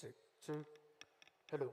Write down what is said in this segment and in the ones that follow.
Check, check. Hello.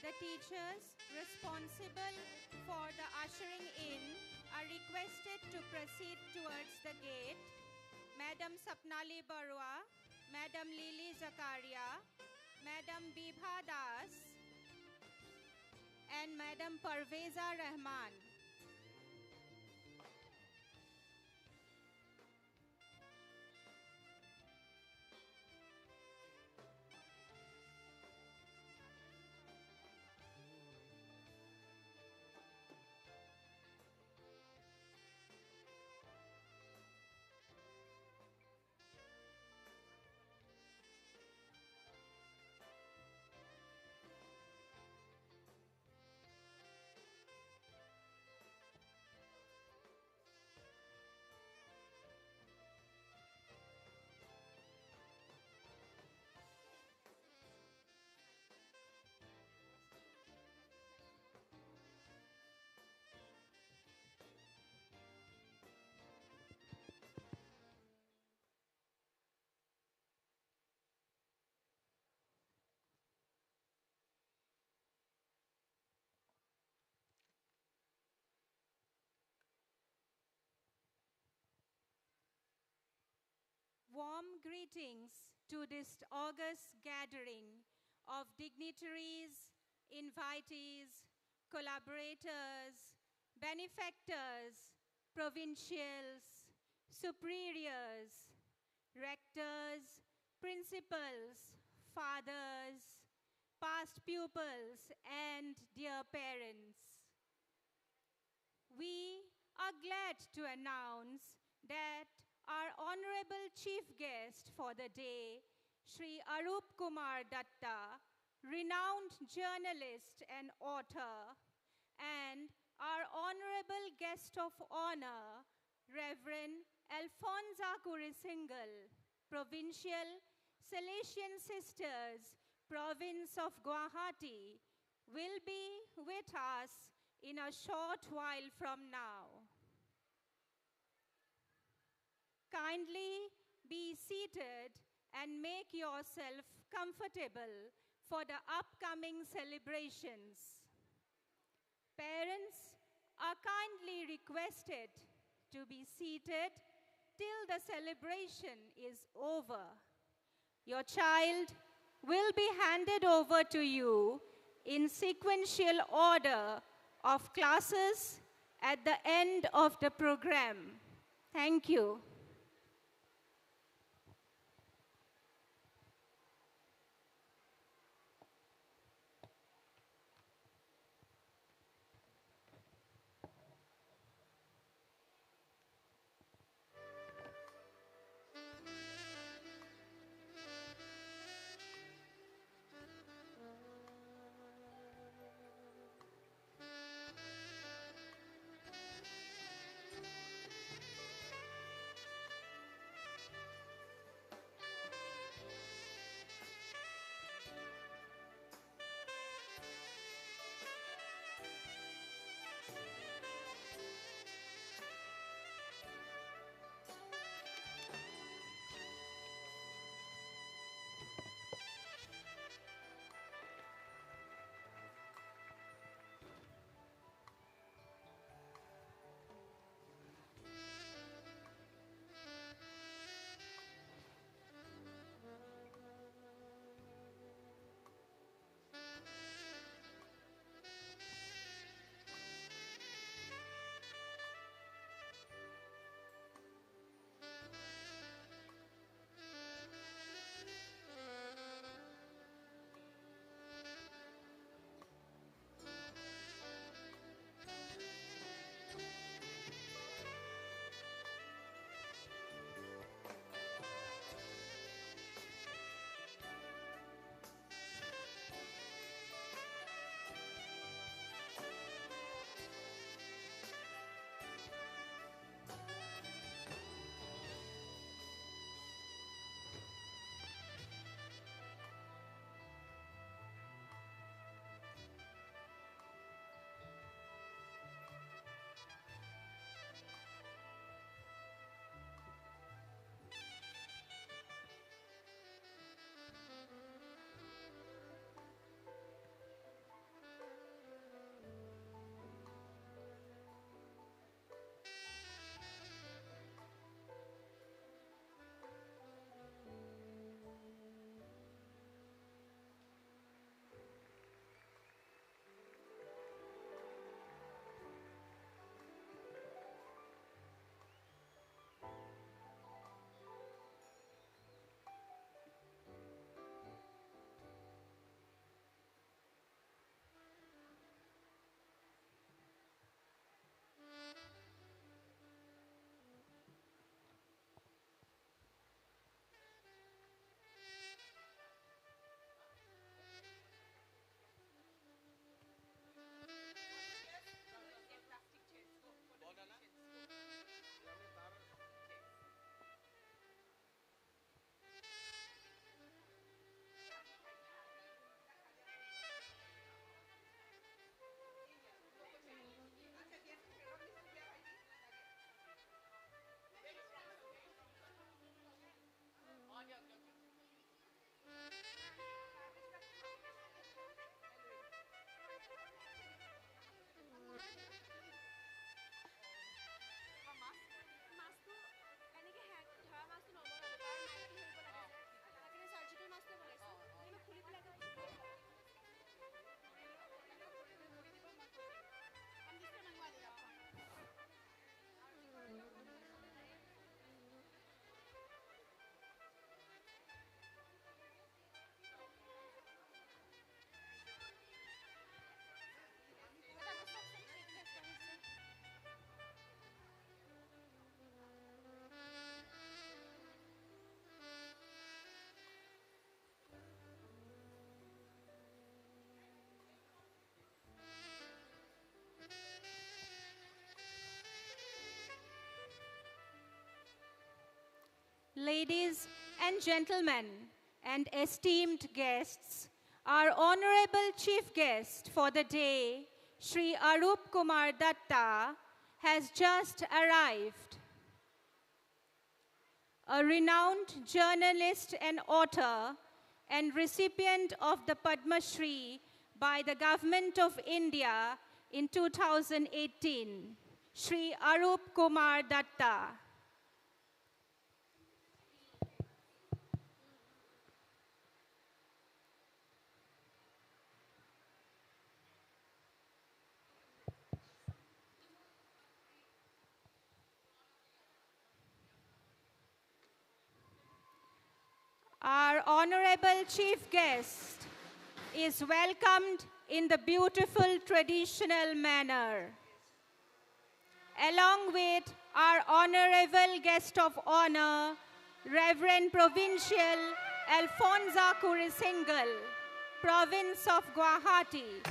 The teachers responsible for the ushering in are requested to proceed towards the gate. Madam Sapnali Barua, Madam Lily Zakaria, Madam Bibha Das, and Madam Parveza Rahman. Warm greetings to this august gathering of dignitaries, invitees, collaborators, benefactors, provincials, superiors, rectors, principals, fathers, past pupils, and dear parents. We are glad to announce that our honorable chief guest for the day, Sri Arup Kumar Datta, renowned journalist and author, and our honorable guest of honor, Reverend Alfonsa Kurisingal, Provincial Salesian Sisters, Province of Guwahati, will be with us in a short while from now. Kindly be seated and make yourself comfortable for the upcoming celebrations. Parents are kindly requested to be seated till the celebration is over. Your child will be handed over to you in sequential order of classes at the end of the program. Thank you. Ladies and gentlemen, and esteemed guests, our honorable chief guest for the day, Sri Arup Kumar Datta, has just arrived. A renowned journalist and author and recipient of the Padma Shri by the Government of India in 2018, Sri Arup Kumar Datta. Our honorable chief guest is welcomed in the beautiful traditional manner. Along with our honorable guest of honor, Reverend Provincial Alfonsa Kurisingal, Province of Guwahati.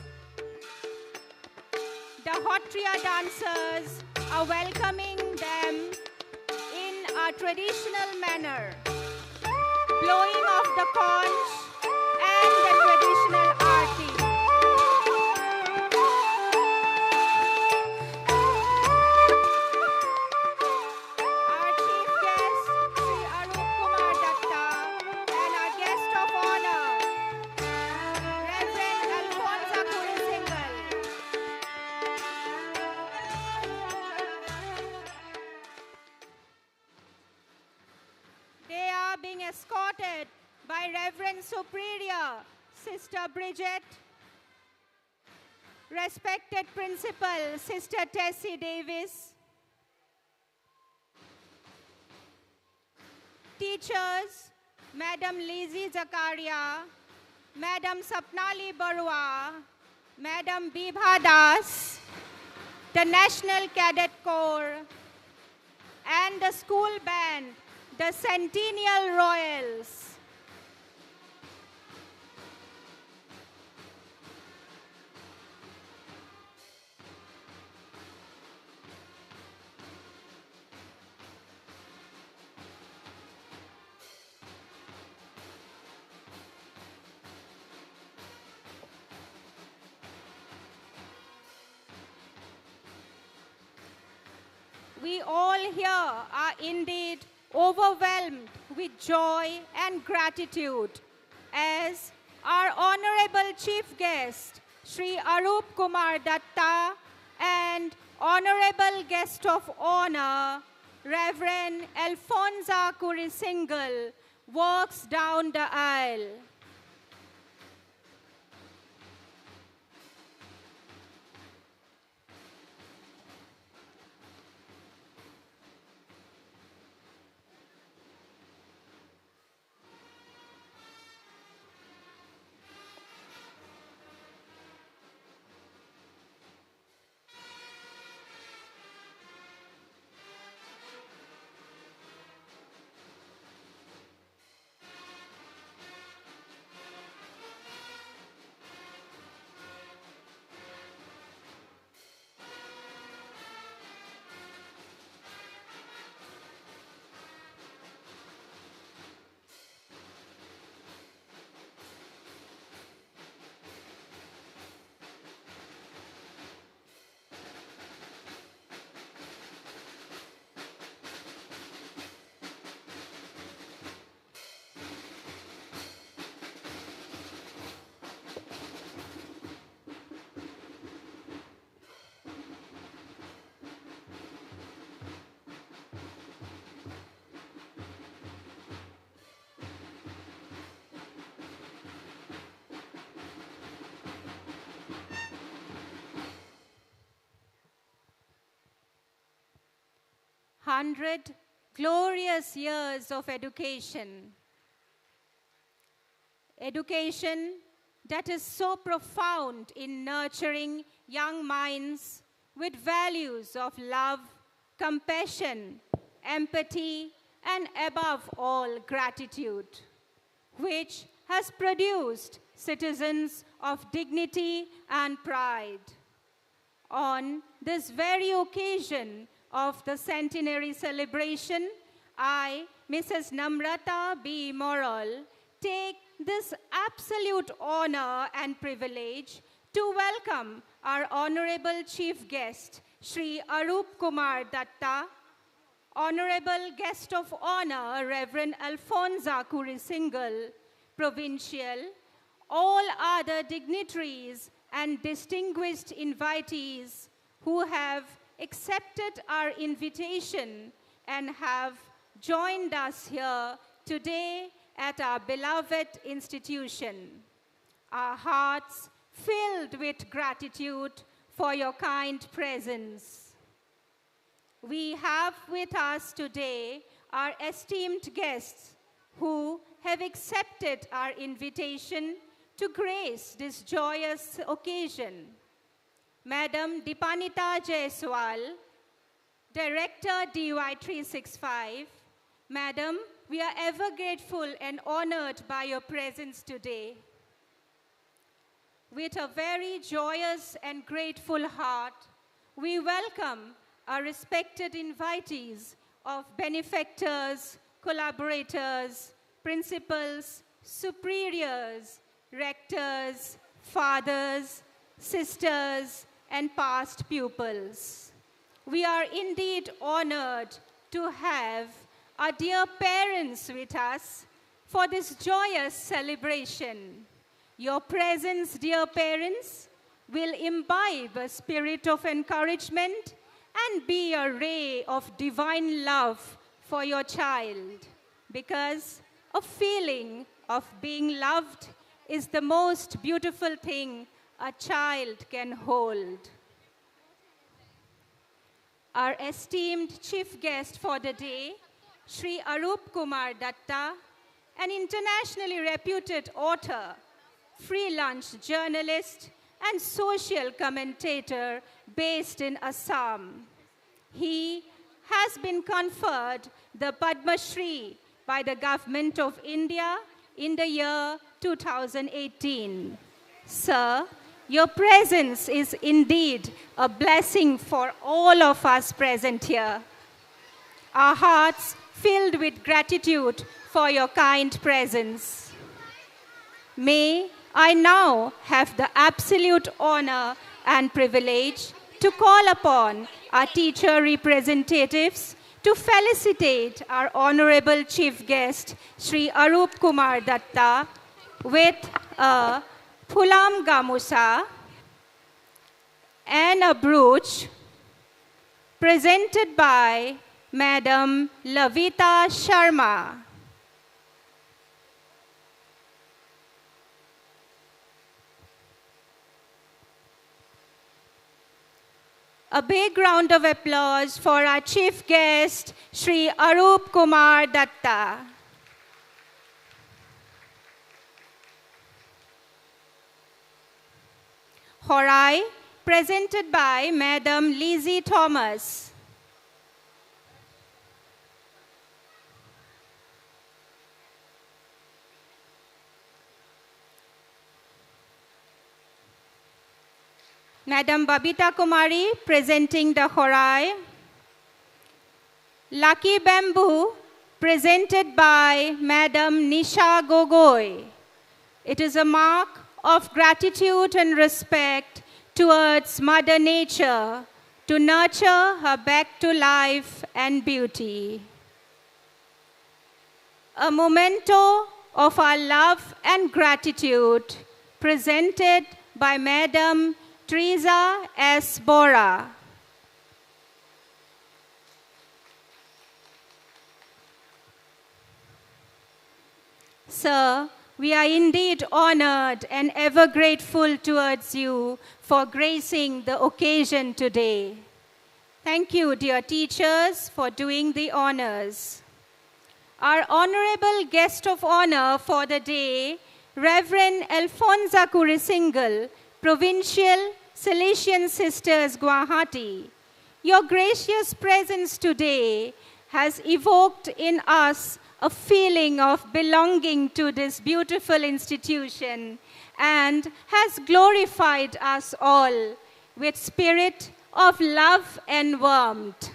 The Hotria dancers are welcoming them in a traditional manner, blowing of the conch and the traditional aarti. Our chief guest, Sri Arup Kumar Datta, and our guest of honor, Reverend Alfonsa Kurisingal. They are being escorted by Reverend Superior Sister Bridget, respected Principal Sister Tessie Davis, teachers Madam Lizzie Zakaria, Madam Sapnali Barua, Madam Bibha Das, the National Cadet Corps, and the school band, the Centennial Royals. We all here are indeed overwhelmed with joy and gratitude as our honorable chief guest, Sri Arup Kumar Datta, and honorable guest of honor, Reverend Alfonsa Kurisingal, walks down the aisle. "100 glorious years of education. Education that is so profound in nurturing young minds with values of love, compassion, empathy, and above all, gratitude, which has produced citizens of dignity and pride. On this very occasion of the centenary celebration, I, Mrs. Namrata B. Moral, take this absolute honor and privilege to welcome our Honorable Chief Guest, Sri Arup Kumar Datta, Honorable Guest of Honor, Reverend Alfonsa Kurisingal, Provincial, all other dignitaries and distinguished invitees who have accepted our invitation and have joined us here today at our beloved institution. Our hearts filled with gratitude for your kind presence. We have with us today our esteemed guests who have accepted our invitation to grace this joyous occasion. Madam Dipanita Jaiswal, Director DY 365. Madam, we are ever grateful and honored by your presence today. With a very joyous and grateful heart, we welcome our respected invitees of benefactors, collaborators, principals, superiors, rectors, fathers, sisters, and past pupils. We are indeed honored to have our dear parents with us for this joyous celebration. Your presence, dear parents, will imbibe a spirit of encouragement and be a ray of divine love for your child, because a feeling of being loved is the most beautiful thing a child can hold. Our esteemed chief guest for the day, Sri Arup Kumar Datta, an internationally reputed author, freelance journalist, and social commentator based in Assam. He has been conferred the Padma Shri by the Government of India in the year 2018. Sir, your presence is indeed a blessing for all of us present here. Our hearts filled with gratitude for your kind presence. May I now have the absolute honor and privilege to call upon our teacher representatives to felicitate our honorable chief guest, Sri Arup Kumar Datta, with a Phulam Gamusa and a brooch presented by Madam Lavita Sharma. A big round of applause for our chief guest, Sri Arup Kumar Datta. Horai, presented by Madam Lizzie Thomas. Madam Babita Kumari, presenting the Horai. Lucky Bamboo, presented by Madam Nisha Gogoi. It is a mark of gratitude and respect towards Mother Nature to nurture her back to life and beauty. A memento of our love and gratitude presented by Madam Teresa S. Bora. Sir, we are indeed honored and ever grateful towards you for gracing the occasion today. Thank you, dear teachers, for doing the honors. Our honorable guest of honor for the day, Reverend Alfonsa Kurisingal, Provincial Salesian Sisters, Guwahati. Your gracious presence today has evoked in us a feeling of belonging to this beautiful institution and has glorified us all with spirit of love and warmth.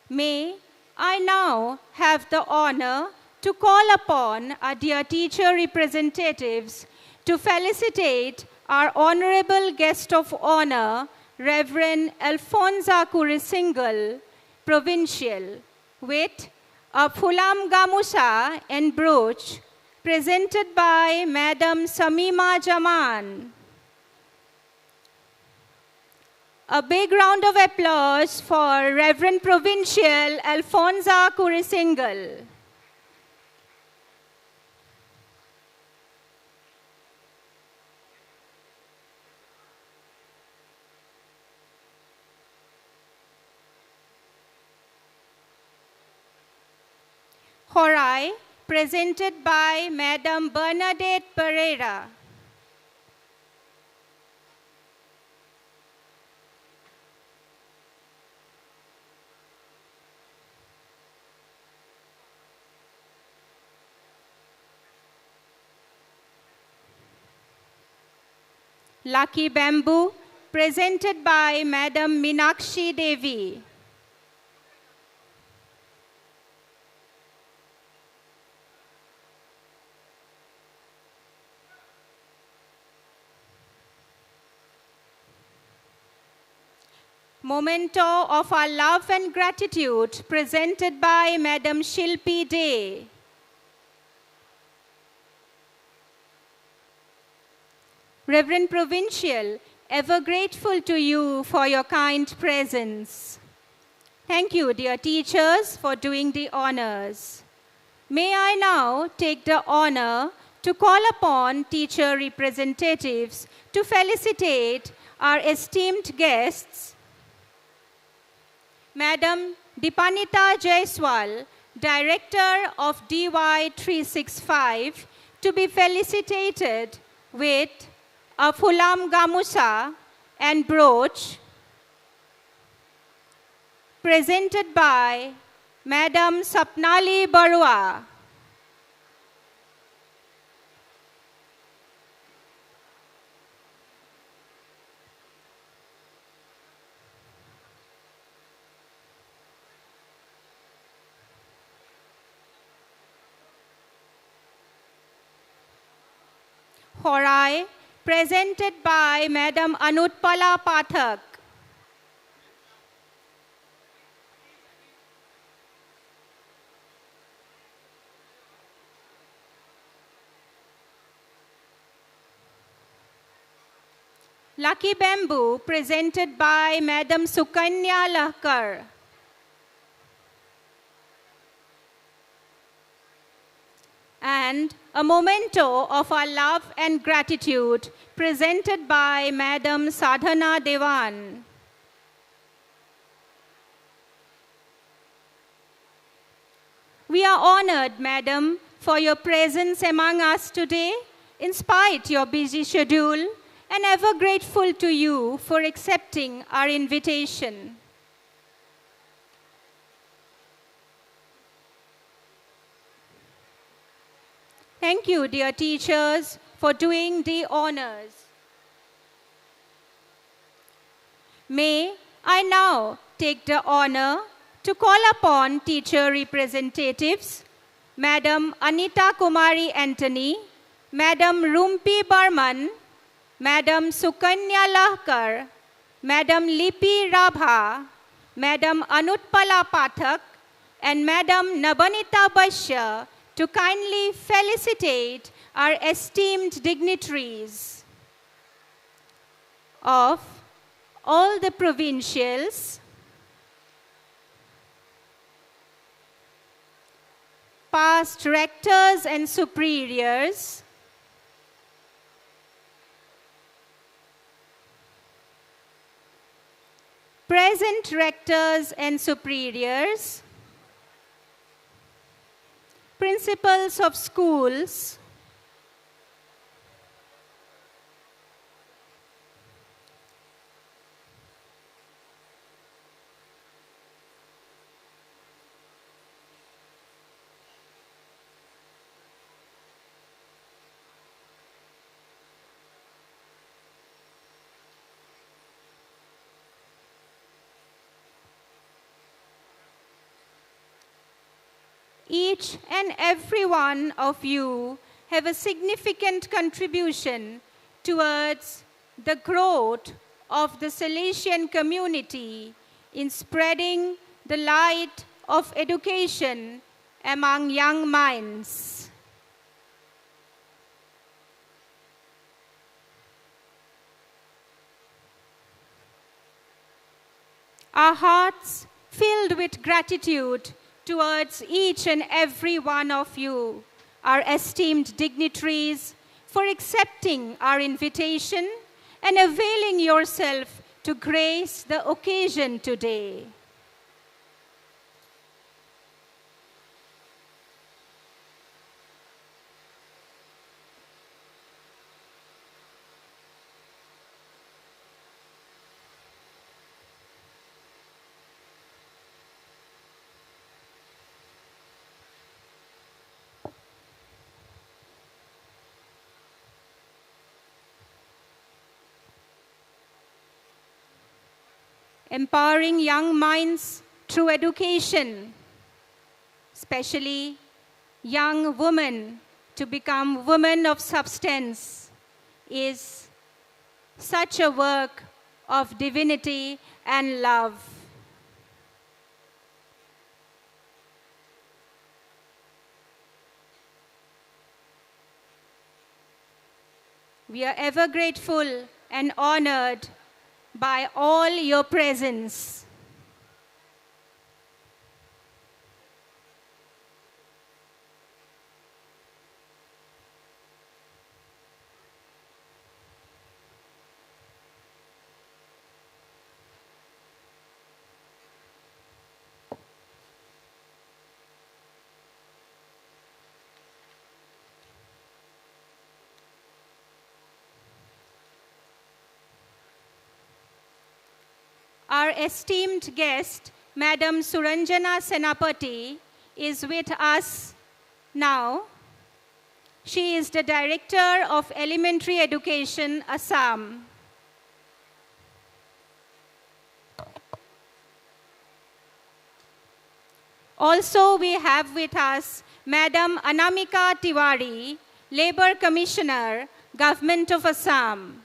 May I now have the honor to call upon our dear teacher representatives to felicitate our honorable guest of honor, Reverend Alfonsa Kurisingal, Provincial, with a Phulam Gamusa and brooch presented by Madam Samima Jaman. A big round of applause for Reverend Provincial Alfonsa Kurisingal. Horai, presented by Madam Bernadette Pereira. Lucky Bamboo, presented by Madam Minakshi Devi. Memento of our love and gratitude, presented by Madam Shilpi Dey. Reverend Provincial, ever grateful to you for your kind presence. Thank you, dear teachers, for doing the honors. May I now take the honor to call upon teacher representatives to felicitate our esteemed guests, Madam Dipanita Jaiswal, Director of DY 365, to be felicitated with a Phulam Gamusa and brooch presented by Madam Sapnali Barua. Horai, presented by Madam Anutpala Pathak. Lucky Bamboo, presented by Madam Sukanya Lahkar. And a memento of our love and gratitude, presented by Madam Sadhana Devan. We are honored, Madam, for your presence among us today, in spite your busy schedule, and ever grateful to you for accepting our invitation. Thank you, dear teachers, for doing the honors. May I now take the honor to call upon teacher representatives, Madam Anita Kumari Anthony, Madam Rumpi Barman, Madam Sukanya Lahkar, Madam Lipi Rabha, Madam Anutpala Pathak, and Madam Nabanita Bashya to kindly felicitate our esteemed dignitaries of all the provincials, past rectors and superiors, present rectors and superiors, principals of schools, Each and every one of you have a significant contribution towards the growth of the Salesian community in spreading the light of education among young minds. Our hearts filled with gratitude towards each and every one of you, our esteemed dignitaries, for accepting our invitation and availing yourself to grace the occasion today. Empowering young minds through education, especially young women to become women of substance, is such a work of divinity and love. We are ever grateful and honored by all your presence. Our esteemed guest, Madam Suranjana Senapati, is with us now. She is the Director of Elementary Education, Assam. Also, we have with us Madam Anamika Tiwari, Labour Commissioner, Government of Assam.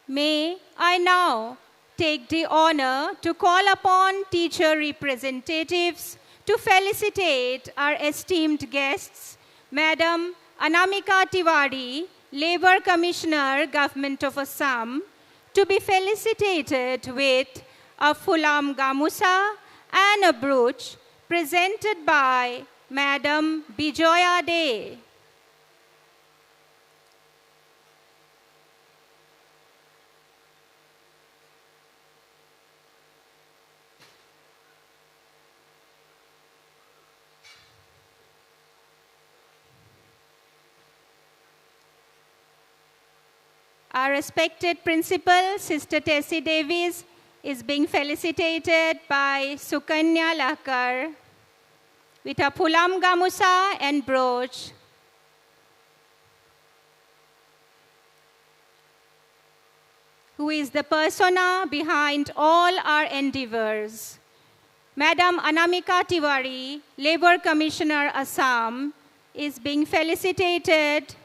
May I now take the honor to call upon teacher representatives to felicitate our esteemed guests, Madam Anamika Tiwari, Labour Commissioner, Government of Assam, to be felicitated with a Fulam Gamusa and a brooch presented by Madam Bijoya De. Our respected principal, Sister Tessie Davies, is being felicitated by Sukanya Lakar with a Pulam Gamusa and brooch. Who is the persona behind all our endeavors. Madam Anamika Tiwari, Labour Commissioner, Assam, is being felicitated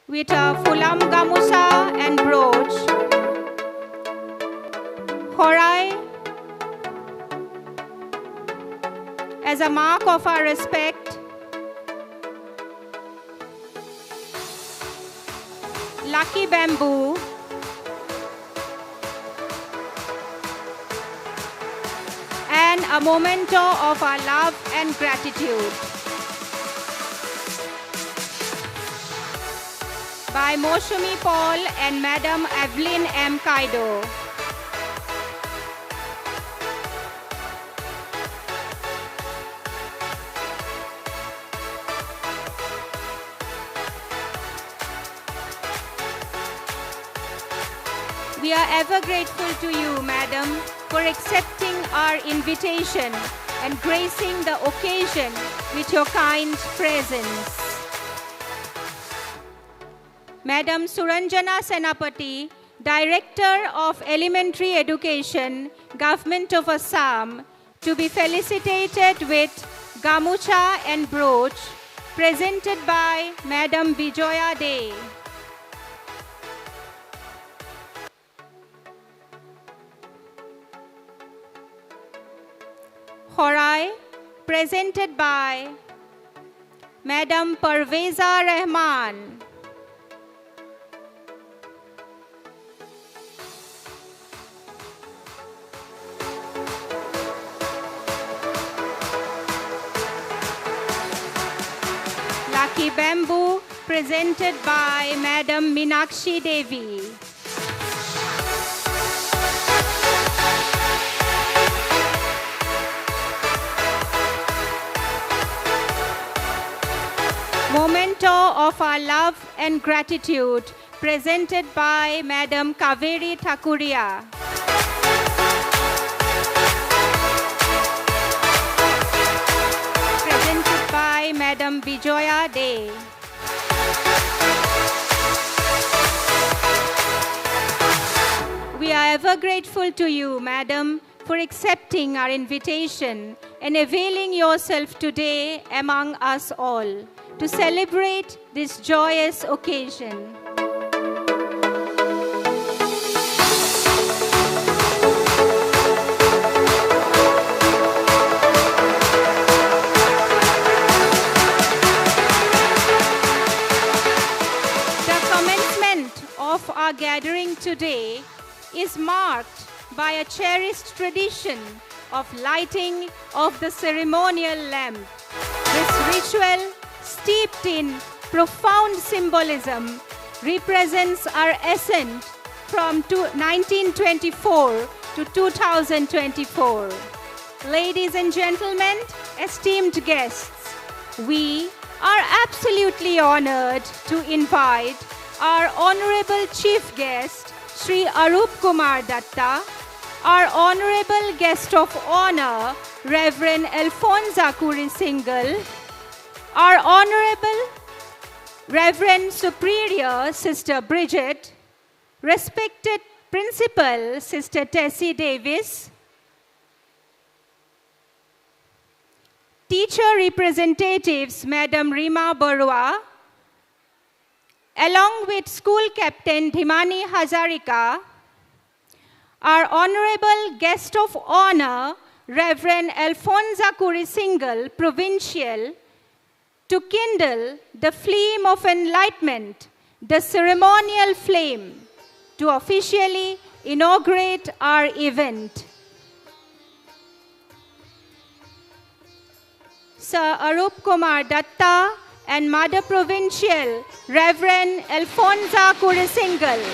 with a Fulam Gamusa and brooch. Horai, as a mark of our respect, Lucky Bamboo, and a memento of our love and gratitude. By Moshumi Paul and Madam Evelyn M. Kaido. We are ever grateful to you, Madam, for accepting our invitation and gracing the occasion with your kind presence. Madam Suranjana Senapati, Director of Elementary Education, Government of Assam, to be felicitated with Gamucha and brooch, presented by Madam Bijoya De. Horai, presented by Madam Parveza Rahman. Lucky Bamboo, presented by Madam Meenakshi Devi. Memento of our love and gratitude, presented by Madam Kaveri Thakuria. Presented by Madam Bijoya De. We are ever grateful to you, Madam, for accepting our invitation and availing yourself today among us all to celebrate this joyous occasion. The commencement of our gathering today is marked by a cherished tradition of lighting of the ceremonial lamp. This ritual, steeped in profound symbolism, represents our ascent from 1924 to 2024. Ladies and gentlemen, esteemed guests, we are absolutely honored to invite our Honorable Chief Guest, Sri Arup Kumar Datta, our Honorable Guest of Honor, Reverend Alphonsa Kuri Singhal, our Honorable Reverend Superior Sister Bridget, respected Principal Sister Tessie Davis, teacher representatives Madam Rima Barua, along with School Captain Dhimani Hazarika, our Honorable Guest of Honor, Reverend Alphonsa Kuri Singhal, Provincial, to kindle the flame of enlightenment, the ceremonial flame, to officially inaugurate our event. Sir Arup Kumar Datta and Mother Provincial, Reverend Alphonsa Kuri Singhal.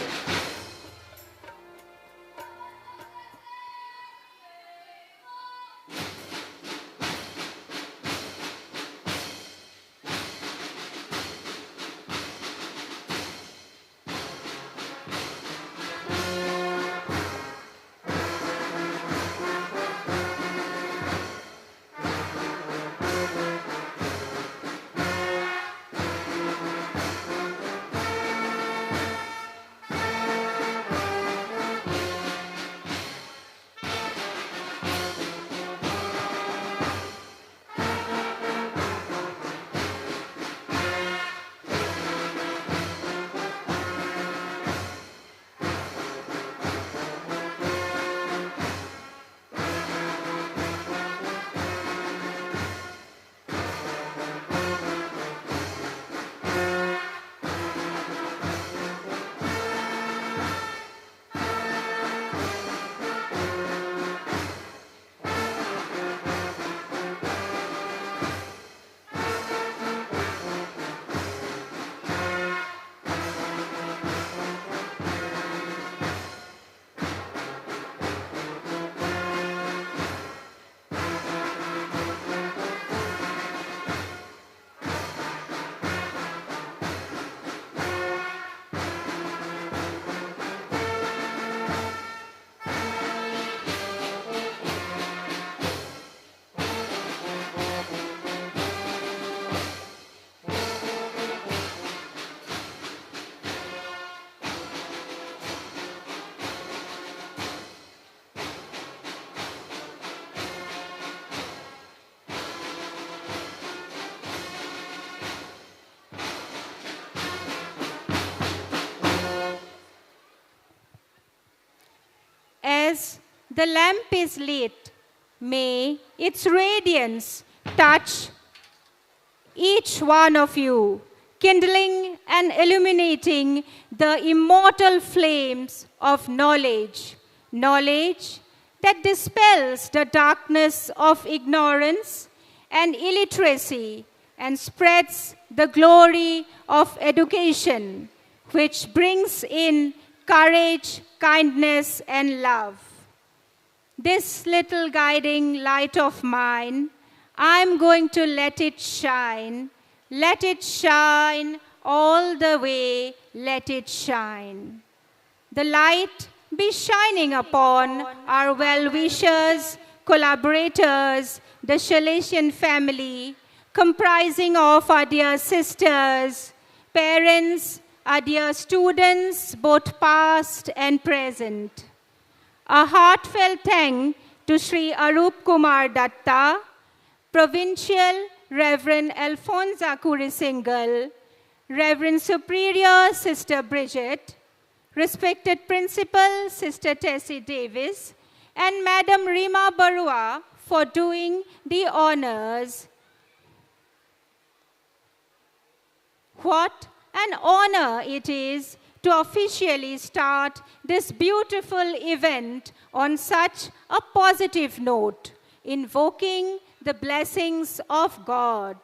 The lamp is lit. May its radiance touch each one of you, kindling and illuminating the immortal flames of knowledge. Knowledge that dispels the darkness of ignorance and illiteracy and spreads the glory of education, which brings in courage, kindness, and love. This little guiding light of mine, I'm going to let it shine all the way, let it shine. The light be shining upon our well-wishers, collaborators, the Felicitation family, comprising of our dear sisters, parents, our dear students, both past and present. A heartfelt thank to Sri Arup Kumar Datta, Provincial Reverend Alfonsa Kurisingal, Reverend Superior Sister Bridget, respected Principal Sister Tessie Davis, and Madam Rima Barua for doing the honors. What an honor it is to officially start this beautiful event on such a positive note, invoking the blessings of God.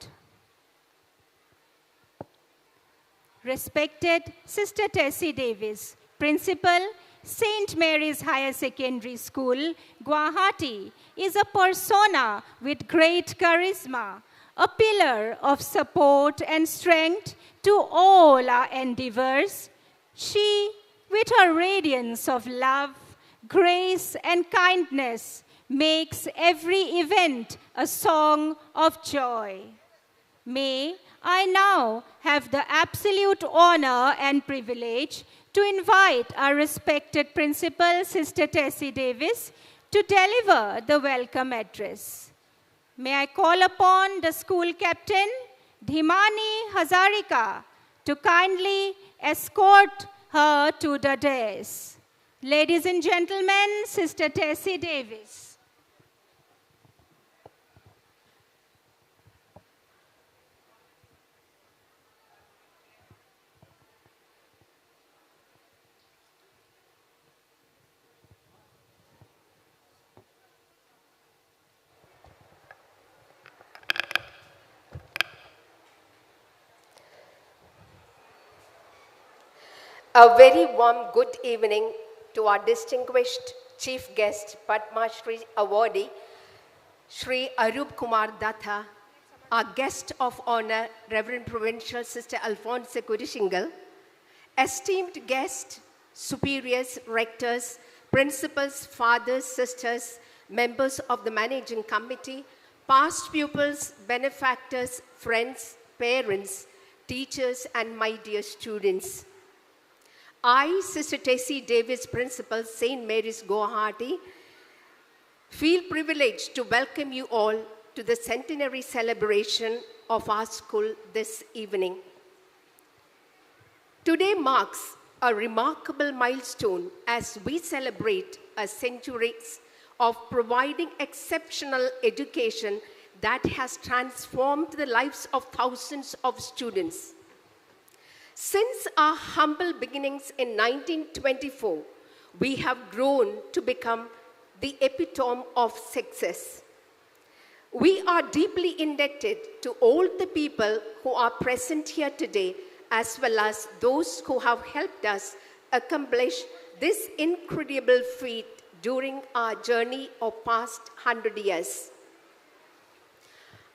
Respected Sister Tessie Davis, Principal, St. Mary's Higher Secondary School, Guwahati, is a persona with great charisma, a pillar of support and strength to all our endeavors. She, with her radiance of love, grace, and kindness, makes every event a song of joy. May I now have the absolute honor and privilege to invite our respected Principal, Sister Tessie Davis, to deliver the welcome address. May I call upon the school captain, Dhimani Hazarika, to kindly escort her to the dais. Ladies and gentlemen, Sister Tessie Davis. A very warm good evening to our distinguished chief guest, Padma Shri awardee, Shri Arup Kumar Datta, our guest of honor, Reverend Provincial Sister Alfonsa Kurisingal, esteemed guests, superiors, rectors, principals, fathers, sisters, members of the managing committee, past pupils, benefactors, friends, parents, teachers, and my dear students. I, Sister Tessie Davis, Principal, St. Mary's, Guwahati, feel privileged to welcome you all to the centenary celebration of our school this evening. Today marks a remarkable milestone as we celebrate a century of providing exceptional education that has transformed the lives of thousands of students. Since our humble beginnings in 1924, we have grown to become the epitome of success. We are deeply indebted to all the people who are present here today, as well as those who have helped us accomplish this incredible feat during our journey of past 100 years.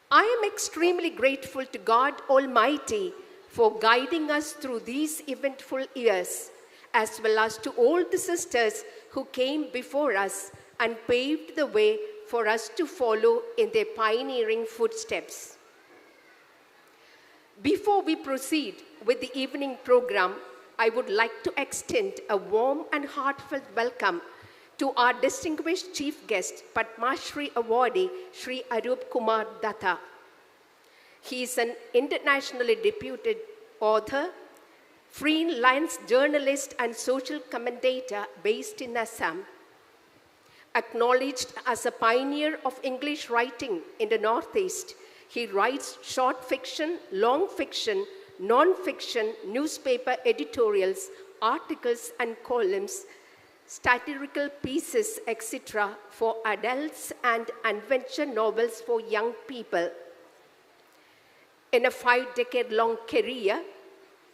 I am extremely grateful to God Almighty for guiding us through these eventful years, as well as to all the sisters who came before us and paved the way for us to follow in their pioneering footsteps. Before we proceed with the evening program, I would like to extend a warm and heartfelt welcome to our distinguished chief guest, Padma Shri awardee, Shri Arup Kumar Datta. He is an internationally reputed author, freelance journalist, and social commentator based in Assam. Acknowledged as a pioneer of English writing in the Northeast, he writes short fiction, long fiction, non-fiction, newspaper editorials, articles and columns, satirical pieces, etc. for adults and adventure novels for young people. In a 5-decade-long career,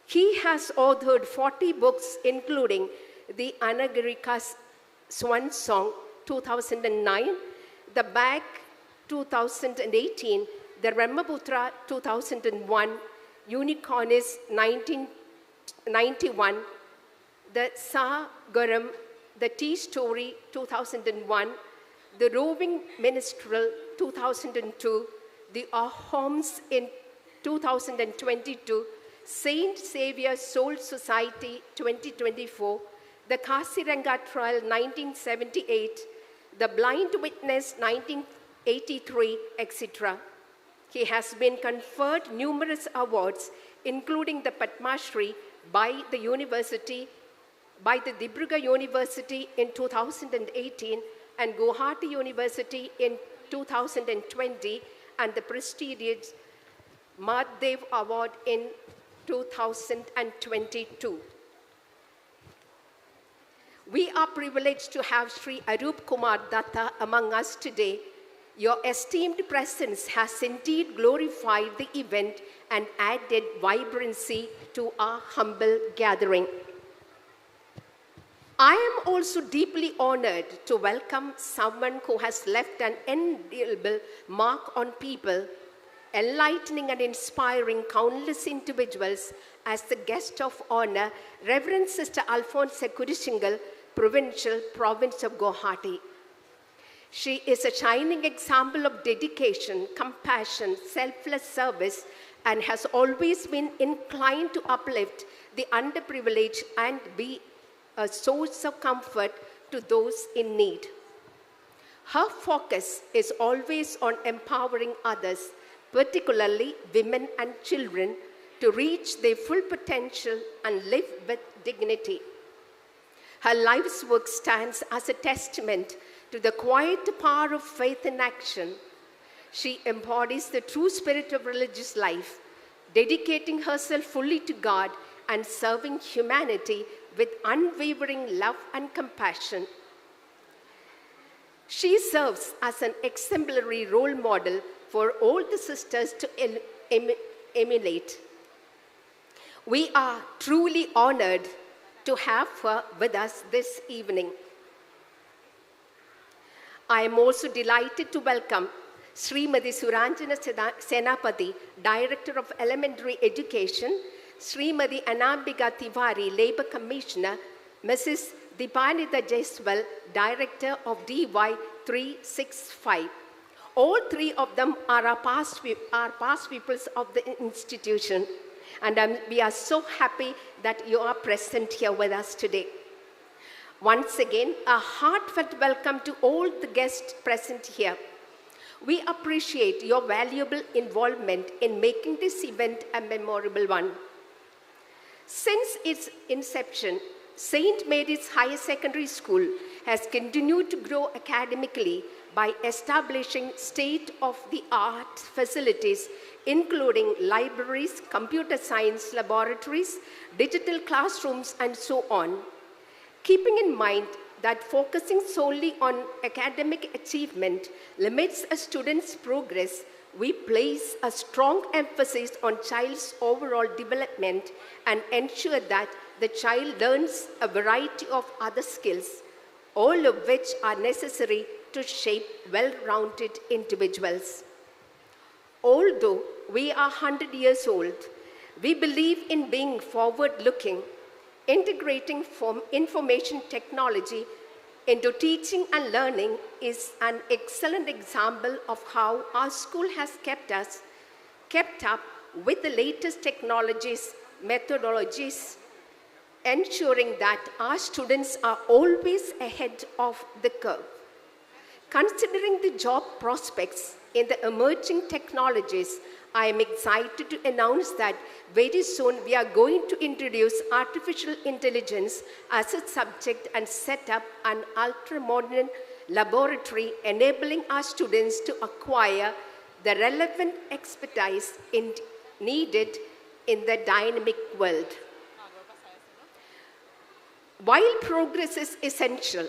he has authored 40 books, including The Anagarika's Swan Song, 2009, The Bag, 2018, The Brahmaputra, 2001, Unicornis, 1991, The Sagaram, The Tea Story, 2001, The Roving Minstrel, 2002, The Ahoms in 2022, Saint Saviour Soul Society, 2024, The Kasiranga Trial, 1978, The Blind Witness, 1983, etc. He has been conferred numerous awards, including the Padma Shri by the Dibrugarh University in 2018 and Guwahati University in 2020, and the prestigious Madhav Award in 2022. We are privileged to have Sri Arup Kumar Datta among us today. Your esteemed presence has indeed glorified the event and added vibrancy to our humble gathering. I am also deeply honored to welcome someone who has left an indelible mark on people, enlightening and inspiring countless individuals as the guest of honor, Reverend Sister Alphonse Kurishingal, Provincial, Province of Guwahati. She is a shining example of dedication, compassion, selfless service, and has always been inclined to uplift the underprivileged and be a source of comfort to those in need. Her focus is always on empowering others, particularly women and children, to reach their full potential and live with dignity. Her life's work stands as a testament to the quiet power of faith in action. She embodies the true spirit of religious life, dedicating herself fully to God and serving humanity with unwavering love and compassion. She serves as an exemplary role model for all the sisters to emulate. We are truly honored to have her with us this evening. I am also delighted to welcome Srimati Suranjana Senapati, Director of Elementary Education, Srimati Anambika Tiwari, Labour Commissioner, Mrs. Dipanita Jaiswal, Director of DY 365. All three of them are past pupils of the institution, and we are so happy that you are present here with us today. Once again, a heartfelt welcome to all the guests present here. We appreciate your valuable involvement in making this event a memorable one. Since its inception, St. Mary's Higher Secondary School has continued to grow academically by establishing state-of-the-art facilities, including libraries, computer science laboratories, digital classrooms, and so on. Keeping in mind that focusing solely on academic achievement limits a student's progress, we place a strong emphasis on child's overall development and ensure that the child learns a variety of other skills, all of which are necessary to shape well-rounded individuals. Although we are 100 years old, we believe in being forward-looking, integrating information technology into teaching and learning is an excellent example of how our school has kept up with the latest technologies, methodologies, ensuring that our students are always ahead of the curve. Considering the job prospects in the emerging technologies, I am excited to announce that very soon we are going to introduce artificial intelligence as a subject and set up an ultra-modern laboratory enabling our students to acquire the relevant expertise needed in the dynamic world. While progress is essential,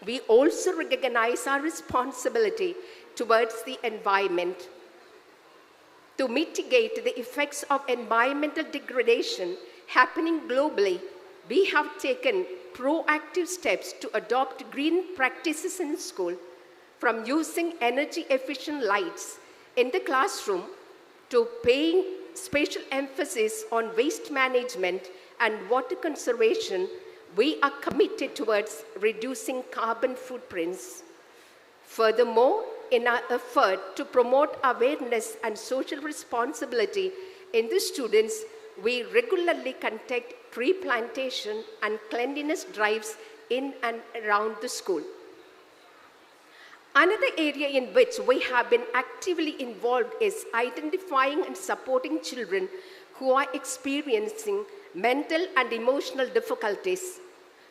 we also recognize our responsibility towards the environment. To mitigate the effects of environmental degradation happening globally, we have taken proactive steps to adopt green practices in school, from using energy-efficient lights in the classroom to paying special emphasis on waste management and water conservation. We are committed towards reducing carbon footprints. Furthermore, in our effort to promote awareness and social responsibility in the students, we regularly conduct tree plantation and cleanliness drives in and around the school. Another area in which we have been actively involved is identifying and supporting children who are experiencing mental and emotional difficulties.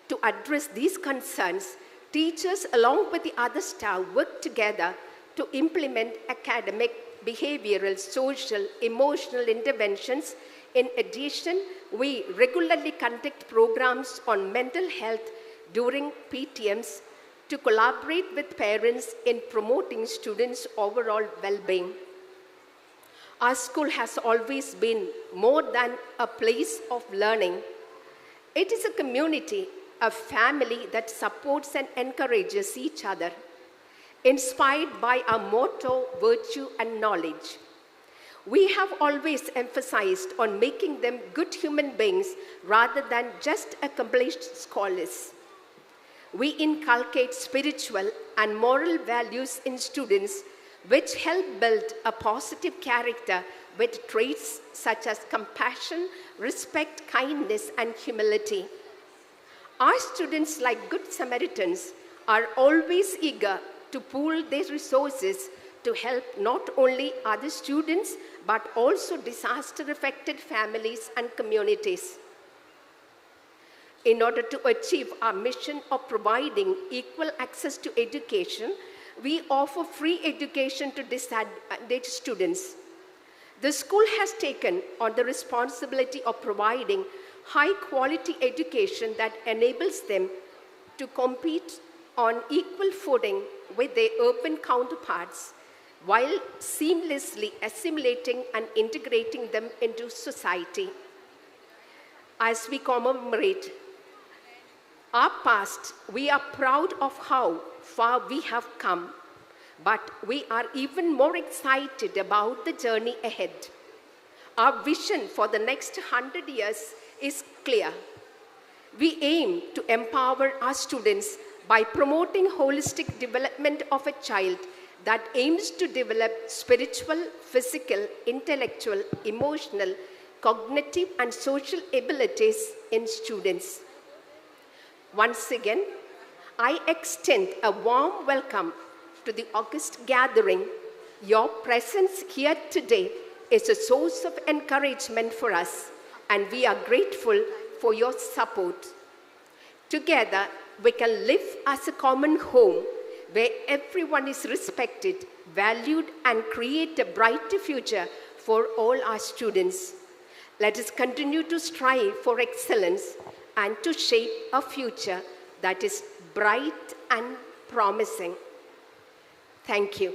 To address these concerns, teachers along with the other staff work together to implement academic, behavioral, social, emotional interventions. In addition, we regularly conduct programs on mental health during PTMs to collaborate with parents in promoting students' overall well-being. Our school has always been more than a place of learning. It is a community, a family that supports and encourages each other, inspired by our motto, virtue and knowledge. We have always emphasized on making them good human beings rather than just accomplished scholars. We inculcate spiritual and moral values in students which help build a positive character with traits such as compassion, respect, kindness, and humility. Our students, like good Samaritans, are always eager to pool their resources to help not only other students, but also disaster-affected families and communities. In order to achieve our mission of providing equal access to education, we offer free education to disadvantaged students. The school has taken on the responsibility of providing high-quality education that enables them to compete on equal footing with their urban counterparts while seamlessly assimilating and integrating them into society. As we commemorate our past, we are proud of how far we have come, but we are even more excited about the journey ahead. Our vision for the next 100 years is clear. We aim to empower our students by promoting holistic development of a child that aims to develop spiritual, physical, intellectual, emotional, cognitive, and social abilities in students. Once again, I extend a warm welcome to the August gathering. Your presence here today is a source of encouragement for us, and we are grateful for your support. Together, we can live as a common home where everyone is respected, valued, and create a brighter future for all our students. Let us continue to strive for excellence and to shape a future that is bright and promising. Thank you.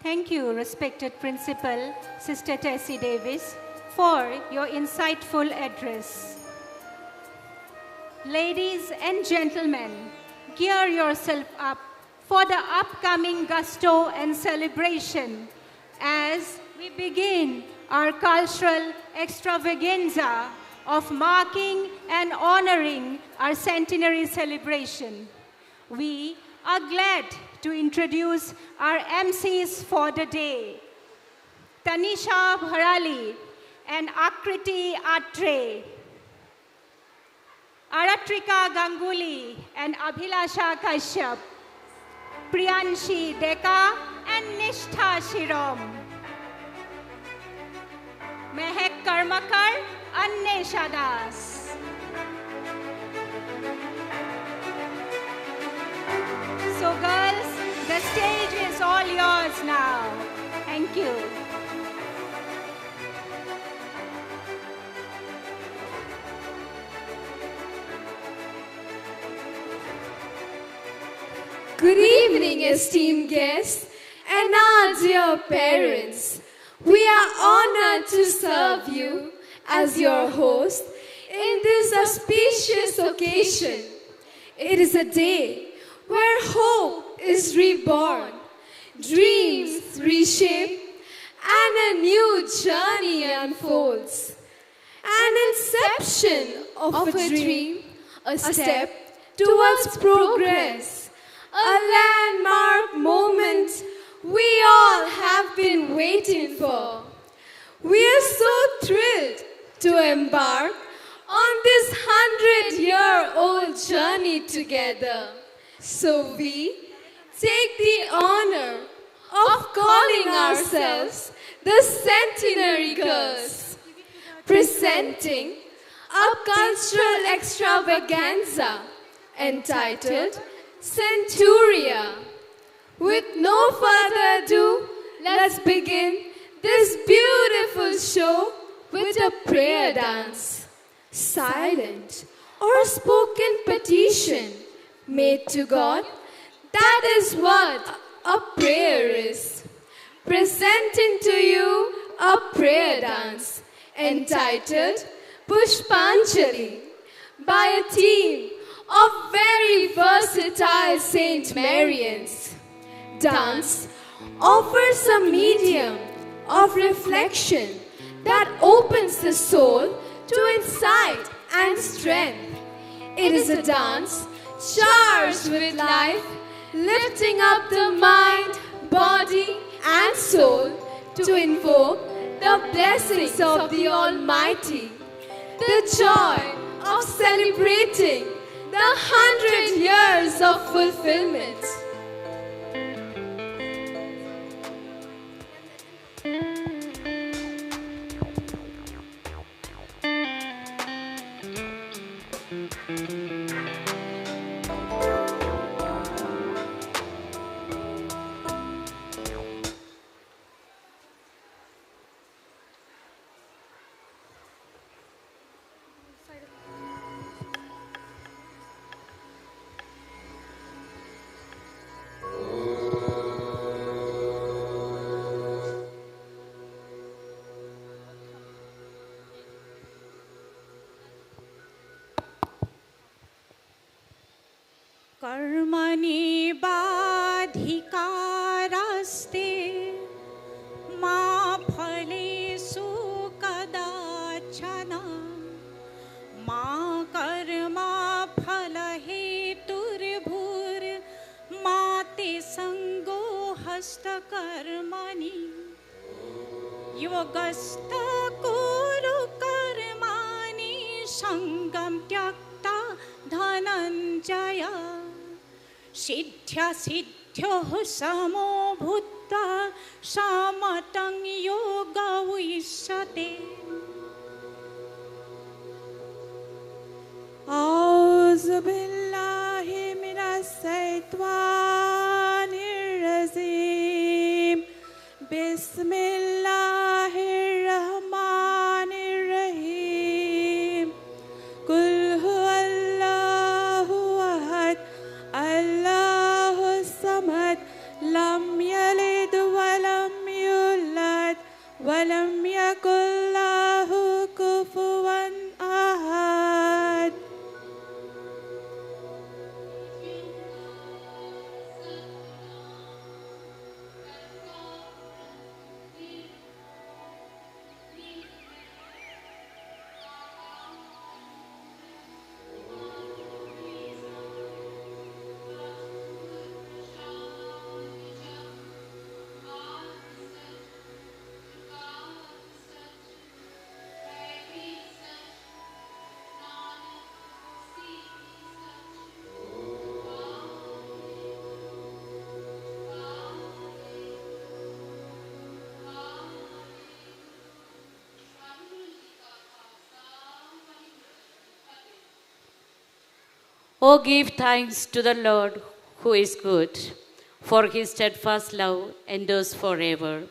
Thank you, respected Principal, Sister Tessie Davis, for your insightful address. Ladies and gentlemen, gear yourself up for the upcoming gusto and celebration as we begin our cultural extravaganza of marking and honoring our centenary celebration. We are glad to introduce our MCs for the day, Tanisha Bharali and Akriti Atre. Aratrika Ganguly and Abhilasha Kashyap, Priyanshi Deka and Nishtha Shirom, Mehek Karmakar, Annesha Das. So girls, the stage is all yours now. Thank you. Good evening, esteemed guests and our dear parents. We are honored to serve you as your host in this auspicious occasion. It is a day where hope is reborn, dreams reshape, and a new journey unfolds. An inception of a dream, a step towards progress, a landmark moment we all have been waiting for. We are so thrilled to embark on this 100-year-old journey together. So we take the honor of calling ourselves the Centenary Girls, presenting a cultural extravaganza entitled Centuria. With no further ado, let's begin this beautiful show with a prayer dance. Silent or spoken petition made to God, that is what a prayer is. Presenting to you a prayer dance entitled Pushpanjali by a team of very versatile Saint Marians. Dance offers a medium of reflection that opens the soul to insight and strength. It is a dance charged with life, lifting up the mind, body, and soul to invoke the blessings of the Almighty. The joy of celebrating the 100 years of fulfillment. कर्मणि बाधिकारास्ते मा फलेषु कदाचन मा कर्मा फलहेतुर्भुर्मा ते संगो हस्तकर्मणि योगस्थ कुरु कर्माणि संगं त्यक्ता धनञ्जय सिद्ध्या सिद्ध्योः समो भूत्वा समतं योगविशते औज़ु बिल्लाहि मिनश शैतानिर रजीम बिस्मिल्लाहिर रहमानिर रहीम कुल हुवल्लाहु अहद अल्लाहु Samad lump यलिद वलम यूलद वलम यकुल Lahu कुफुवन Ahad Oh, give thanks to the Lord who is good, for his steadfast love endures forever.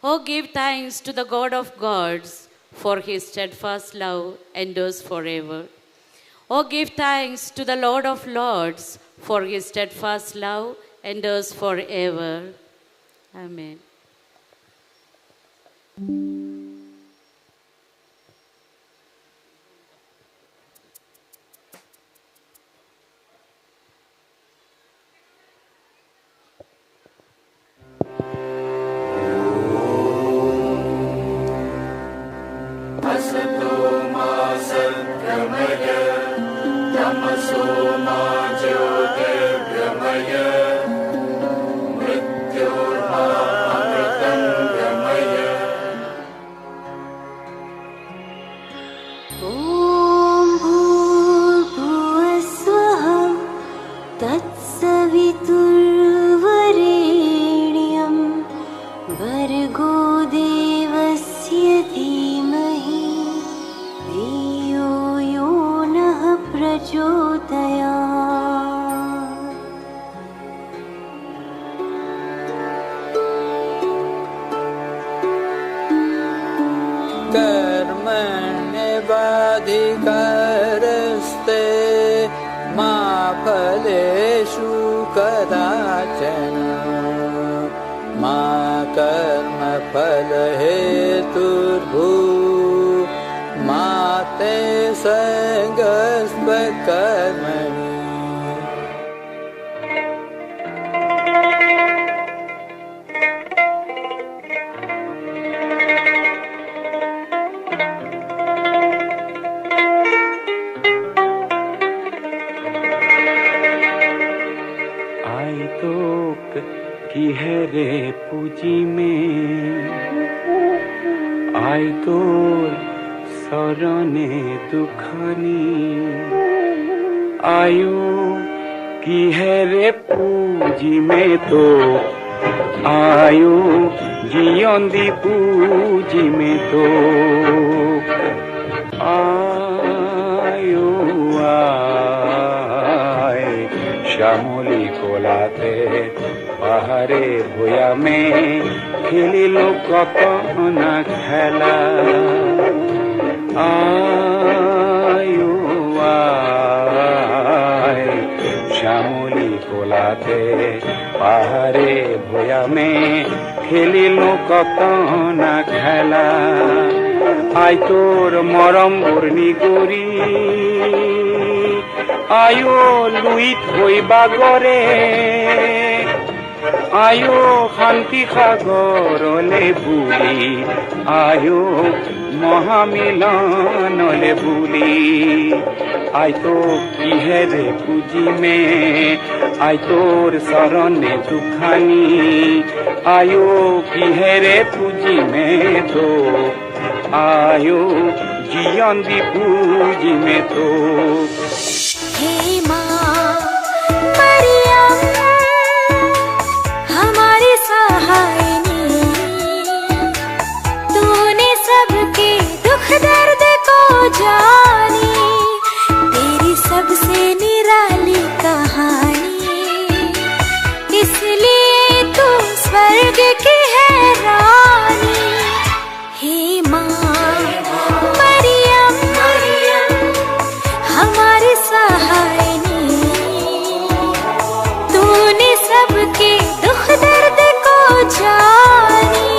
Oh, give thanks to the God of gods, for his steadfast love endures forever. Oh, give thanks to the Lord of lords, for his steadfast love endures forever. Amen. कर्मण्येवाधिकारस्ते मा फलेषु कदाचन मा कर्मफलहेतुर्भू मा ते संगस्त्वकर्मणि। की है रे पूजी में आई तो सरने दुखानी आयु की है रे पूजी में तो आयु जियोंदी पूजी में तो आयु आए श्यामली कोलाते पाहाड़े भूया में खेली लोग ना खेला आयु आए श्यामली कोलाते पाहाड़े भूया में खेली लोग ना खेला आई तोर मरम बुरनी गोरी आयो लुई थई बागरे आयो शांति सागरले बुली आयो महामिलनले बुली आई तो किहेरे पूजी में आई तोर शरणे दुखानी आयो किहेरे पूजी में तो आयो जियंदी पूजी में तो हे माँ मरियम हमारी सहायनी तूने सबके दुख दर्द को जानी तेरी सबसे निराली कहानी इसलिए तू स्वर्ग की है रानी। हे माँ मरियम हमारी सहायनी तूने सबके दुख दर्द को जानी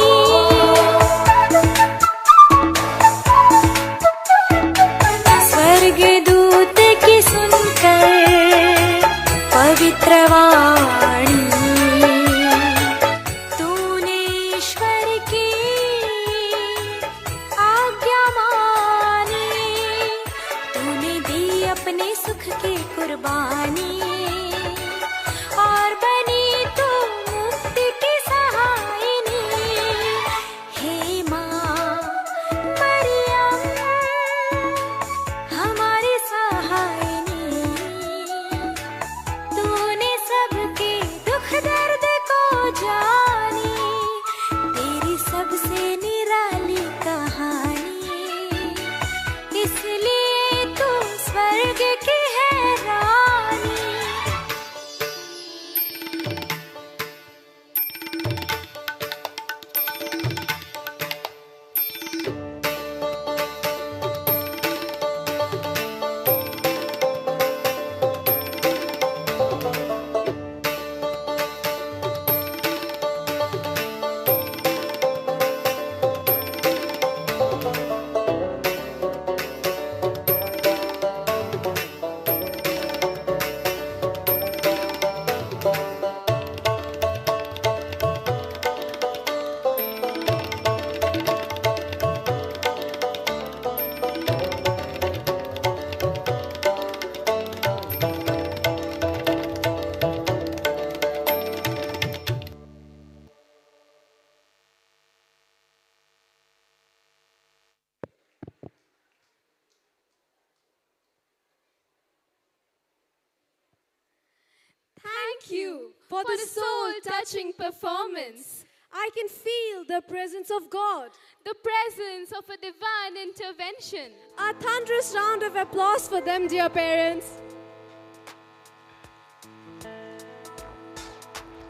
thank you for the soul-touching performance. I can feel the presence of God. The presence of a divine intervention. A thunderous round of applause for them, dear parents.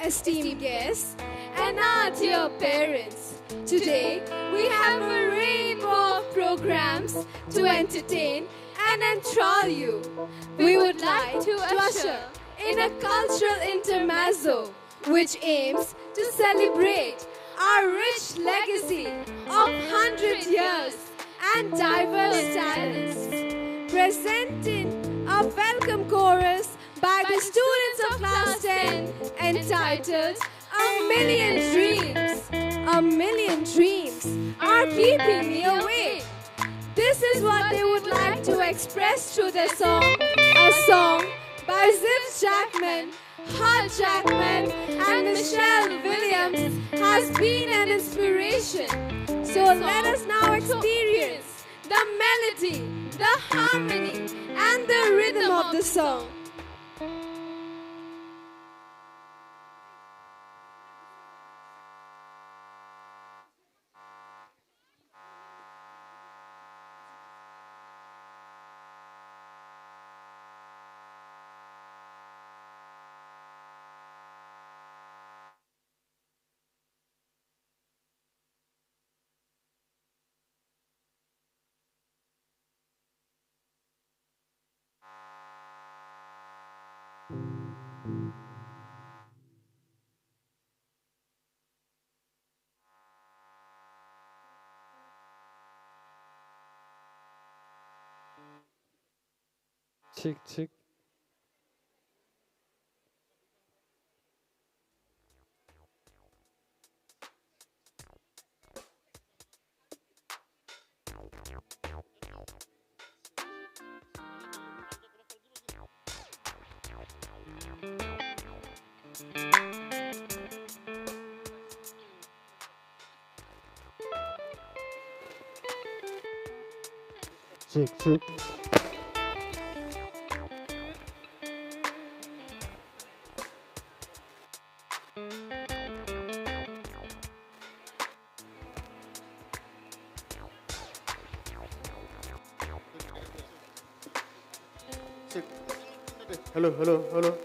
Esteemed guests, And our dear parents, today we have a rainbow of programs to entertain and enthrall you. We would like to usher in a cultural intermezzo which aims to celebrate our rich legacy of 100 years and diverse talents. presenting a welcome chorus by the students of class 10 entitled A Million Dreams. A million dreams are keeping me awake. This is what they would like to express through their song, a song by Zips Jackman, Hart Jackman, and Michelle Williams has been an inspiration. So let us now experience the melody, the harmony, and the rhythm of the song. Check, check. Check, check. Hello, hello, hello.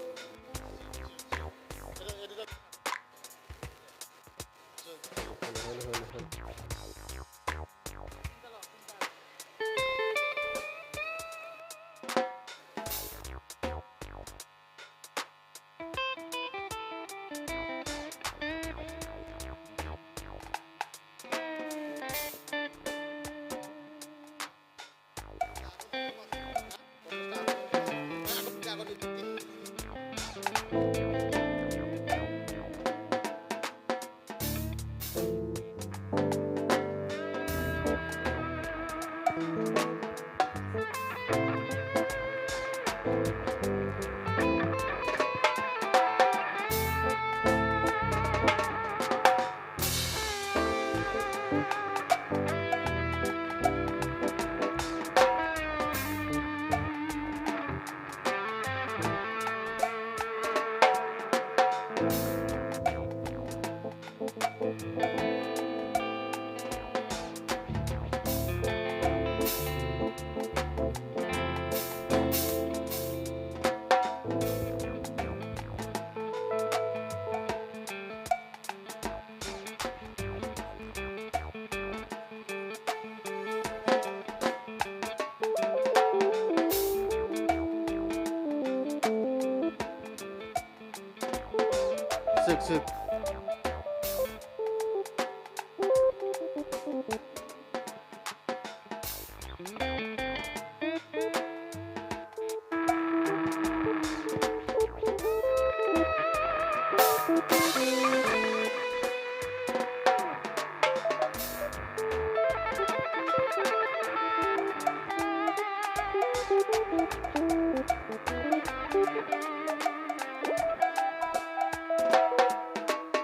Check, check.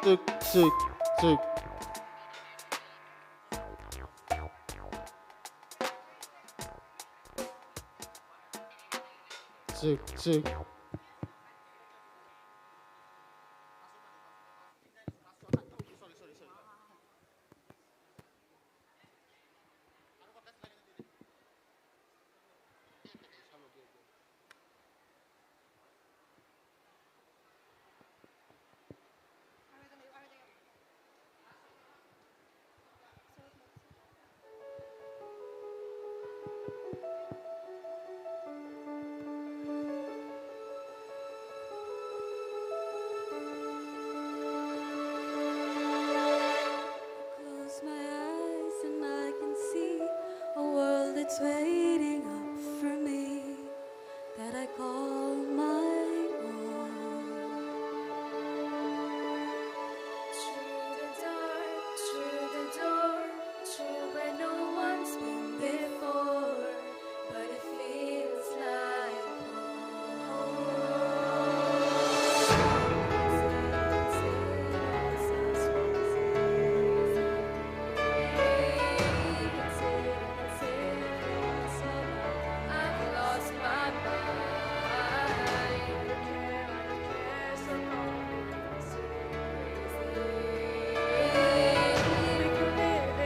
Check, check, check. Check, check. it's waiting up for me that I call my own. Through the door, through where no one's been before, but it feels like I've lost my mind.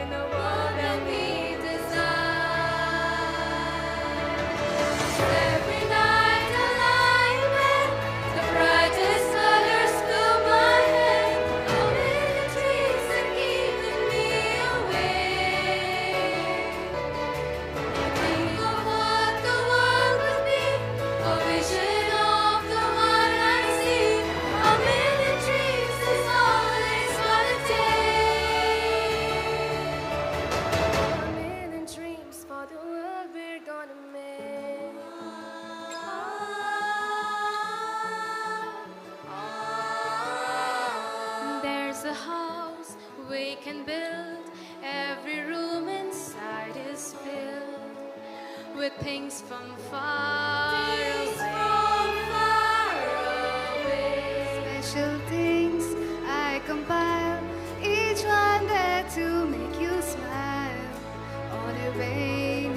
In a world that we design. Every night I lie in bed, the brightest colors fill my head. All in the dreams that keeping me awake. I think of what the world could be, a vision of the one I see. A million dreams is all it's gonna take. A million dreams for the world we're gonna make. There's a house we can build. Every room inside is filled with things from far away. Special things I compile, each one there to make you smile on a rainy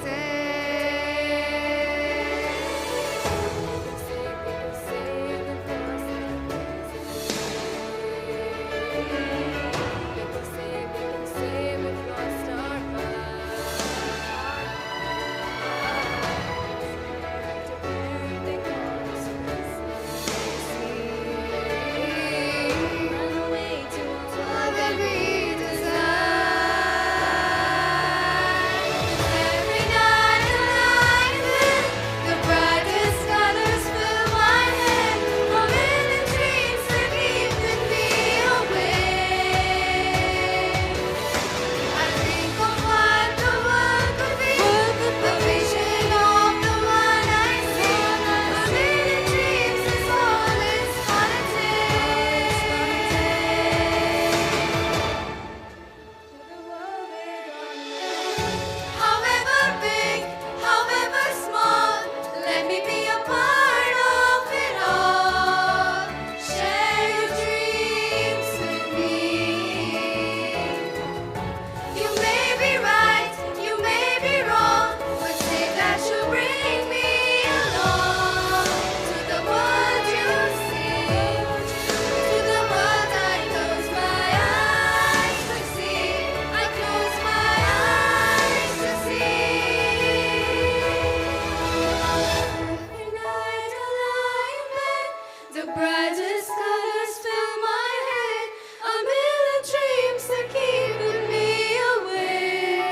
day. We've lost our run away to a world that we design. Every night I lie in bed, the brightest colors fill my head. A million dreams are keeping me awake. I think of what the world could be, a vision of the one I see. A million dreams is all it's gonna take. However big, however small, let me be a part of it all. Share your dreams with me. You may be right, you may be wrong, but say that you bring me along to the world you see, to the world I close my eyes to see. I close my eyes to see. Every night I lie in bed, the brightest colors fill my head. A million dreams are keeping me awake.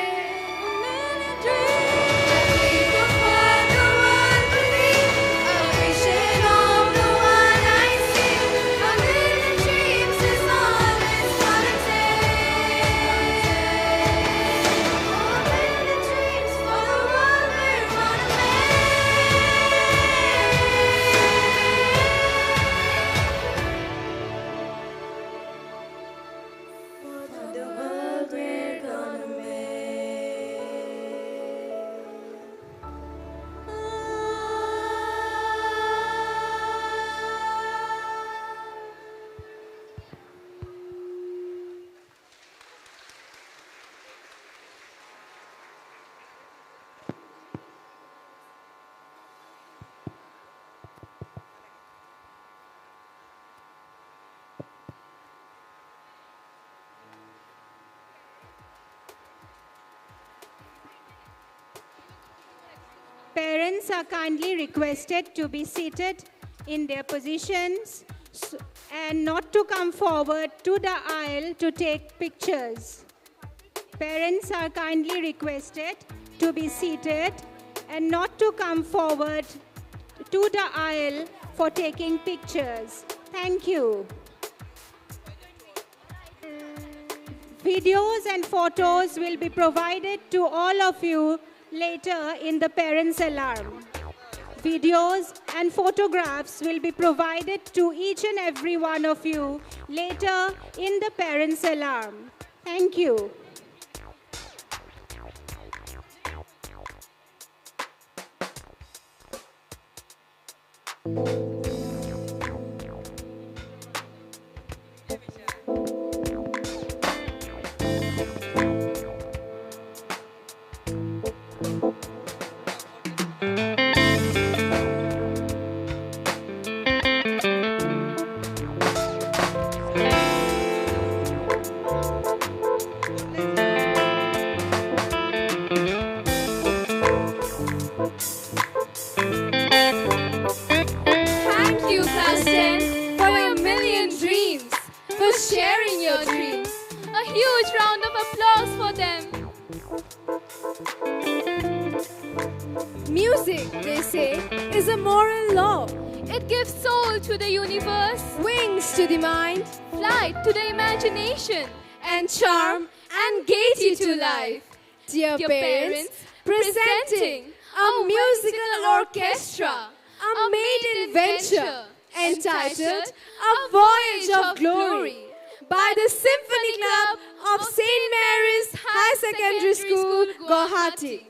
A million dreams. I think of what the world could be, a vision of the one I see. A million dreams is all it's gonna take. A million dreams for the world we're gonna make. For the world we're gonna Parents are kindly requested to be seated in their positions and not to come forward to the aisle to take pictures. Parents are kindly requested to be seated and not to come forward to the aisle for taking pictures. Thank you. Videos and photos will be provided to all of you later in the parents' alarm. Videos and photographs will be provided to each and every one of you later in the parents' alarm. Thank you. Thank you, Class 10, for your million dreams, for sharing your dreams. A huge round of applause for them. Music, they say, is a moral law. It gives soul to the universe, Wings to the mind, flight to the imagination, and charm and gaiety to life. Dear parents, presenting a musical orchestra, a maiden venture entitled A Voyage of Glory by the Symphony Club of St. Mary's High Secondary School, Guwahati.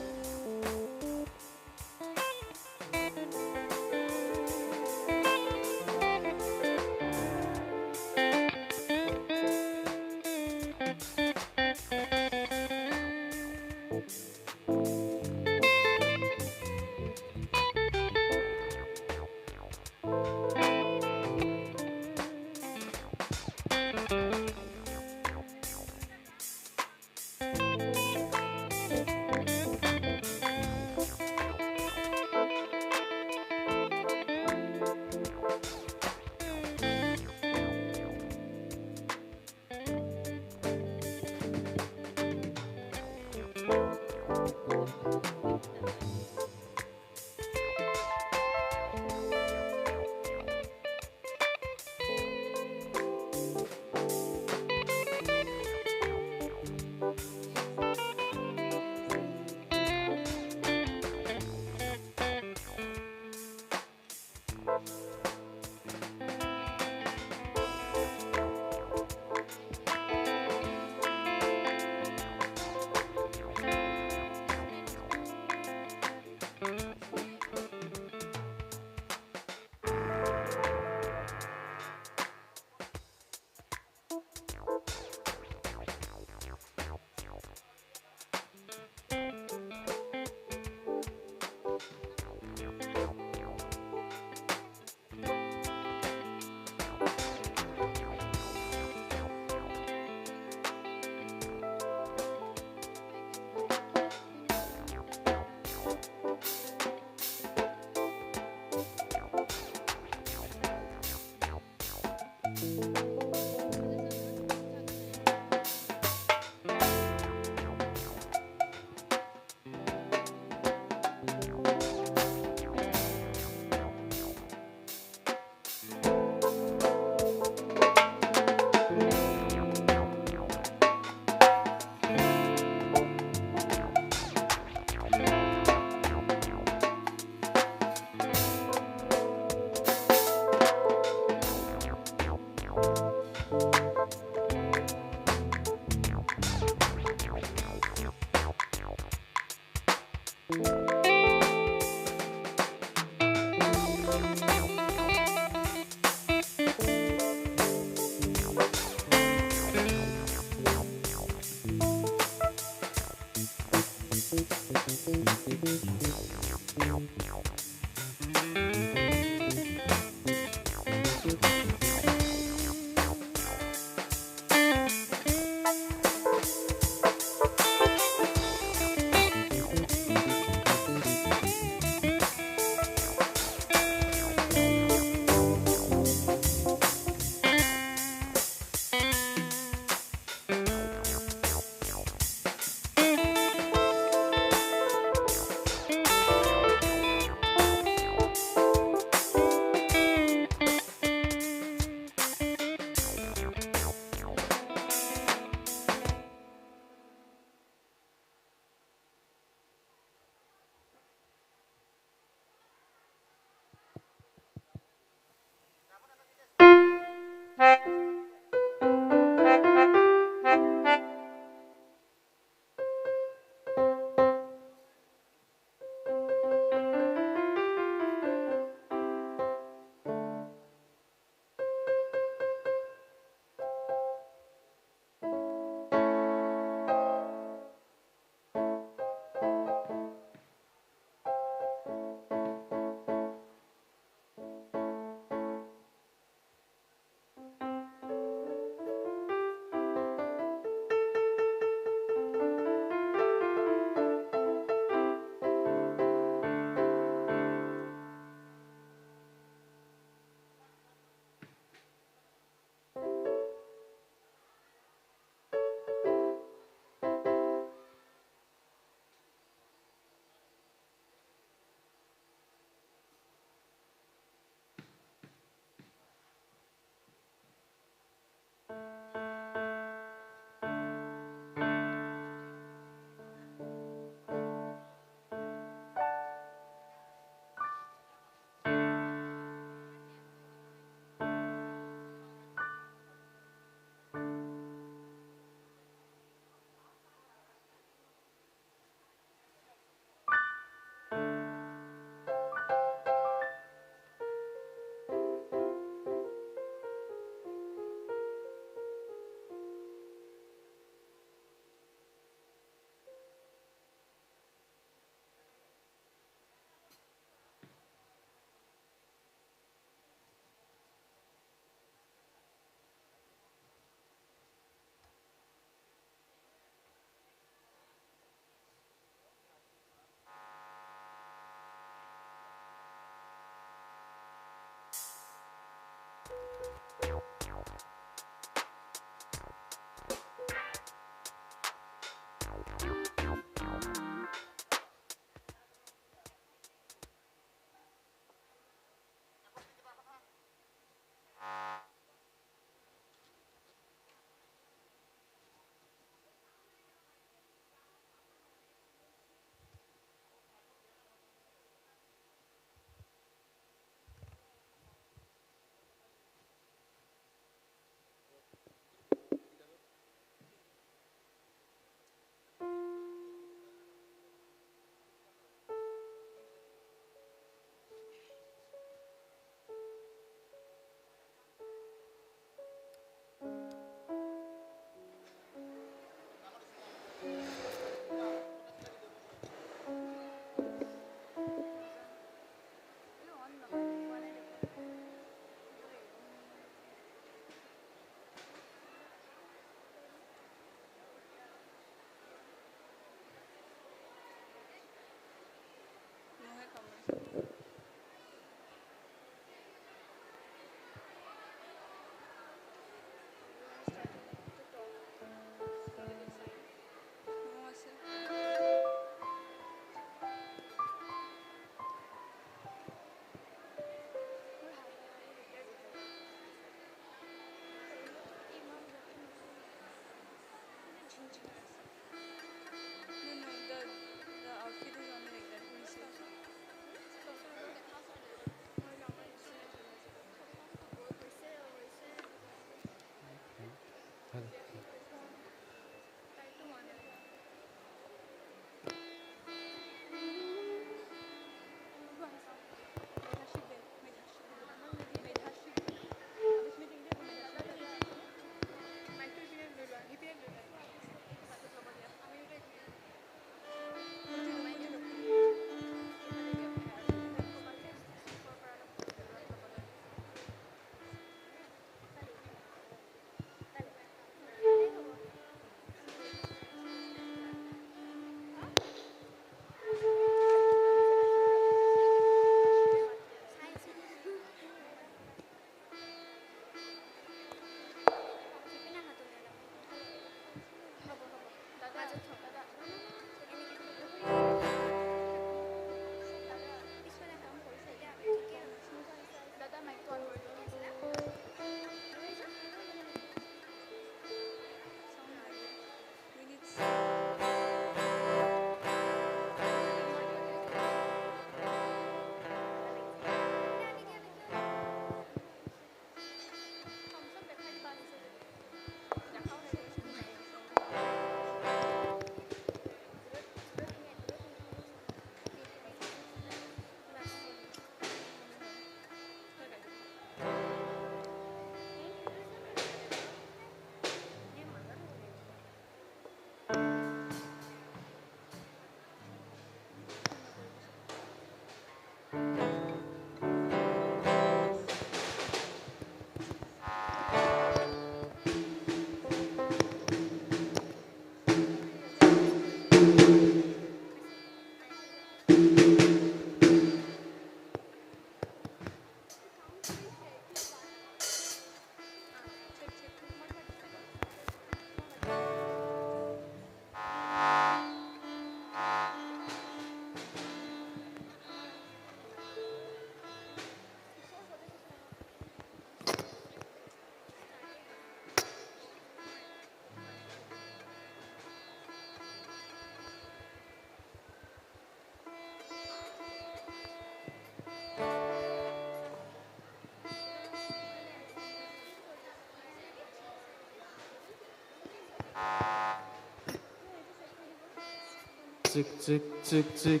Check, check, check, check.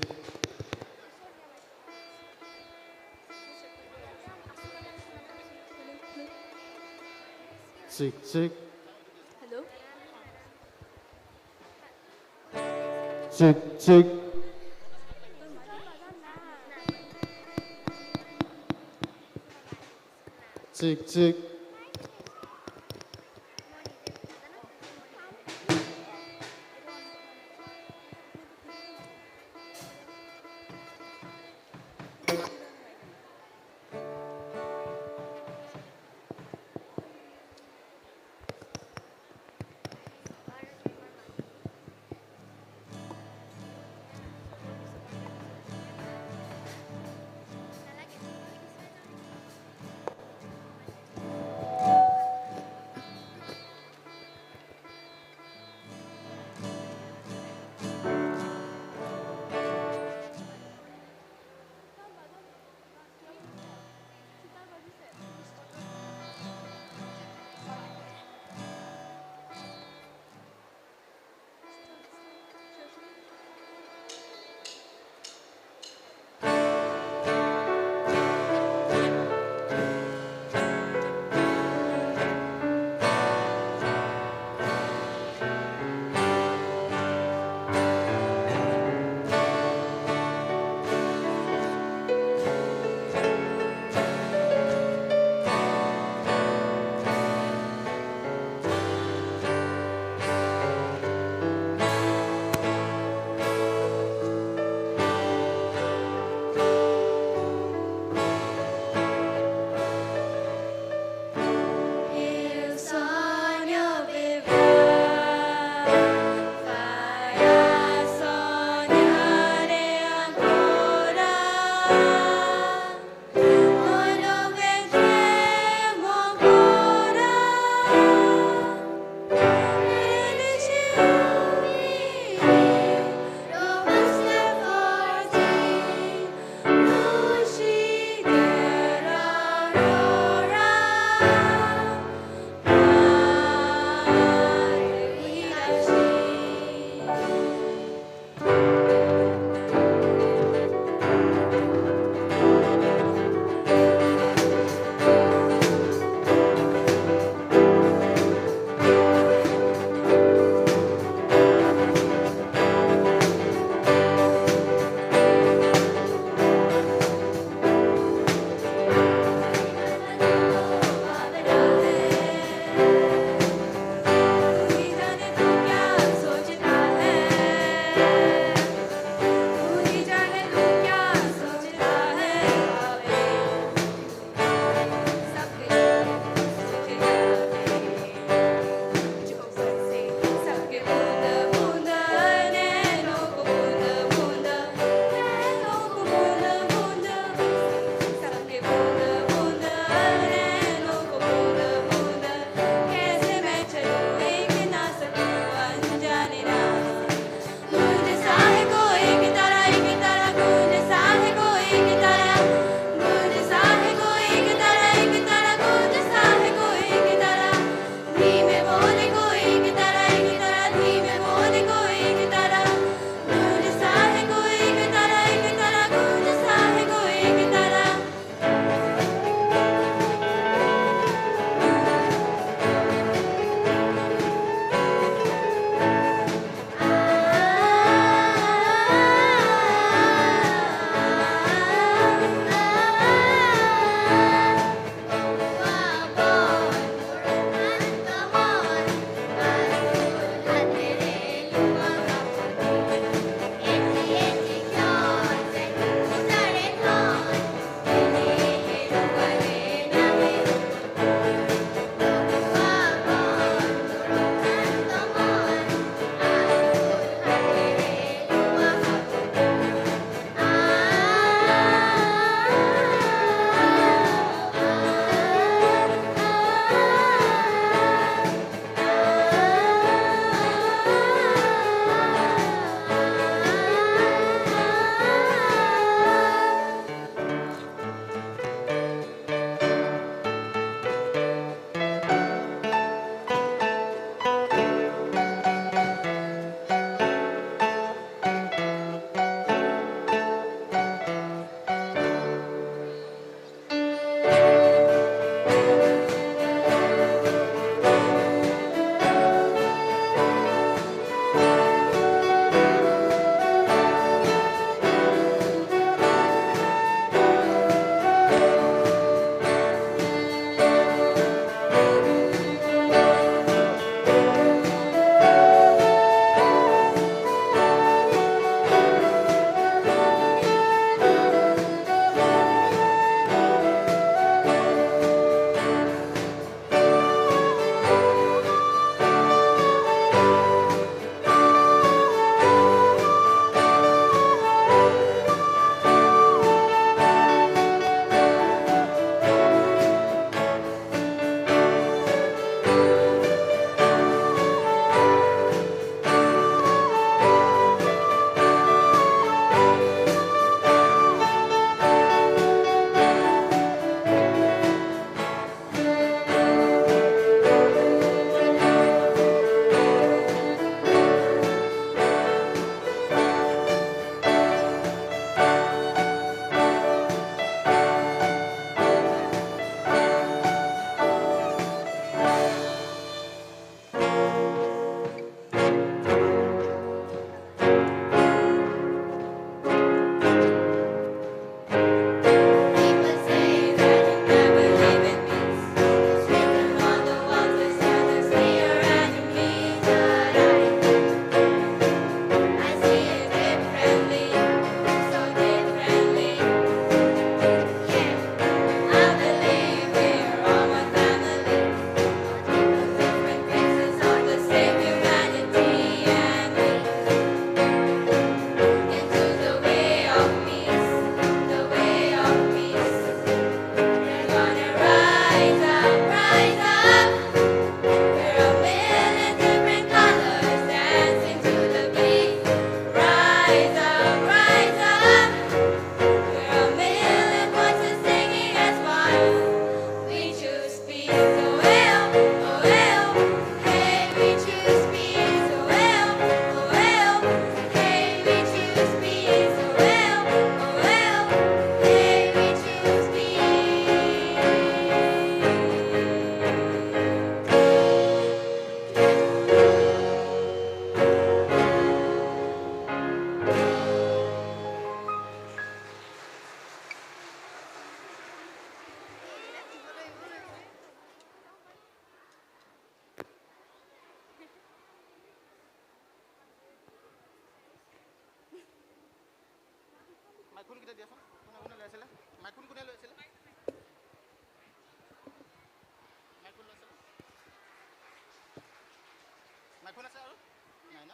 Check, check. Hello? Check, check. Check, check. মাইকখন কেতিয়া দিয়াচোন কোনে লৈ আছিলে মাইকখন কোনে লৈ আছিলে মাইকখন লৈ আছিলে মাইকখন আছে আৰু নাই ন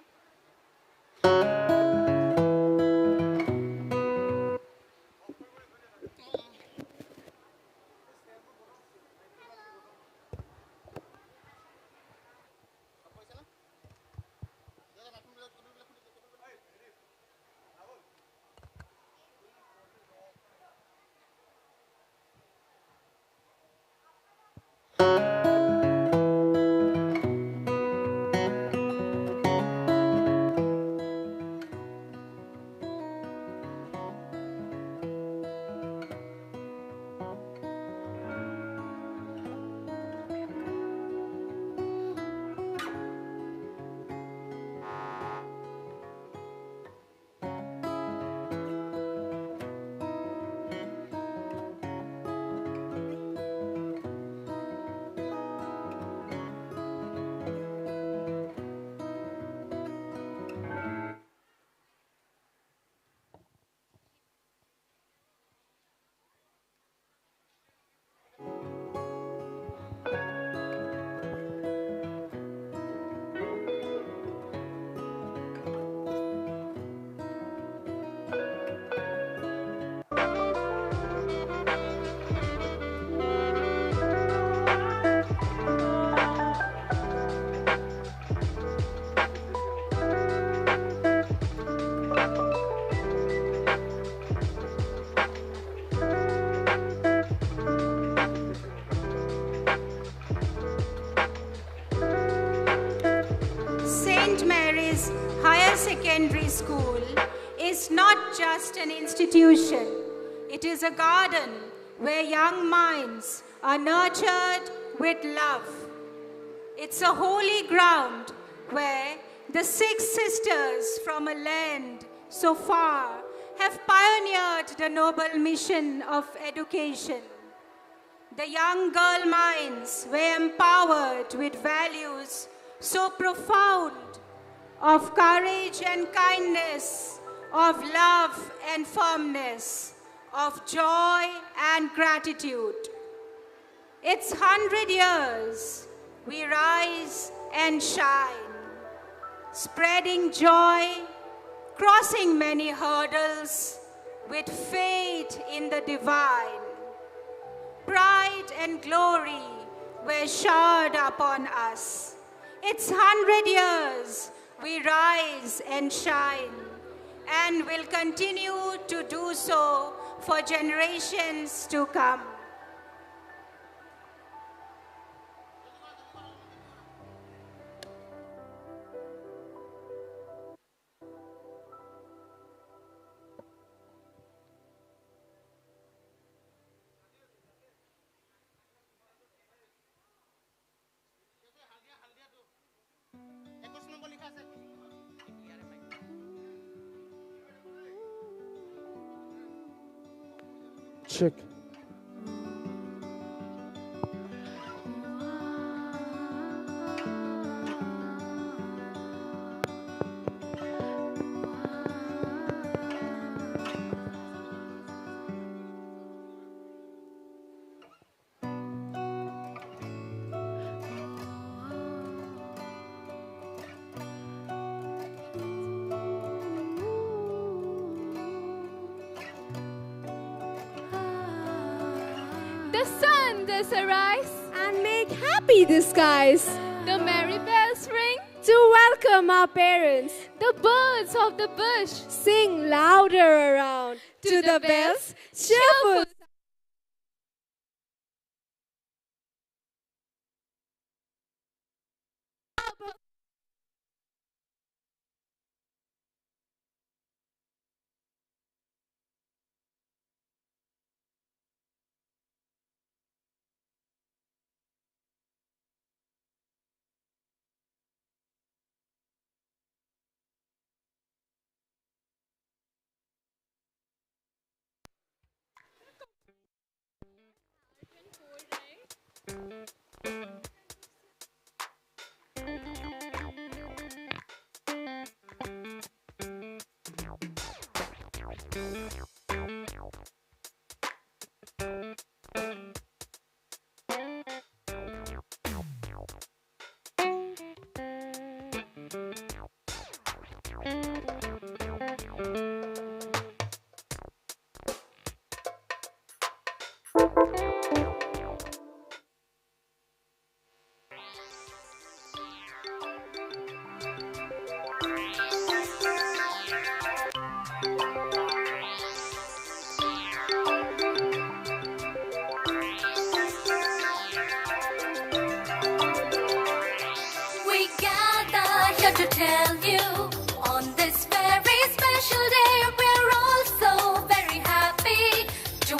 St. Mary's Higher Secondary School is not just an institution, it is a garden where young minds are nurtured with love. It's a holy ground where the six sisters from a land so far have pioneered the noble mission of education. The young girl minds were empowered with values so profound of courage and kindness, of love and firmness, of joy and gratitude. It's 100 years we rise and shine, spreading joy, crossing many hurdles with faith in the divine. Pride and glory were showered upon us. It's 100 years we rise and shine, and will continue to do so for generations to come. Check. The sun does arise, And make happy the skies the merry bells ring, to welcome our parents. the birds of the bush Sing louder around to the bells, cheerful.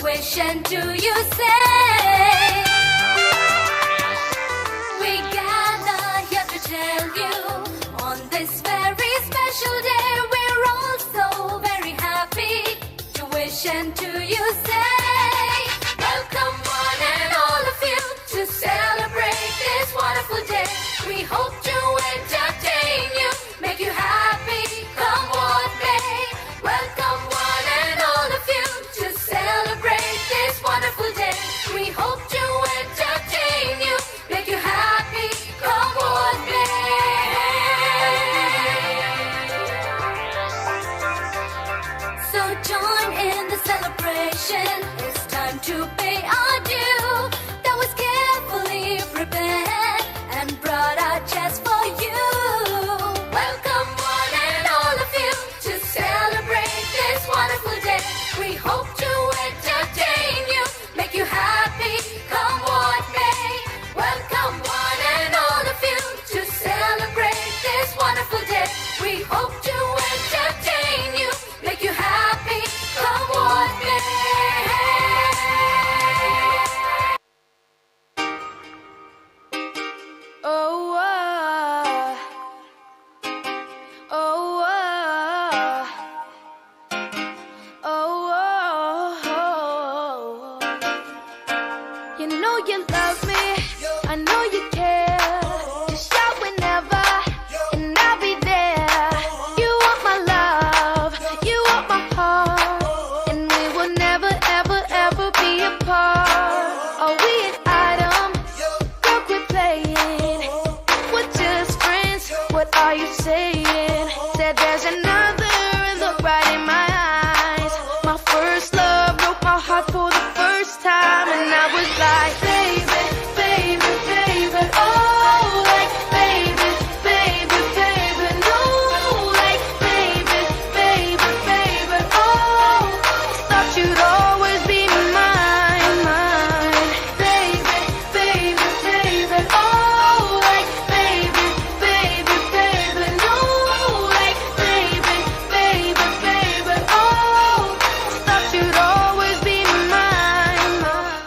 wish and do you say? We gather here to tell you on this very special day we're all so very happy to wish and do you say? Welcome one and all of you to celebrate this wonderful day. We hope to entertain you, make you happy, come what may. Welcome one and all of you to celebrate this wonderful day. We hope to entertain you, make you happy, come what may. So join in the celebration, it's time to pay our due. That was carefully prepared and brought out just for you. Welcome one and all of you to celebrate this wonderful day. We hope to entertain you, make you happy, come what may. Welcome one and all of you to celebrate this wonderful day. We hope to entertain you, make you happy, come what may. Oh, oh, oh, oh, oh. You know you love me, I know you care. Just shout whenever, and I'll be there. You want my love, you want my heart, and we will never, ever, ever be apart. Are we an item? Girl, quit playing. We're just friends. What are you saying? Said there's another look right in my eyes. My first love broke my heart for the first time, and I was like, baby, baby, baby, oh, like, baby, baby, baby, no, like, baby, baby, baby, oh, thought you'd always be mine, mine, baby, baby, baby, oh, like, baby, baby, baby, no, like, baby, baby, baby, oh, thought you'd always be mine, mine.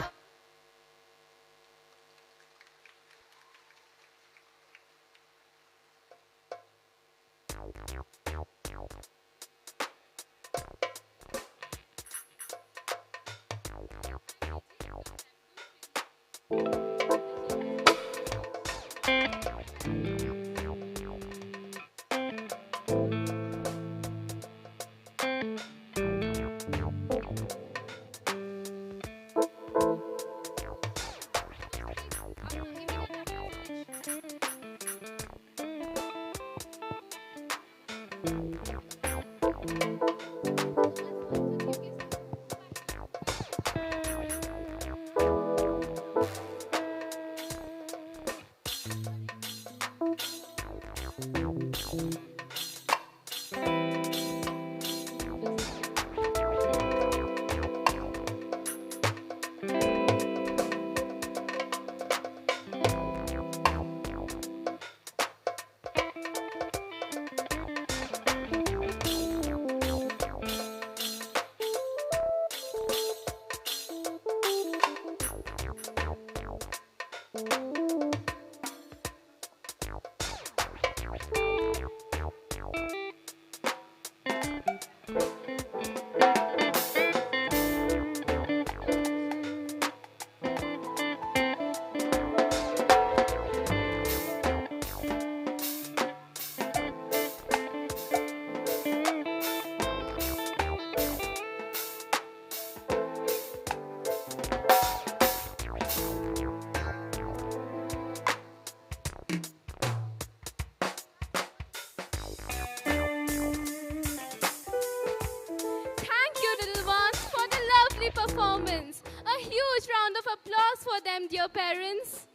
Performance. A huge round of applause for them, dear parents.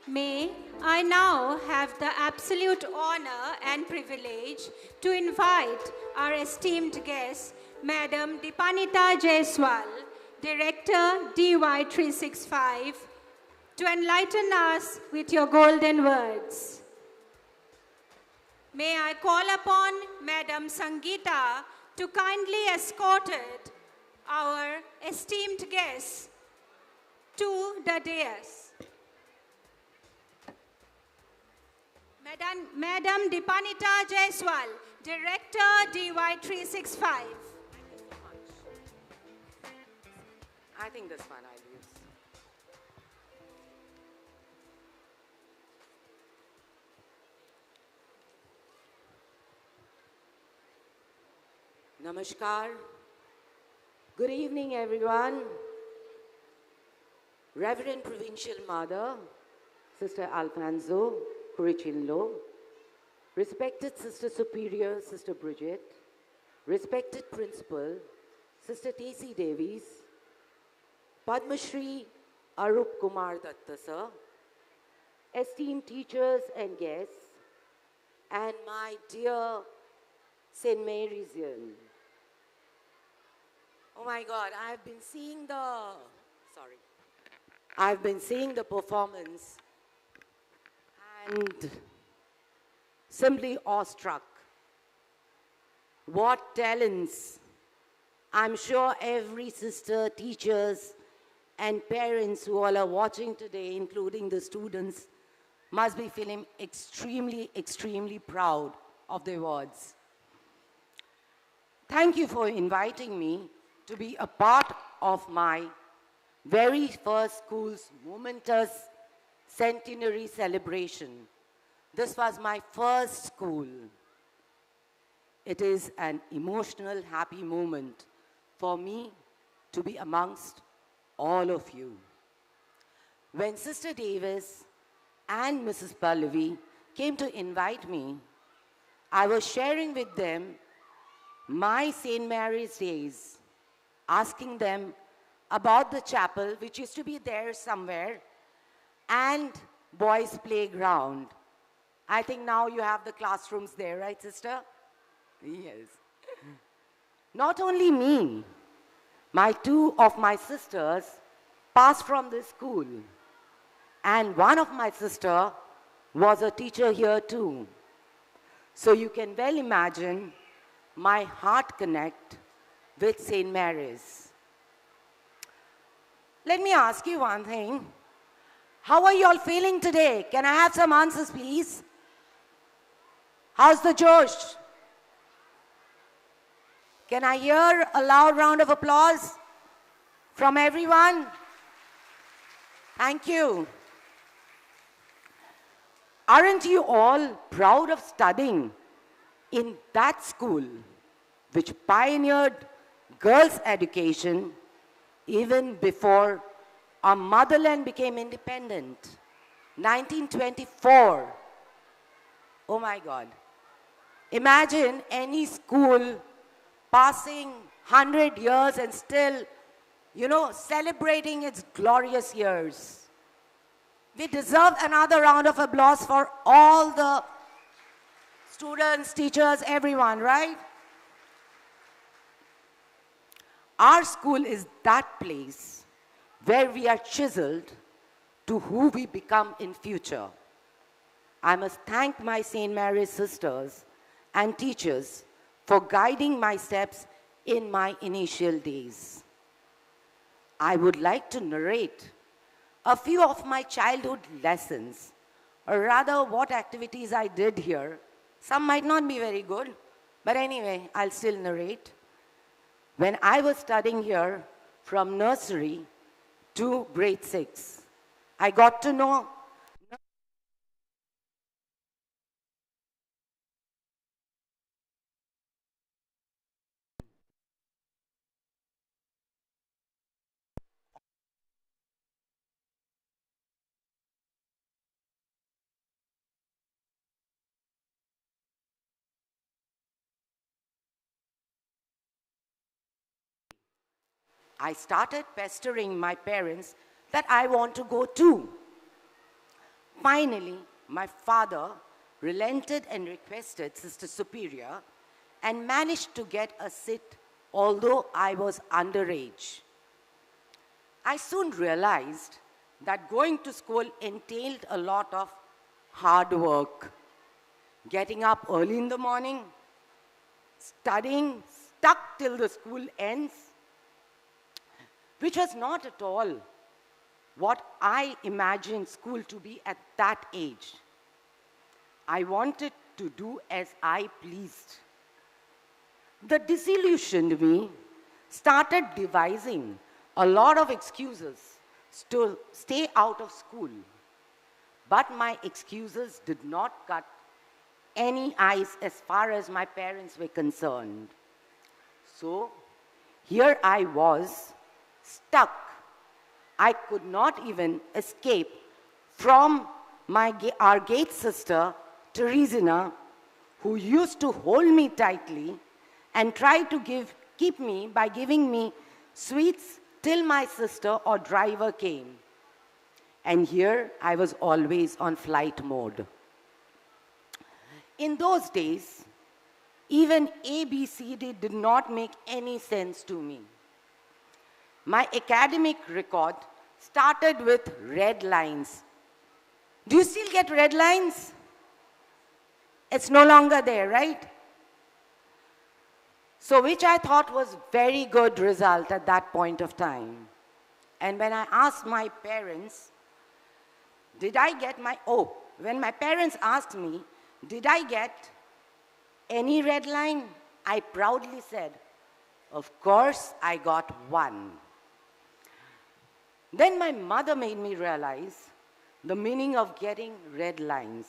May I now have the absolute honor and privilege to invite our esteemed guest, Madam Dipanita Jaiswal, Director DY365, to enlighten us with your golden words. May I call upon Madam Sangeeta to kindly escort our esteemed guests to the dais. Madam Dipanita Jaiswal, Director DY365. I think this one I'll use. Namaskar. Good evening, everyone. Reverend Provincial Mother, Sister Alfonso Curichinlo, respected Sister Superior, Sister Bridget, respected Principal, Sister T.C. Davies, Padma Shri Arup Kumar Datta sir, esteemed teachers and guests, and my dear St. Marysian. Oh my God, I've been seeing the performance and simply awestruck. What talents. I'm sure every sister, teachers, and parents who all are watching today, including the students, must be feeling extremely, extremely proud of their words. Thank you for inviting me to be a part of my very first school's momentous centenary celebration. This was my first school. It is an emotional, happy moment for me to be amongst all of you. When Sister Davis and Mrs. Pallavi came to invite me, I was sharing with them my St. Mary's days, asking them about the chapel, which used to be there somewhere, and boys' playground. I think now you have the classrooms there, right, sister? Yes. Not only me, two of my sisters passed from this school, and one of my sister was a teacher here too. So you can well imagine my heart connect with St. Mary's. Let me ask you one thing. How are you all feeling today? Can I have some answers, please? How's the Josh? Can I hear a loud round of applause from everyone? Thank you. Aren't you all proud of studying in that school which pioneered girls' education even before our motherland became independent? 1924. Oh my God. Imagine any school passing 100 years and still, celebrating its glorious years. We deserve another round of applause for all the students, teachers, everyone, right? Our school is that place where we are chiseled to who we become in future. I must thank my St. Mary's sisters and teachers for guiding my steps in my initial days. I would like to narrate a few of my childhood lessons, or rather what activities I did here. Some might not be very good, but anyway, I'll still narrate. When I was studying here from nursery to grade 6, I got to know I started pestering my parents that I want to go too. Finally, my father relented and requested Sister Superior and managed to get a seat, although I was underage. I soon realized that going to school entailed a lot of hard work. Getting up early in the morning, studying, stuck till the school ends, which was not at all what I imagined school to be at that age. I wanted to do as I pleased. The disillusioned me started devising a lot of excuses to stay out of school. But my excuses did not cut any ice as far as my parents were concerned. So here I was, stuck. I could not even escape from our gate sister, Teresina, who used to hold me tightly and try to keep me by giving me sweets till my sister or driver came. And here I was always on flight mode. In those days, even ABCD did not make any sense to me. My academic record started with red lines. Do you still get red lines? It's no longer there, right? So which I thought was very good result at that point of time. And when I asked my parents, when my parents asked me, did I get any red line? I proudly said, of course I got 1. Then my mother made me realize the meaning of getting red lines.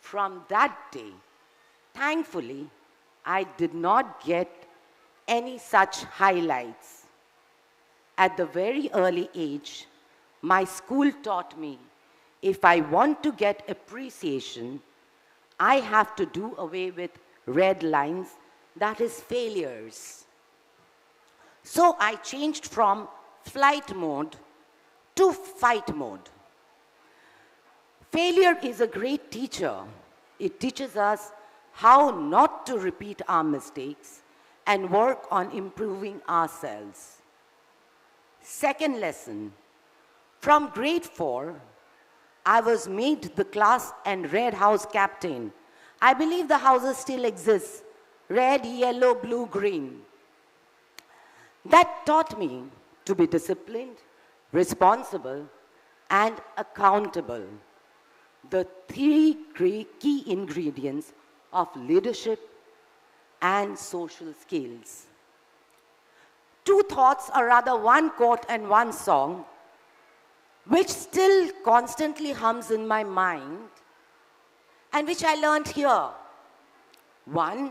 From that day, thankfully, I did not get any such highlights. At the very early age, my school taught me if I want to get appreciation, I have to do away with red lines, that is failures. So I changed from flight mode to fight mode. Failure is a great teacher. It teaches us how not to repeat our mistakes and work on improving ourselves. Second lesson, from grade 4, I was made the class and red house captain. I believe the houses still exist, red, yellow, blue, green. That taught me to be disciplined, responsible, and accountable. The 3 key ingredients of leadership and social skills. 2 thoughts, or rather 1 quote and 1 song, which still constantly hums in my mind and which I learned here. 1,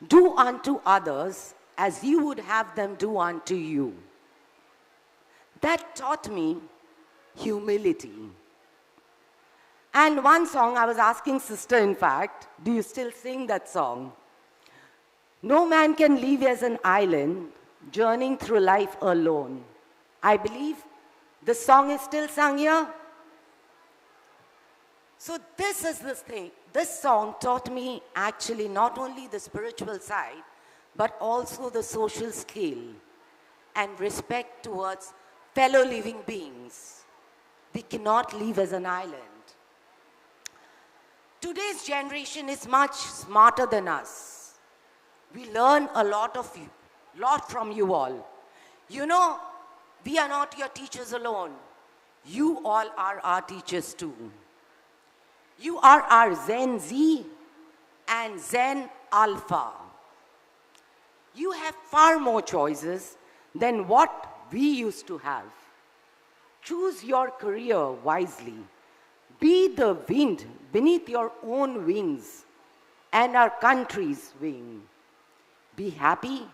do unto others as you would have them do unto you. That taught me humility. And 1 song, I was asking sister, in fact, do you still sing that song? No man can live as an island, journeying through life alone. I believe the song is still sung here. So this is the thing. This song taught me actually not only the spiritual side, but also the social skill and respect towards fellow living beings. We cannot live as an island. Today's generation is much smarter than us. We learn a lot from you all. You know, we are not your teachers alone. You all are our teachers too. You are our Zen Z and Zen Alpha. You have far more choices than what we used to have. Choose your career wisely. Be the wind beneath your own wings and our country's wing. Be happy,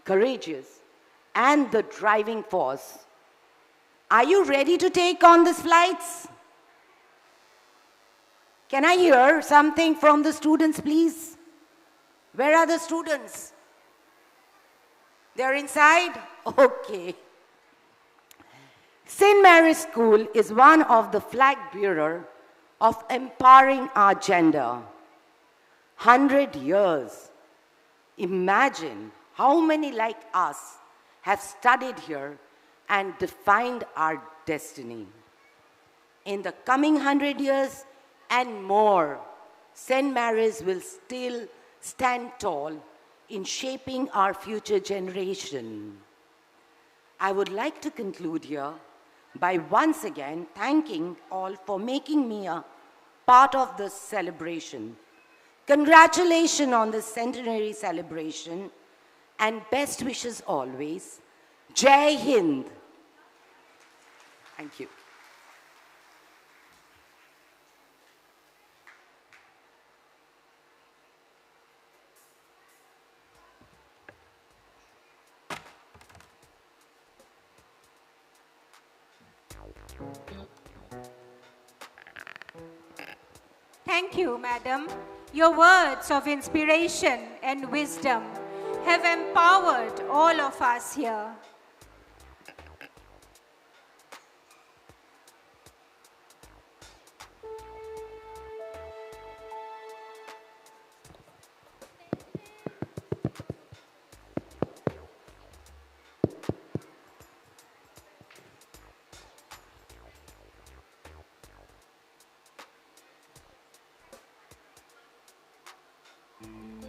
courageous, and the driving force. Are you ready to take on these flights? Can I hear something from the students, please? Where are the students? They're inside? Okay. St. Mary's School is one of the flag bearer of empowering our gender. 100 years. Imagine how many like us have studied here and defined our destiny. In the coming 100 years and more, St. Mary's will still stand tall in shaping our future generation. I would like to conclude here by once again thanking all for making me a part of this celebration. Congratulations on the centenary celebration and best wishes always. Jai Hind. Thank you. Thank you, madam. Your words of inspiration and wisdom have empowered all of us here.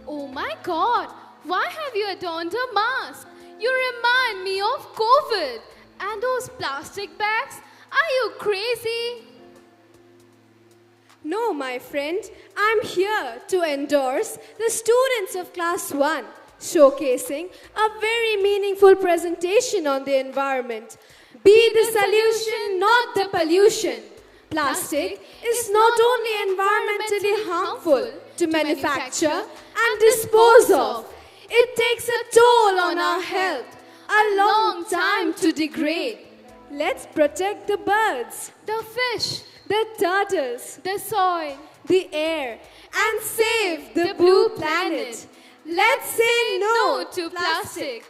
Oh my God, why have you adorned a mask? You remind me of COVID. And those plastic bags? Are you crazy? No, my friend, I'm here to endorse the students of Class 1, showcasing a very meaningful presentation on the environment. Be the solution, not the pollution. Plastic is not only environmentally harmful to manufacture and dispose of, it takes a toll on our health, a long time to degrade. Let's protect the birds, the fish, the turtles, the soil, the air, and save the blue planet. Let's say no to plastic.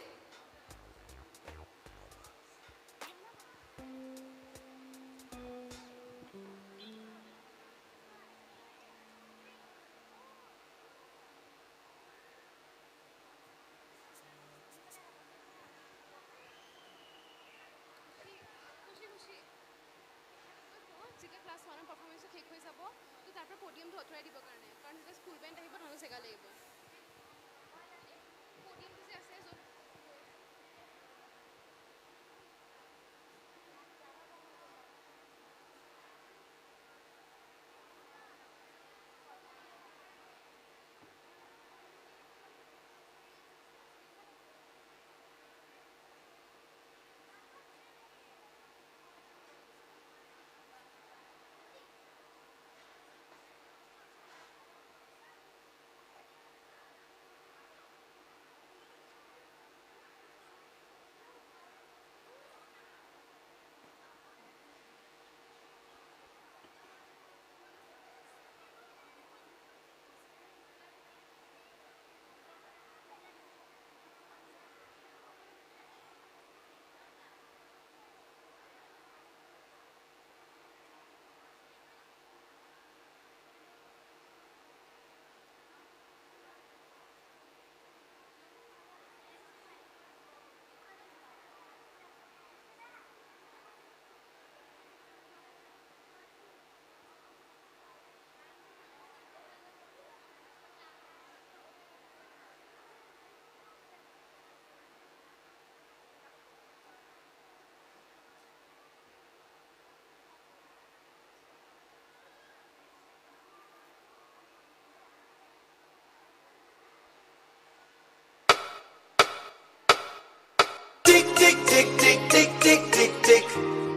टिक टिक टिक टिक टिक टिक टिक टिक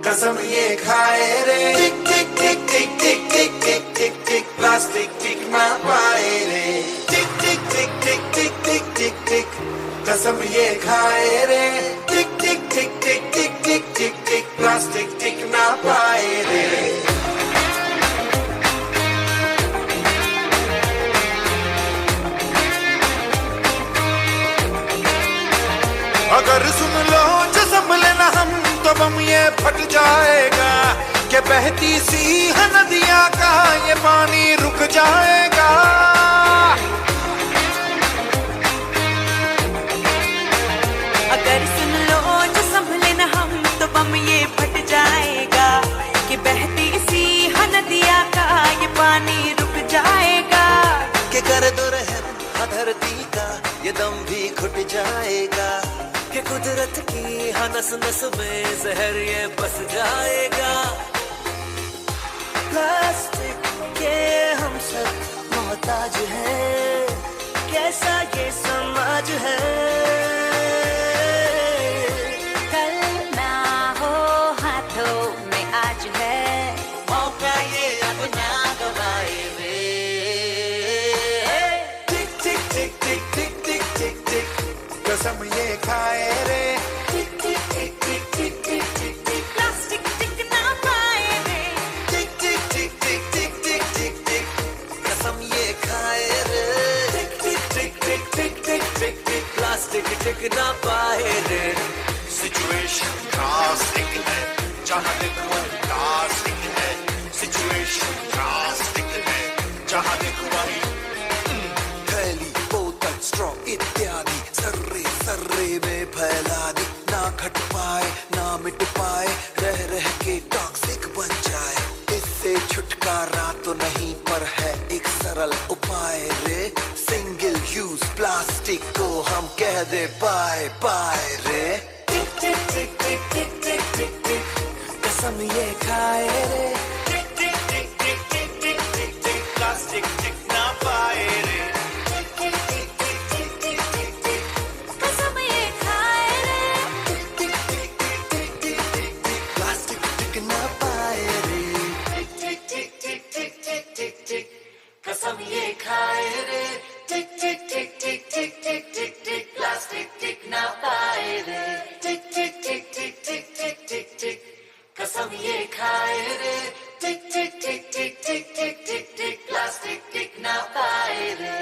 कसम ये खाए रे टिक टिक टिक टिक टिक टिक टिक टिक टिक plastic टिक ना पाए रे टिक टिक टिक टिक टिक टिक टिक टिक कसम ये खाए रे टिक टिक टिक टिक टिक टिक टिक टिक प्लास्टिक टिक ना पाए रे अगर सुन लो जो संभले ना हम तो बम ये फट जाएगा कि बहती सी है नदियां का ये पानी रुक जाएगा अगर सुन लो जो संभले ना हम तो मिट जाएगा कि कुदरत की हर नस नस में जहर ये बस जाएगा प्लास्टिक के हम सब मोहताज हैं कैसा ये समाज है कल ना हो हाथों में आज है मौका ये अब ना गवाए वे टिक टिक टिक टिक टिक टिक टिक टिक कसम ये खाए रे टिक टिक टिक टिक टिक टिक टिक टिक प्लास्टिक टिक ना पाए रे टिक टिक टिक टिक टिक टिक टिक टिक कसम ये खाए रे टिक टिक टिक टिक टिक टिक टिक टिक प्लास्टिक टिक ना पाए रे सिचुएशन ड्रास्टिक है जहाँ देखो वहीं प्लास्टिक है सिचुएशन ड्रास्टिक है जहाँ देखो वहीं थैली बोतल स्ट्रॉ इत्यादि सर्रे सर्रे में फैला दी ना घट पाए ना मिट पाए रह रह के टॉक्सिक बन जाए इससे छुटकारा तो नहीं पर है एक सरल उपाय रे सिंगल यूज प्लास्टिक को हम कह दे बाय बाय रे टिक टिक टिक टिक टिक टिक टिक टिक कसम ये खाए रे टिक टिक टिक टिक टिक टिक टिक टिक प्लास्टिक टिक ना पाए रे टिक टिक टिक टिक टिक टिक टिक टिक कसम ये खाए रे टिक टिक टिक टिक टिक टिक टिक प्लास्टिक टिक ना पाए रे टिक टिक टिक टिक टिक टिक टिक टिक कसम ये खाए रे टिक टिक टिक टिक टिक टिक टिक टिक प्लास्टिक टिक ना पाए रे टिक टिक टिक टिक टिक टिक टिक टिक कसम ये खाए रे टिक टिक टिक टिक टिक टिक टिक टिक प्लास्टिक टिक ना पाए रे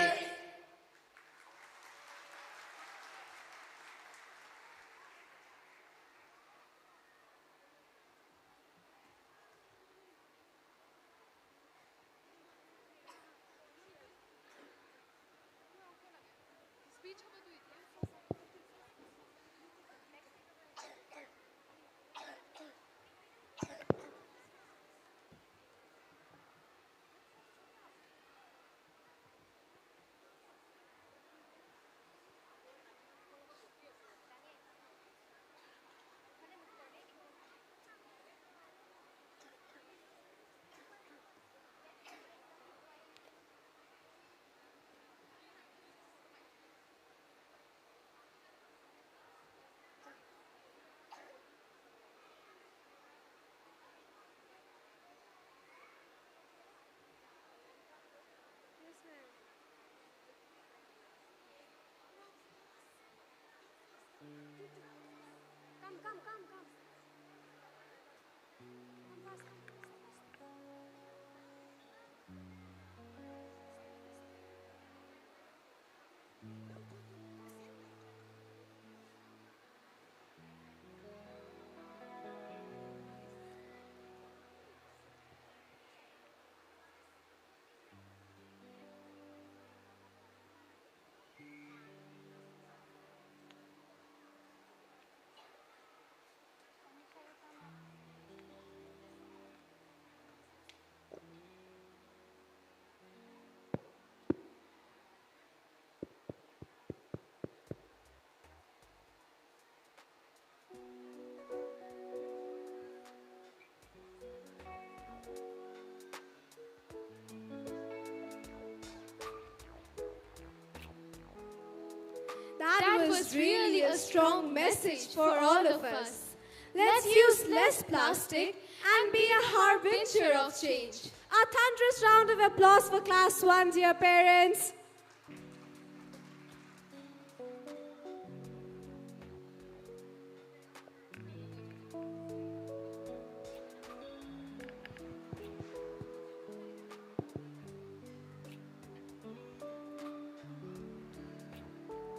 That was really a strong message for all of us. Let's use less plastic and be a harbinger of change. A thunderous round of applause for Class 1, dear parents.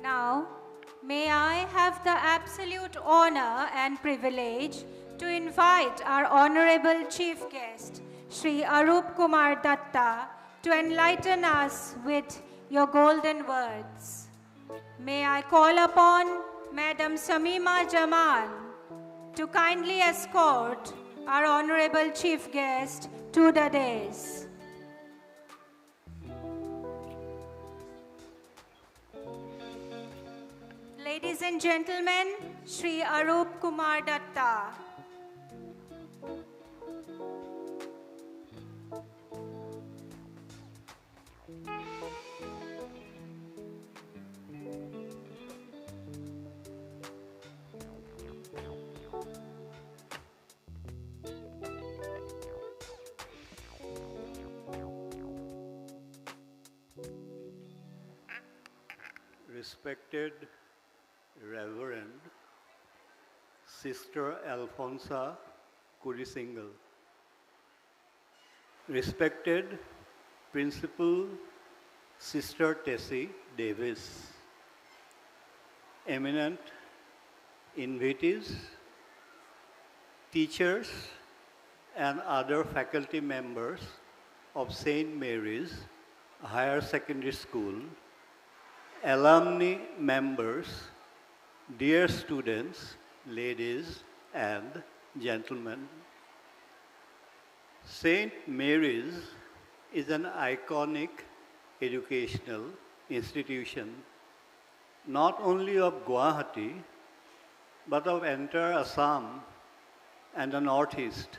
Now, may I have the absolute honor and privilege to invite our Honorable Chief Guest, Shri Arup Kumar Datta, to enlighten us with your golden words. May I call upon Madam Samima Jaman to kindly escort our Honorable Chief Guest to the dais. Ladies and gentlemen, Shri Arup Kumar Datta. Respected Reverend Sister Alfonsa Kurisingal, respected Principal Sister Tessie Davis, eminent invitees, teachers, and other faculty members of St. Mary's Higher Secondary School, alumni members, dear students, ladies and gentlemen. St. Mary's is an iconic educational institution, not only of Guwahati, but of entire Assam and the Northeast.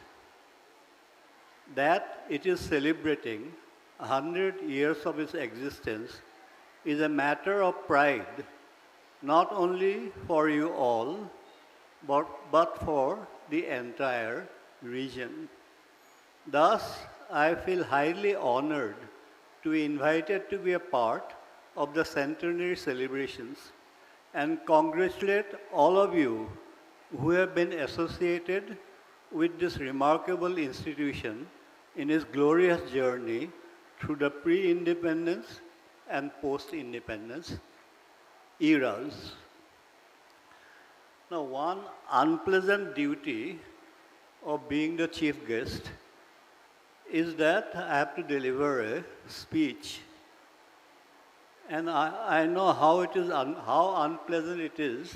That it is celebrating 100 years of its existence is a matter of pride, not only for you all, but for the entire region. Thus, I feel highly honored to be invited to be a part of the centenary celebrations and congratulate all of you who have been associated with this remarkable institution in its glorious journey through the pre-independence and post-independence eras. Now, one unpleasant duty of being the chief guest is that I have to deliver a speech. And I know how it is, how unpleasant it is,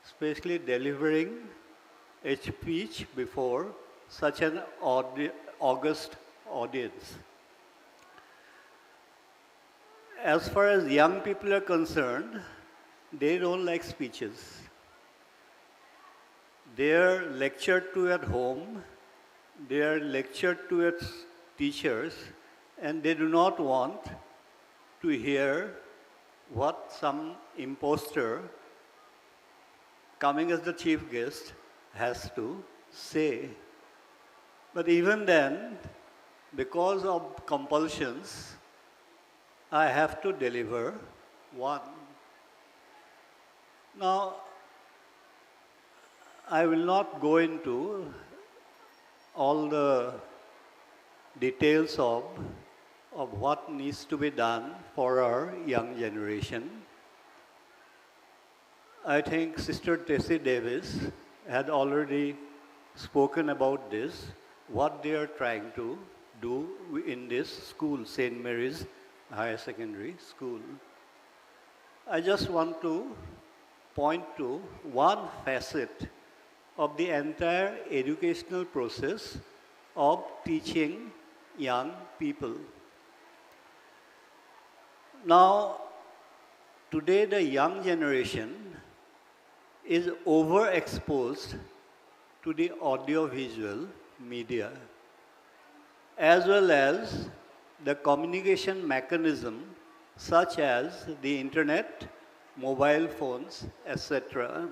especially delivering a speech before such an august audience. As far as young people are concerned, they don't like speeches. They are lectured to at home, they are lectured to at teachers, and they do not want to hear what some imposter coming as the chief guest has to say. But even then, because of compulsions, I have to deliver one. Now, I will not go into all the details of what needs to be done for our young generation. I think Sister Tessie Davis had already spoken about this, what they are trying to do in this school, St. Mary's Higher Secondary School. I just want to point to one facet of the entire educational process of teaching young people. Now, today the young generation is overexposed to the audiovisual media, as well as the communication mechanism such as the internet, mobile phones, etc.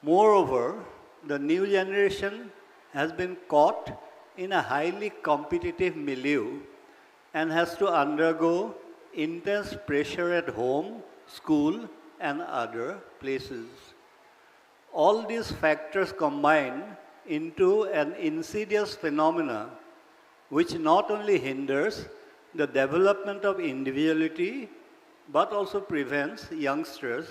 Moreover, the new generation has been caught in a highly competitive milieu and has to undergo intense pressure at home, school, and other places. All these factors combine into an insidious phenomena which not only hinders the development of individuality but also prevents youngsters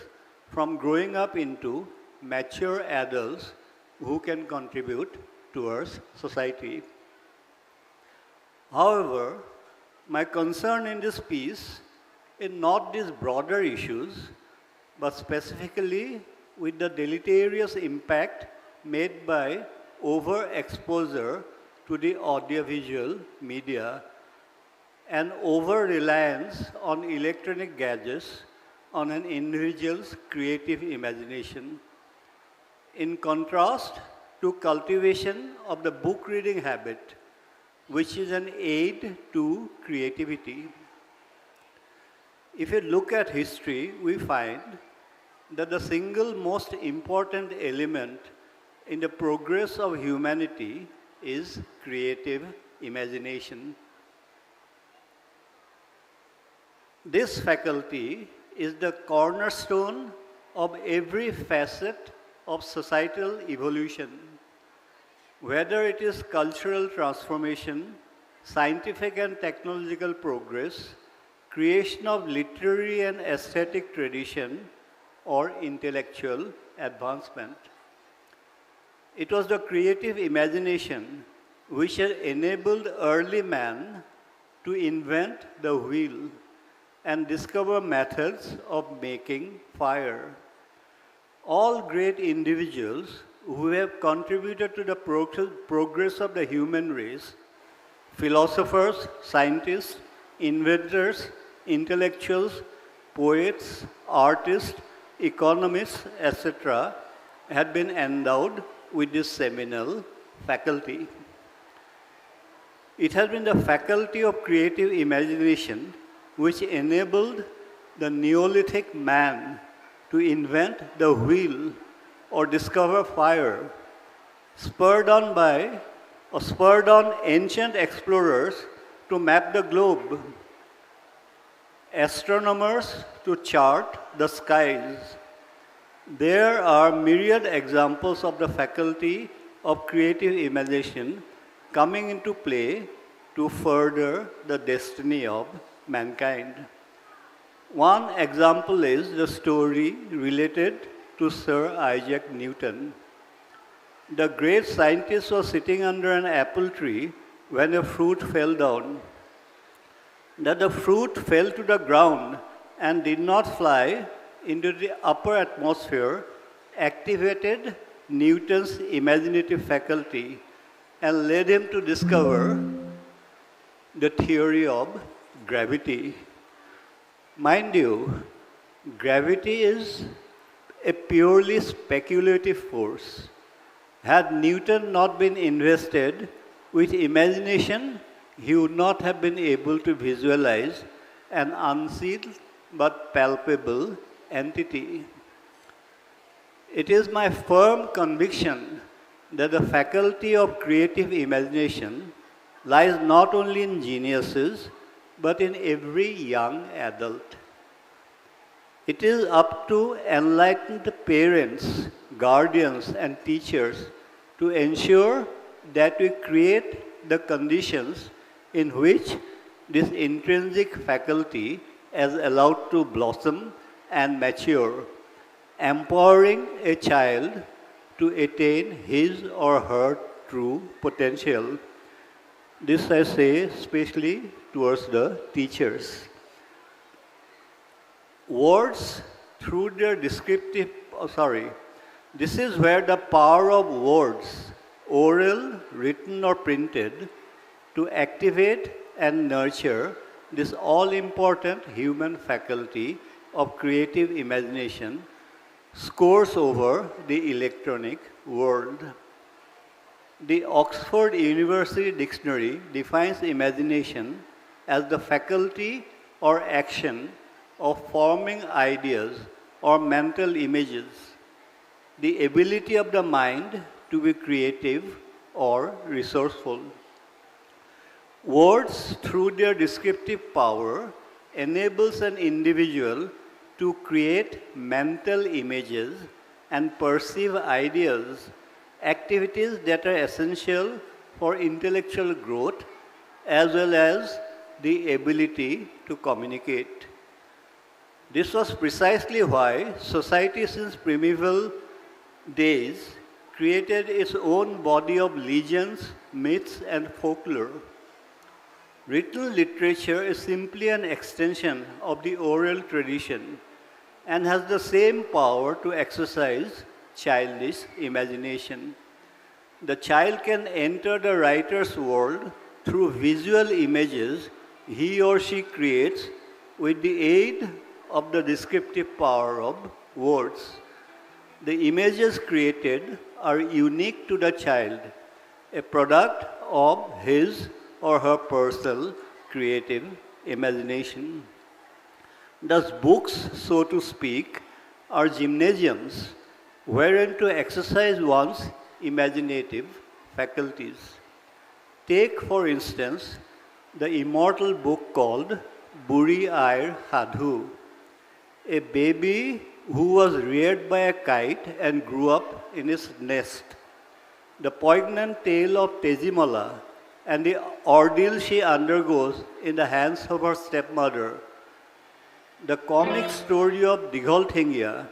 from growing up into mature adults who can contribute towards society. However, my concern in this piece is not these broader issues, but specifically with the deleterious impact made by overexposure to the audiovisual media and over-reliance on electronic gadgets on an individual's creative imagination. In contrast to cultivation of the book reading habit, which is an aid to creativity. If you look at history, we find that the single most important element in the progress of humanity is creative imagination. This faculty is the cornerstone of every facet of societal evolution, whether it is cultural transformation, scientific and technological progress, creation of literary and aesthetic tradition, or intellectual advancement. It was the creative imagination which had enabled early man to invent the wheel and discover methods of making fire. All great individuals who have contributed to the progress of the human race, philosophers, scientists, inventors, intellectuals, poets, artists, economists, etc., had been endowed with this seminal faculty. It has been the faculty of creative imagination which enabled the Neolithic man to invent the wheel or discover fire, spurred on ancient explorers to map the globe, astronomers to chart the skies. There are myriad examples of the faculty of creative imagination coming into play to further the destiny of mankind. One example is the story related to Sir Isaac Newton. The great scientist was sitting under an apple tree when a fruit fell down. That the fruit fell to the ground and did not fly into the upper atmosphere activated Newton's imaginative faculty and led him to discover the theory of gravity. Mind you, gravity is a purely speculative force. Had Newton not been invested with imagination, he would not have been able to visualize an unseen but palpable entity. It is my firm conviction that the faculty of creative imagination lies not only in geniuses, but in every young adult. It is up to enlightened parents, guardians, and teachers to ensure that we create the conditions in which this intrinsic faculty is allowed to blossom and mature, empowering a child to attain his or her true potential. This I say especially towards the teachers. Words through their this is where the power of words, oral, written or printed, to activate and nurture this all-important human faculty of creative imagination scores over the electronic world. The Oxford University Dictionary defines imagination as the faculty or action of forming ideas or mental images, the ability of the mind to be creative or resourceful. Words, through their descriptive power, enables an individual to create mental images and perceive ideas, activities that are essential for intellectual growth as well as the ability to communicate. This was precisely why society since primeval days created its own body of legends, myths, and folklore. Written literature is simply an extension of the oral tradition and has the same power to exercise childish imagination. The child can enter the writer's world through visual images he or she creates with the aid of the descriptive power of words. The images created are unique to the child, a product of his or her personal creative imagination. Thus, books, so to speak, are gymnasiums wherein to exercise one's imaginative faculties. Take, for instance, the immortal book called Buri Air Hadhu, a baby who was reared by a kite and grew up in its nest. The poignant tale of Tejimala and the ordeal she undergoes in the hands of her stepmother. The comic story of Digolthingya,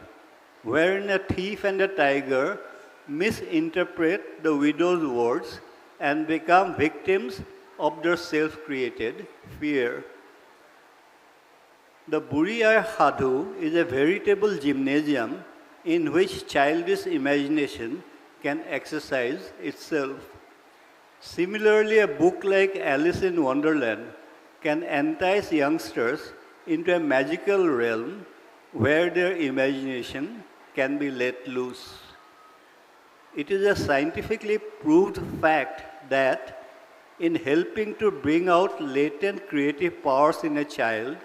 wherein a thief and a tiger misinterpret the widow's words and become victims of their self-created fear. The Buriya Hadhu is a veritable gymnasium in which childish imagination can exercise itself. Similarly, a book like Alice in Wonderland can entice youngsters into a magical realm where their imagination can be let loose. It is a scientifically proved fact that in helping to bring out latent creative powers in a child,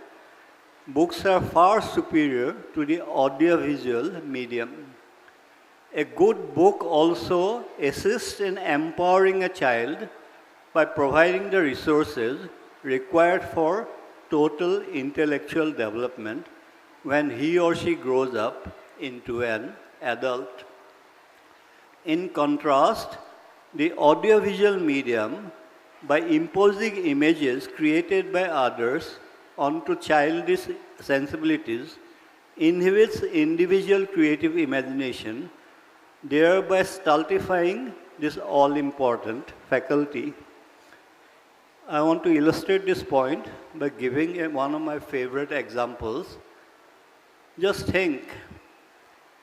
books are far superior to the audiovisual medium. A good book also assists in empowering a child by providing the resources required for total intellectual development when he or she grows up into an adult. In contrast, the audiovisual medium, by imposing images created by others onto childish sensibilities, inhibits individual creative imagination, thereby stultifying this all-important faculty. I want to illustrate this point by giving one of my favorite examples. Just think,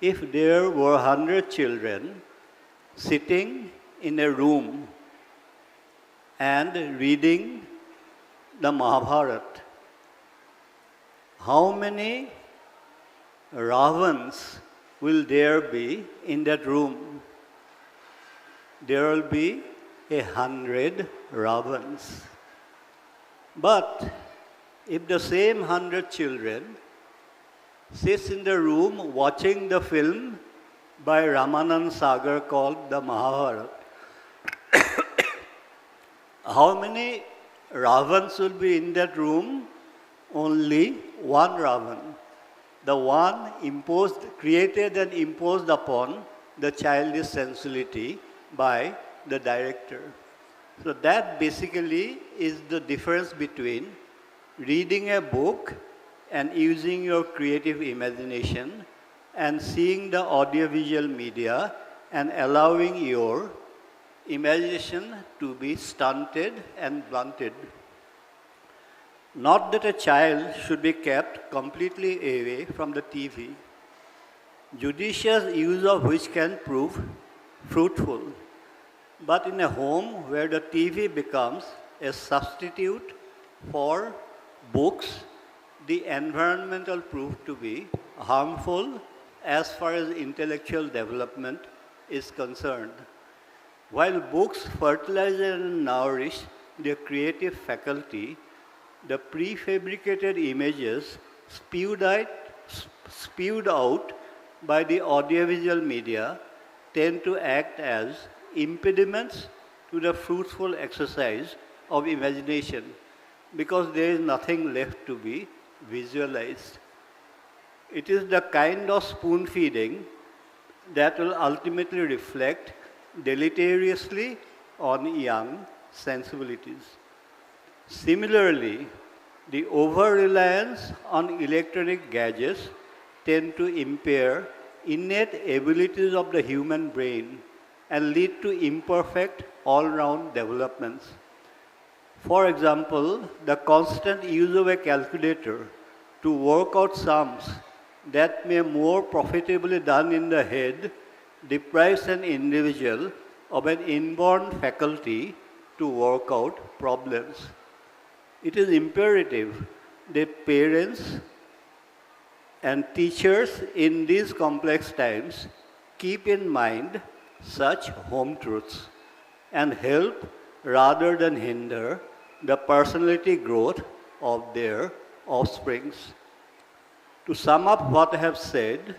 if there were 100 children sitting in a room and reading the Mahabharata, how many Ravans will there be in that room? There will be 100 Ravans. But if the same 100 children sits in the room watching the film by Ramanand Sagar called the Mahabharata, how many Ravans will be in that room? Only one Ravan. The one created and imposed upon the childish sensibility by the director. So that basically is the difference between reading a book and using your creative imagination and seeing the audiovisual media and allowing your imagination to be stunted and blunted. Not that a child should be kept completely away from the TV, judicious use of which can prove fruitful. But in a home where the TV becomes a substitute for books, the environment will prove to be harmful as far as intellectual development is concerned. While books fertilize and nourish their creative faculty, the prefabricated images spewed out by the audiovisual media tend to act as impediments to the fruitful exercise of imagination because there is nothing left to be visualized. It is the kind of spoon feeding that will ultimately reflect deleteriously on young sensibilities. Similarly, the over-reliance on electronic gadgets tend to impair innate abilities of the human brain and lead to imperfect all-round developments. For example, the constant use of a calculator to work out sums that may more profitably done in the head deprives an individual of an inborn faculty to work out problems. It is imperative that parents And teachers in these complex times keep in mind such home truths and help rather than hinder the personality growth of their offsprings. To sum up what I have said,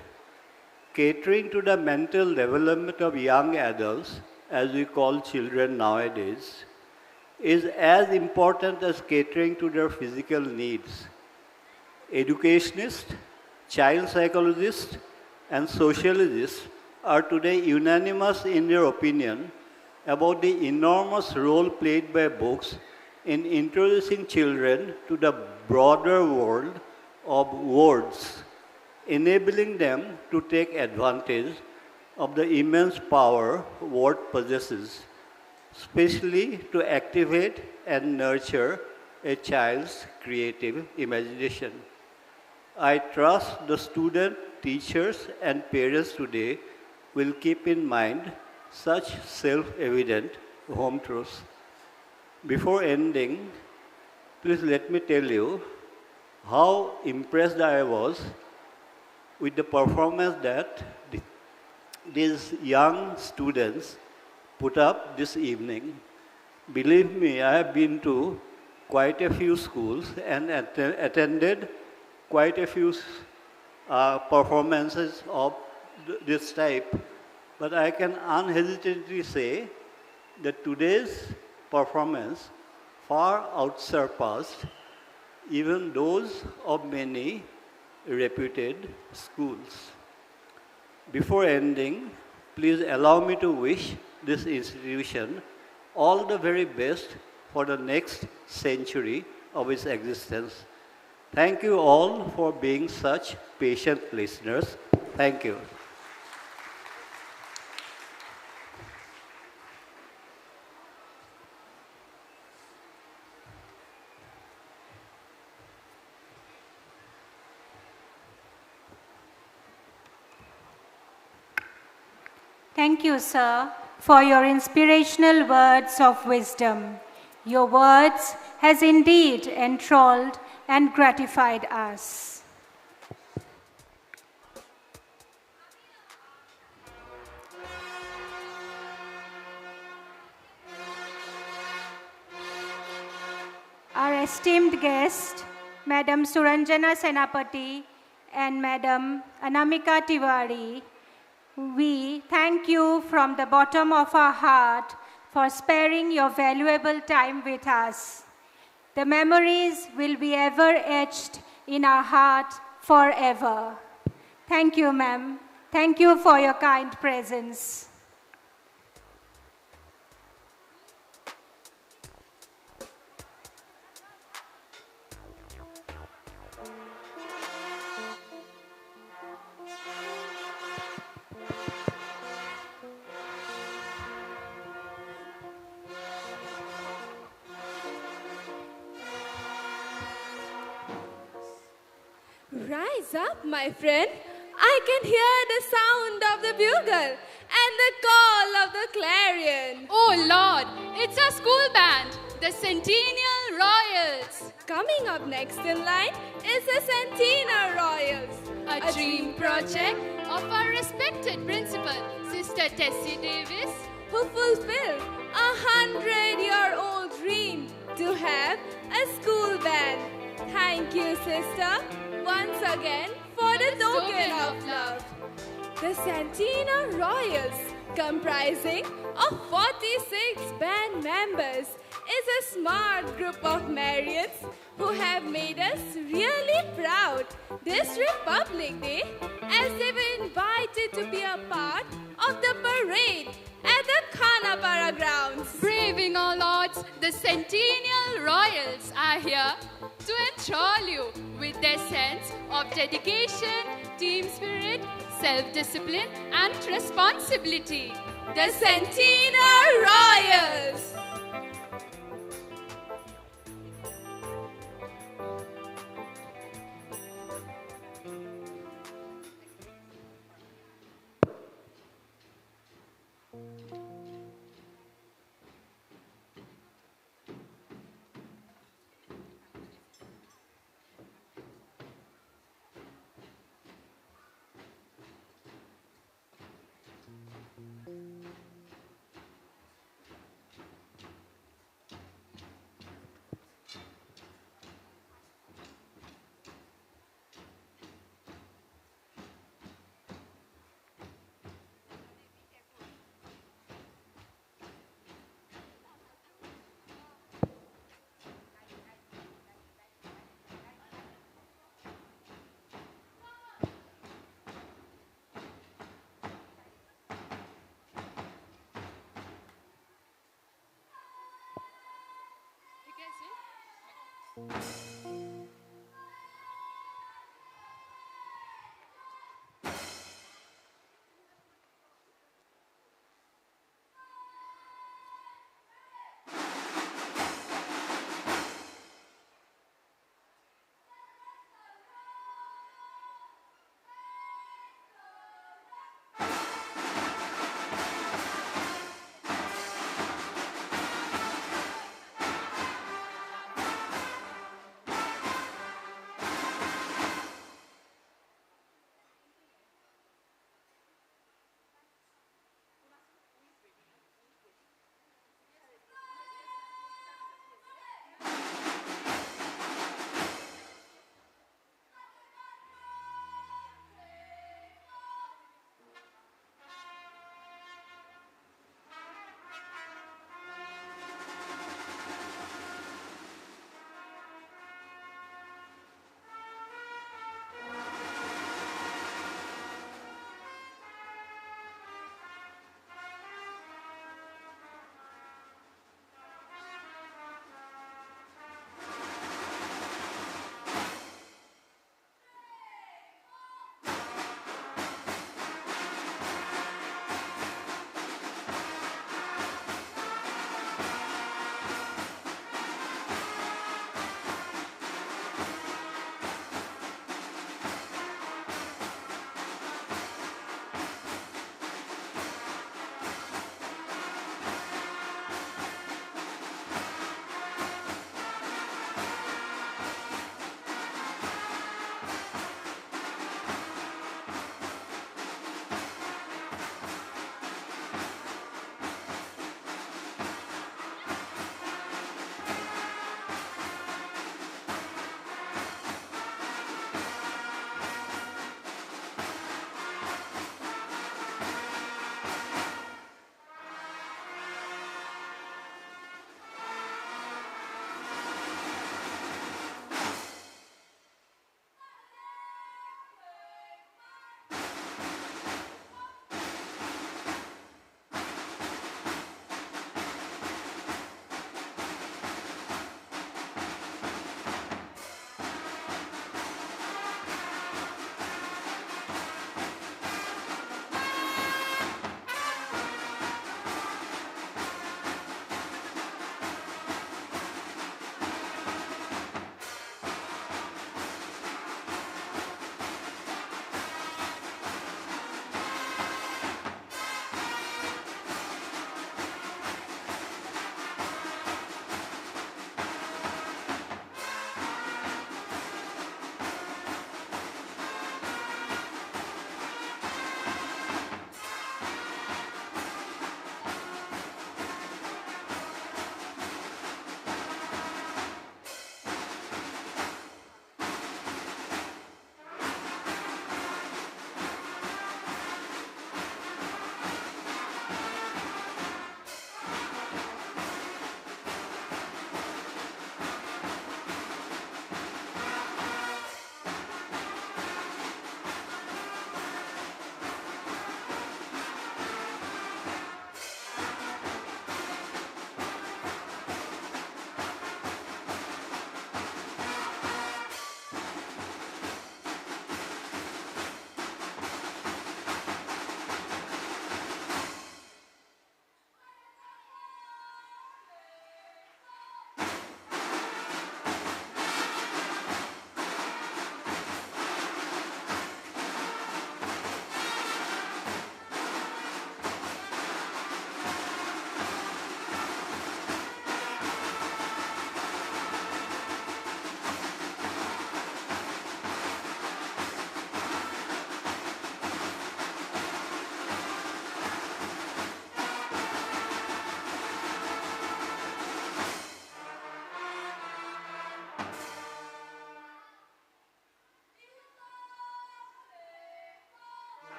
catering to the mental development of young adults, as we call children nowadays, is as important as catering to their physical needs. Educationists, child psychologists, and sociologists are today unanimous in their opinion about the enormous role played by books in introducing children to the broader world of words, enabling them to take advantage of the immense power word possesses, especially to activate and nurture a child's creative imagination. I trust the student, teachers, and parents today will keep in mind such self-evident home truths. Before ending, please let me tell you how impressed I was with the performance that these young students put up this evening. Believe me, I have been to quite a few schools and attended quite a few performances of this type. But I can unhesitantly say that today's performance far outsurpassed even those of many reputed schools. Before ending, please allow me to wish this institution all the very best for the next century of its existence. Thank you all for being such patient listeners. Thank you. Thank you, sir, for your inspirational words of wisdom. Your words has indeed enthralled and gratified us. Our esteemed guest, Madam Suranjana Senapati and Madam Anamika Tiwari, we thank you from the bottom of our heart for sparing your valuable time with us. The memories will be ever etched in our heart forever. Thank you, ma'am. Thank you for your kind presence. Rise up, my friend. I can hear the sound of the bugle and the call of the clarion. Oh Lord, it's our school band, the Centennial Royals. Coming up next in line is the Centennial Royals, A dream project of our respected principal, Sister Tessie Davis, who fulfilled a 100-year-old dream to have a school band. Thank you, sister, once again for the token of love. The Centennial Royals, comprising of 46 band members, is a smart group of Marians who have made us really proud this Republic Day, as they were invited to be a part of the parade at the Khanapara grounds. Braving all odds, the Centennial Royals are here to enthrall you with their sense of dedication, team spirit, self-discipline and responsibility. The Centennial Royals!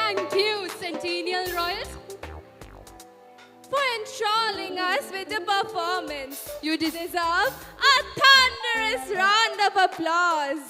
Thank you, Centennial Royals, for enthralling us with a performance. You deserve a thunderous round of applause.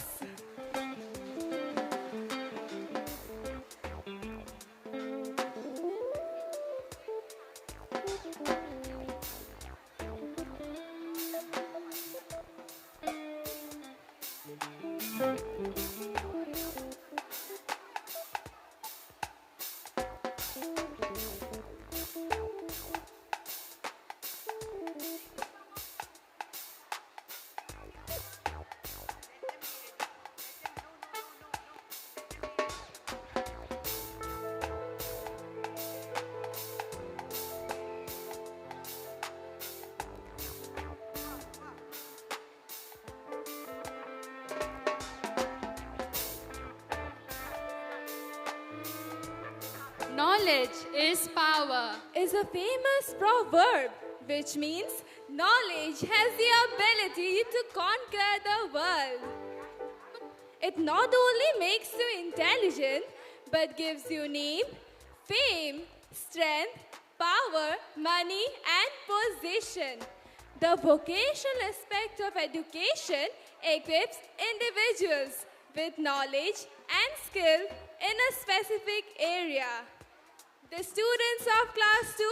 Knowledge is power is a famous proverb which means knowledge has the ability to conquer the world. It not only makes you intelligent but gives you name, fame, strength, power, money and position. The vocational aspect of education equips individuals with knowledge and skill in a specific area. The students of class 2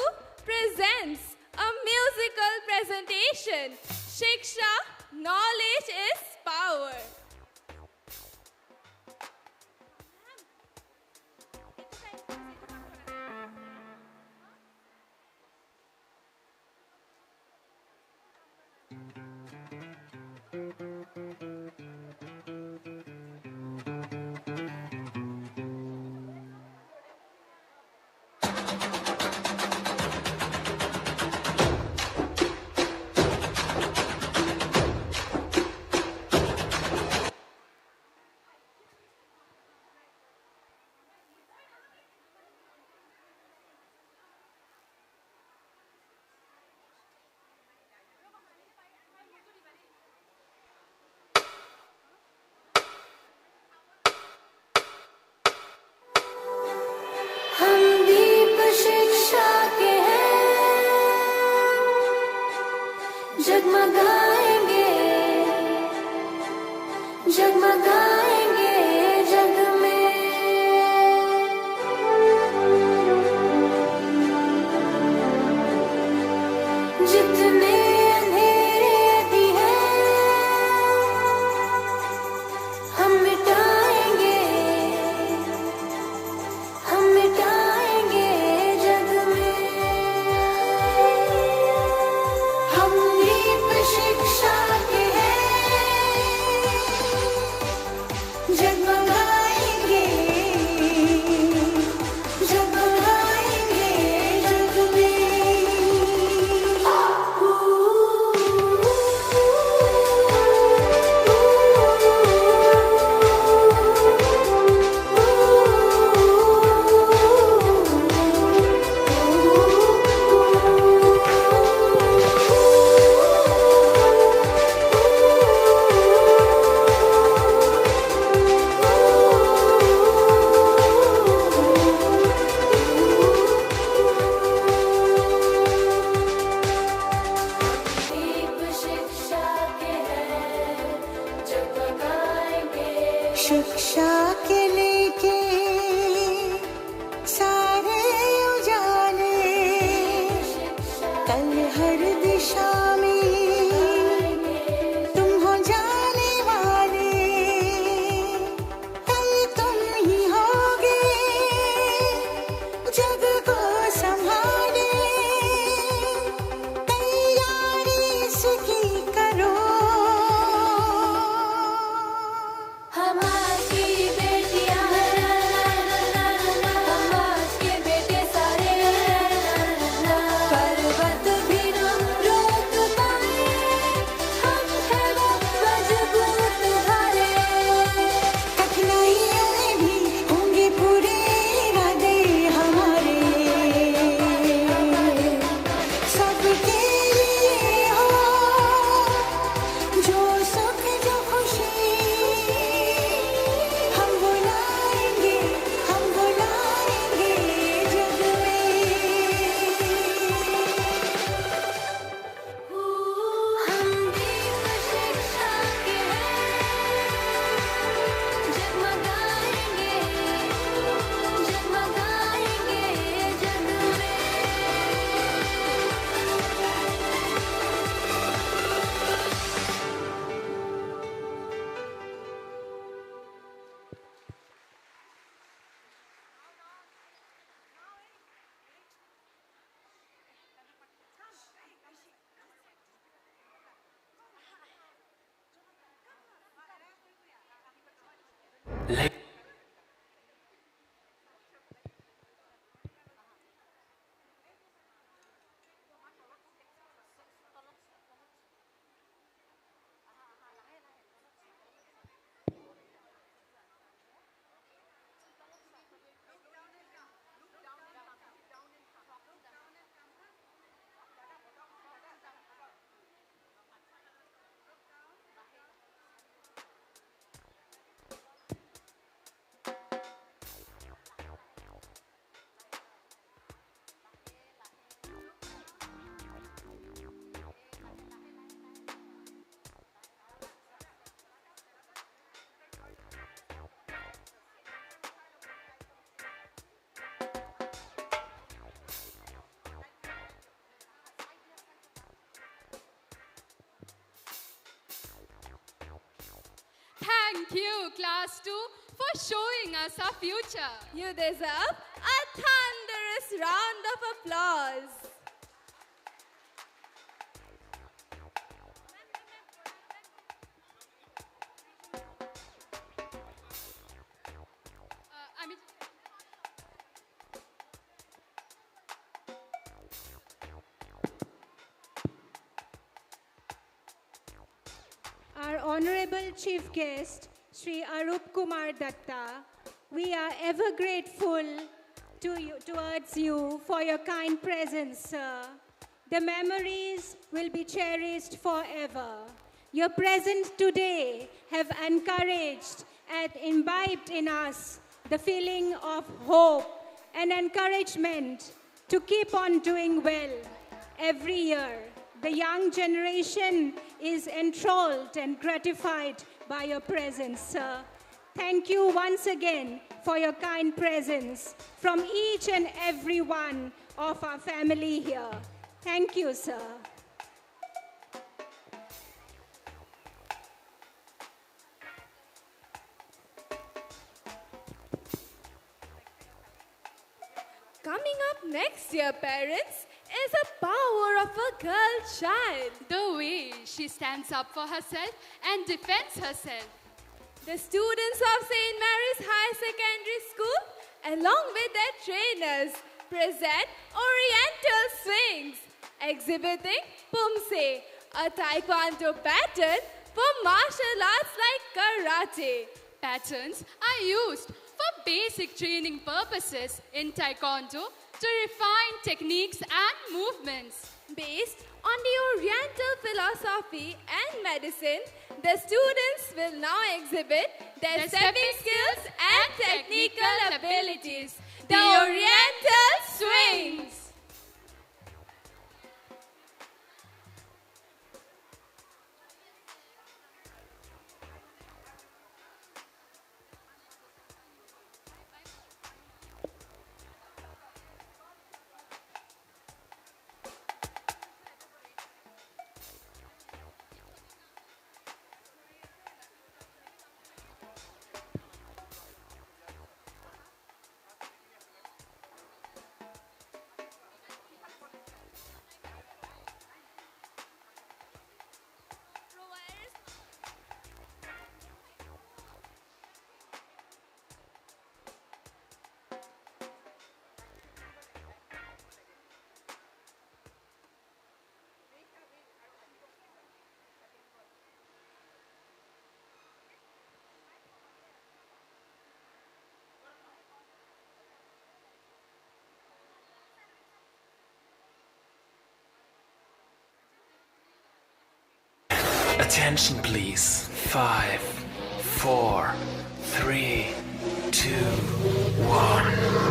presents a musical presentation. Shiksha, knowledge is power. हम दीप शिक्षा के हैं, जगमगाएंगे जगमगाएंगे जग में। जितने अंधेरे भी हैं हम मिटाएंगे जग में। हम दीप शिक्षा के हैं, जगमगाएंगे जगमगाएंगे जग में। शिक्षा के लेके सारे उजाले, कल हर दिशा में तुम हो जाने वाले। कल तुम ही होगे जग को संभाले। तैयारी इसकी करो, हम आपकी बेटियां Thank you, Class 2, for showing us our future. You deserve a thunderous round of applause. Our Honorable Chief Guest, Sri Arup Kumar Datta, we are ever grateful towards you for your kind presence, sir. The memories will be cherished forever. Your presence today have encouraged and imbibed in us the feeling of hope and encouragement to keep on doing well every year. The young generation is enthralled and gratified by your presence, sir. Thank you once again for your kind presence from each and every one of our family here. Thank you, sir. Coming up next year, parents, is the power of a girl child. The way she stands up for herself and defends herself. The students of St. Mary's High Secondary School, along with their trainers, present Oriental swings, exhibiting Pumse, a taekwondo pattern for martial arts like karate. Patterns are used for basic training purposes in taekwondo to refine techniques and movements. Based on the Oriental philosophy and medicine, the students will now exhibit their stepping skills and technical abilities. The Oriental swings. Attention please. 5, 4, 3, 2, 1.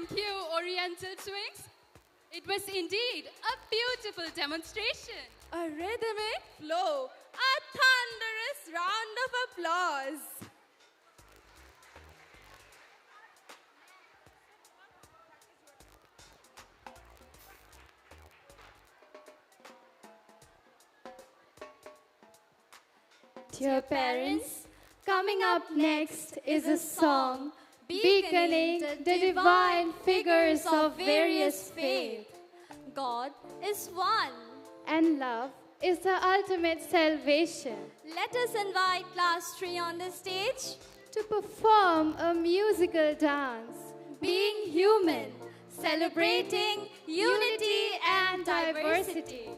Thank you, Oriental Twins. It was indeed a beautiful demonstration. A rhythmic flow, a thunderous round of applause. Dear parents, coming up next is a song beaconing the divine figures of various faiths. God is one, and love is the ultimate salvation. Let us invite class 3 on the stage to perform a musical dance, being human, celebrating unity and diversity.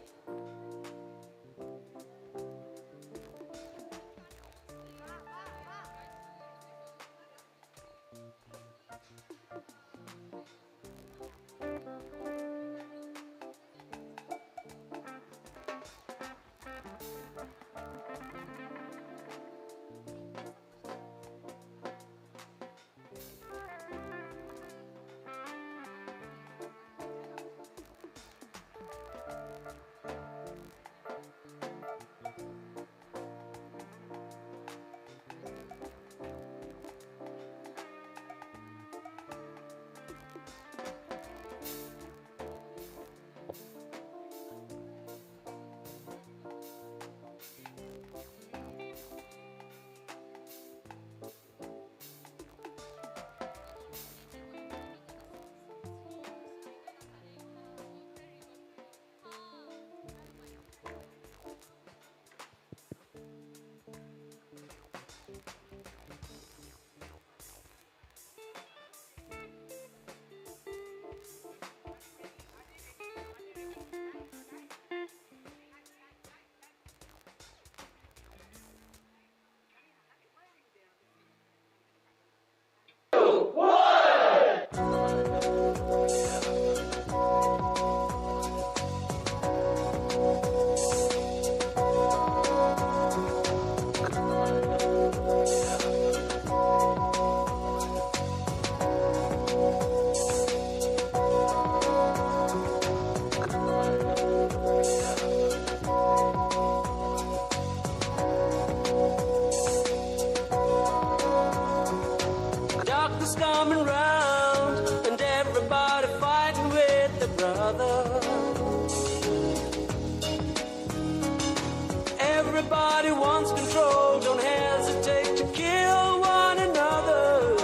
Everybody wants control, don't hesitate to kill one another.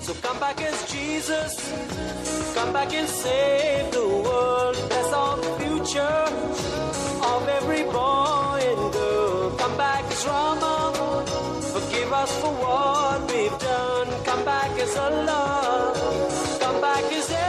So come back as Jesus, come back and save the world. Bless all the future of every boy and girl. Come back as Rama, forgive us for what we've done. Come back as Allah, come back as anyone.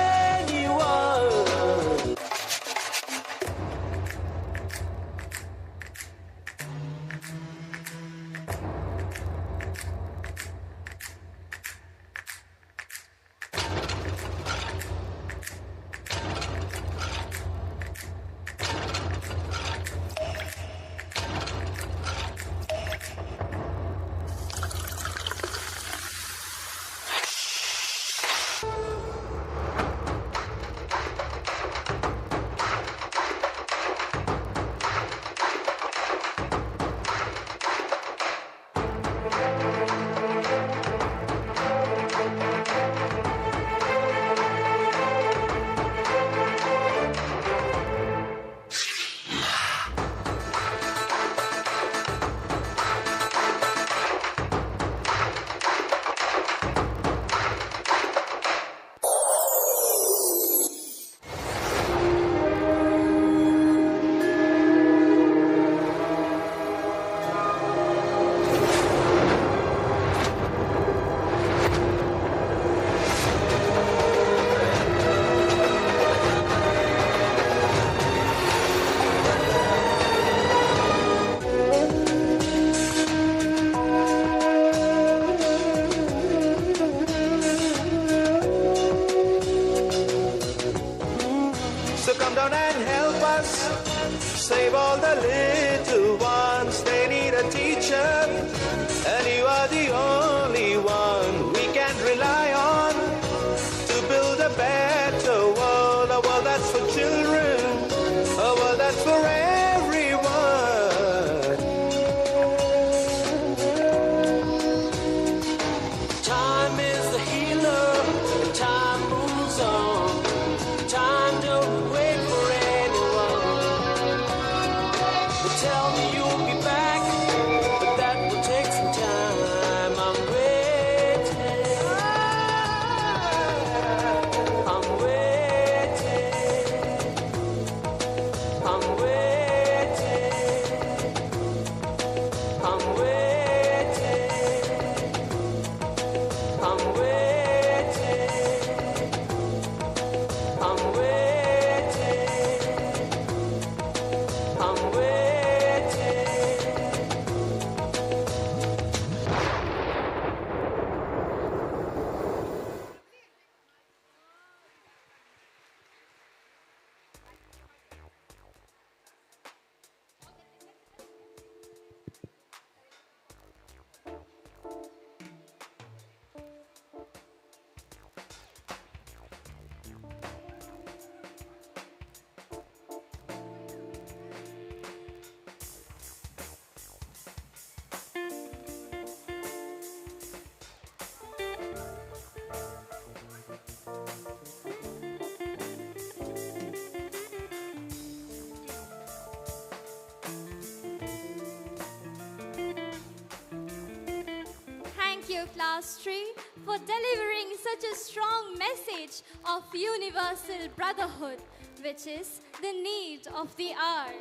Thank you, Class 3, for delivering such a strong message of universal brotherhood, which is the need of the hour.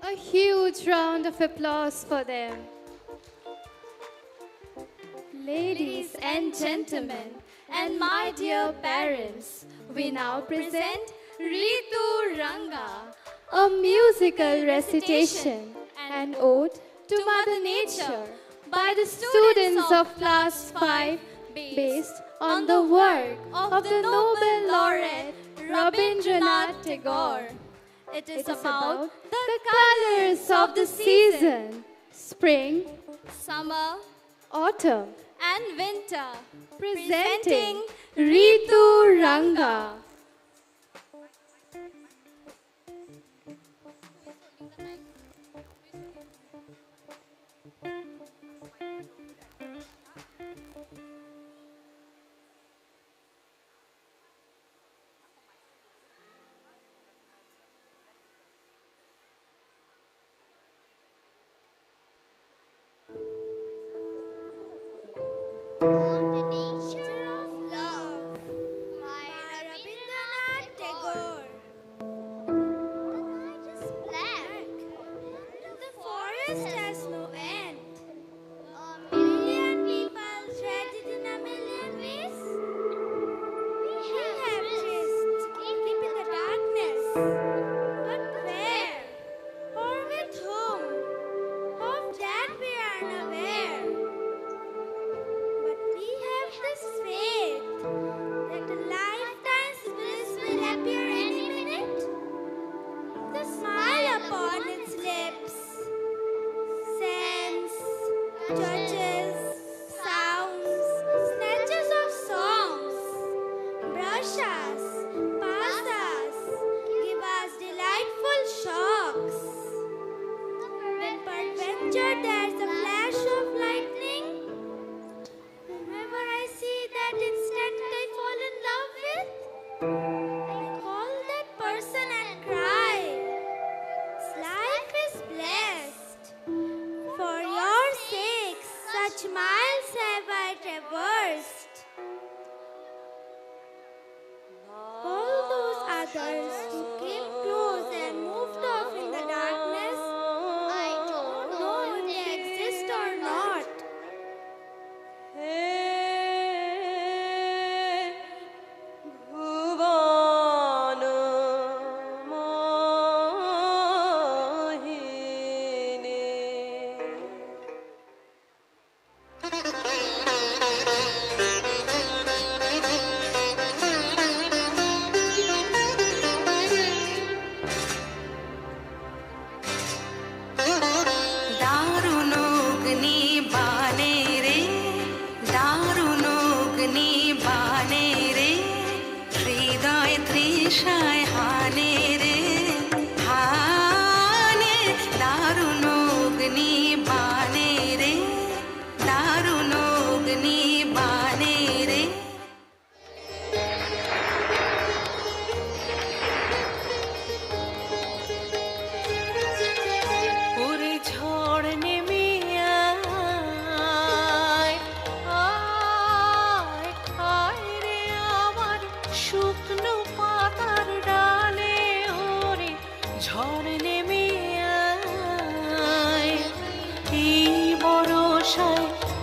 A huge round of applause for them. Ladies and gentlemen, and my dear parents, we now present Ritu Ranga, A musical recitation, an ode to Mother Nature by the students of Class 5 based on the work of the Nobel laureate Rabindranath Tagore. It is about the colors of the season: spring, summer, autumn, and winter. Presenting Ritu Ranga.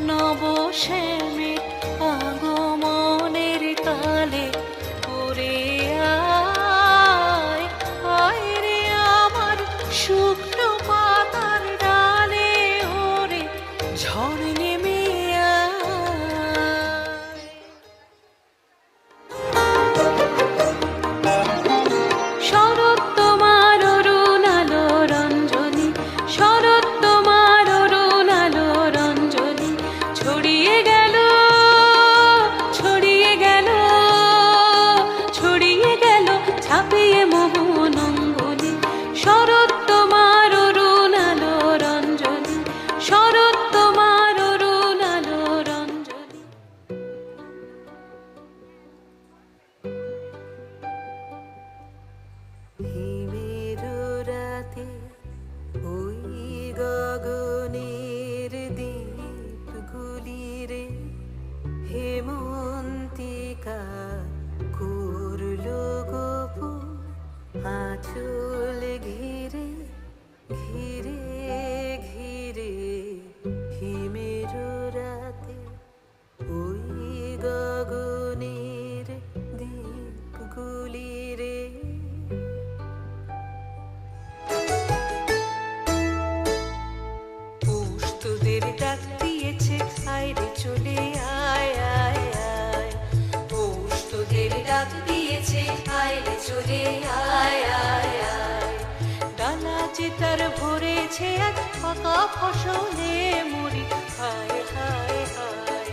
নব শ্যামে আগমন ছড়িয়ে গেল ছড়িয়ে গেল ছড়িয়ে গেল ছাপিয়ে মোহন অঙ্গনে শরৎ তোমার অরুণ আলো রঞ্জনী শরৎ তোমার অরুণ আলো রঞ্জনী হিমের রাতে ওই গগনের দ্বীপগুলি রে হেমন্তিকা করল গোপন আঁচল ঘিরে ঘিরে ঘিরে হিমের রাতে ওই গগনের দ্বীপগুলি রে পৌষ তোদের ডাক দিয়েছে আয় রে চলে আয় আয় আয় পৌষ তোদের ডাক দিয়েছে আয় রে চলে আয় আয় আয় ডালা যে তার ভরেছে আজ পাকা ফসলে মরি হায় হায় হায়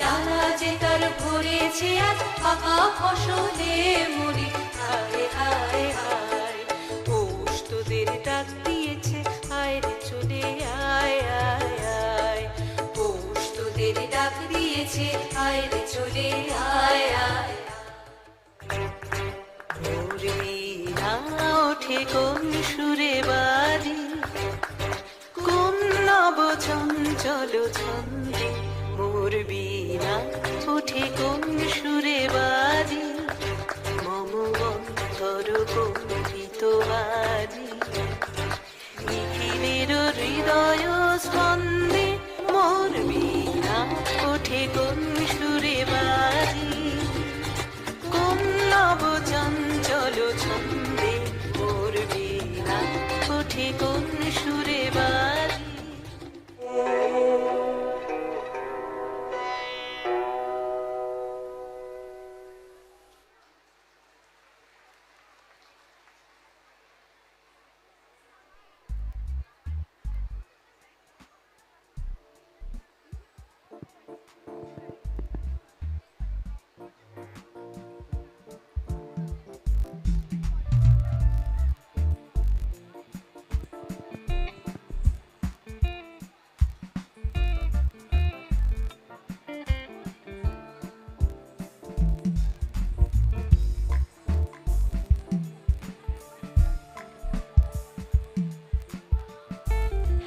ডালা যে তার ভরেছে আজ পাকা ফসলে মরি হায় হায় হায় পৌষ তোদের ডাক দিয়েছে আয় রে চলে আয় আয় আয় পৌষ তোদের ডাক দিয়েছে আয় রে চলে আয় আয় ভোরবেলা ওঠে কোন সুরে বাজে কোন নব চঞ্চল ছন্দে মোর বীণা ওঠে কোন সুরে বাজে মম অন্তর কম্পিত বাজে নিখিলের হৃদয় স্পন্দে মোর বীণা ওঠে কোন সুরে বাজে কোন নব চঞ্চল ছন্দে মোর বীণা ওঠে কোন সুরে বাজে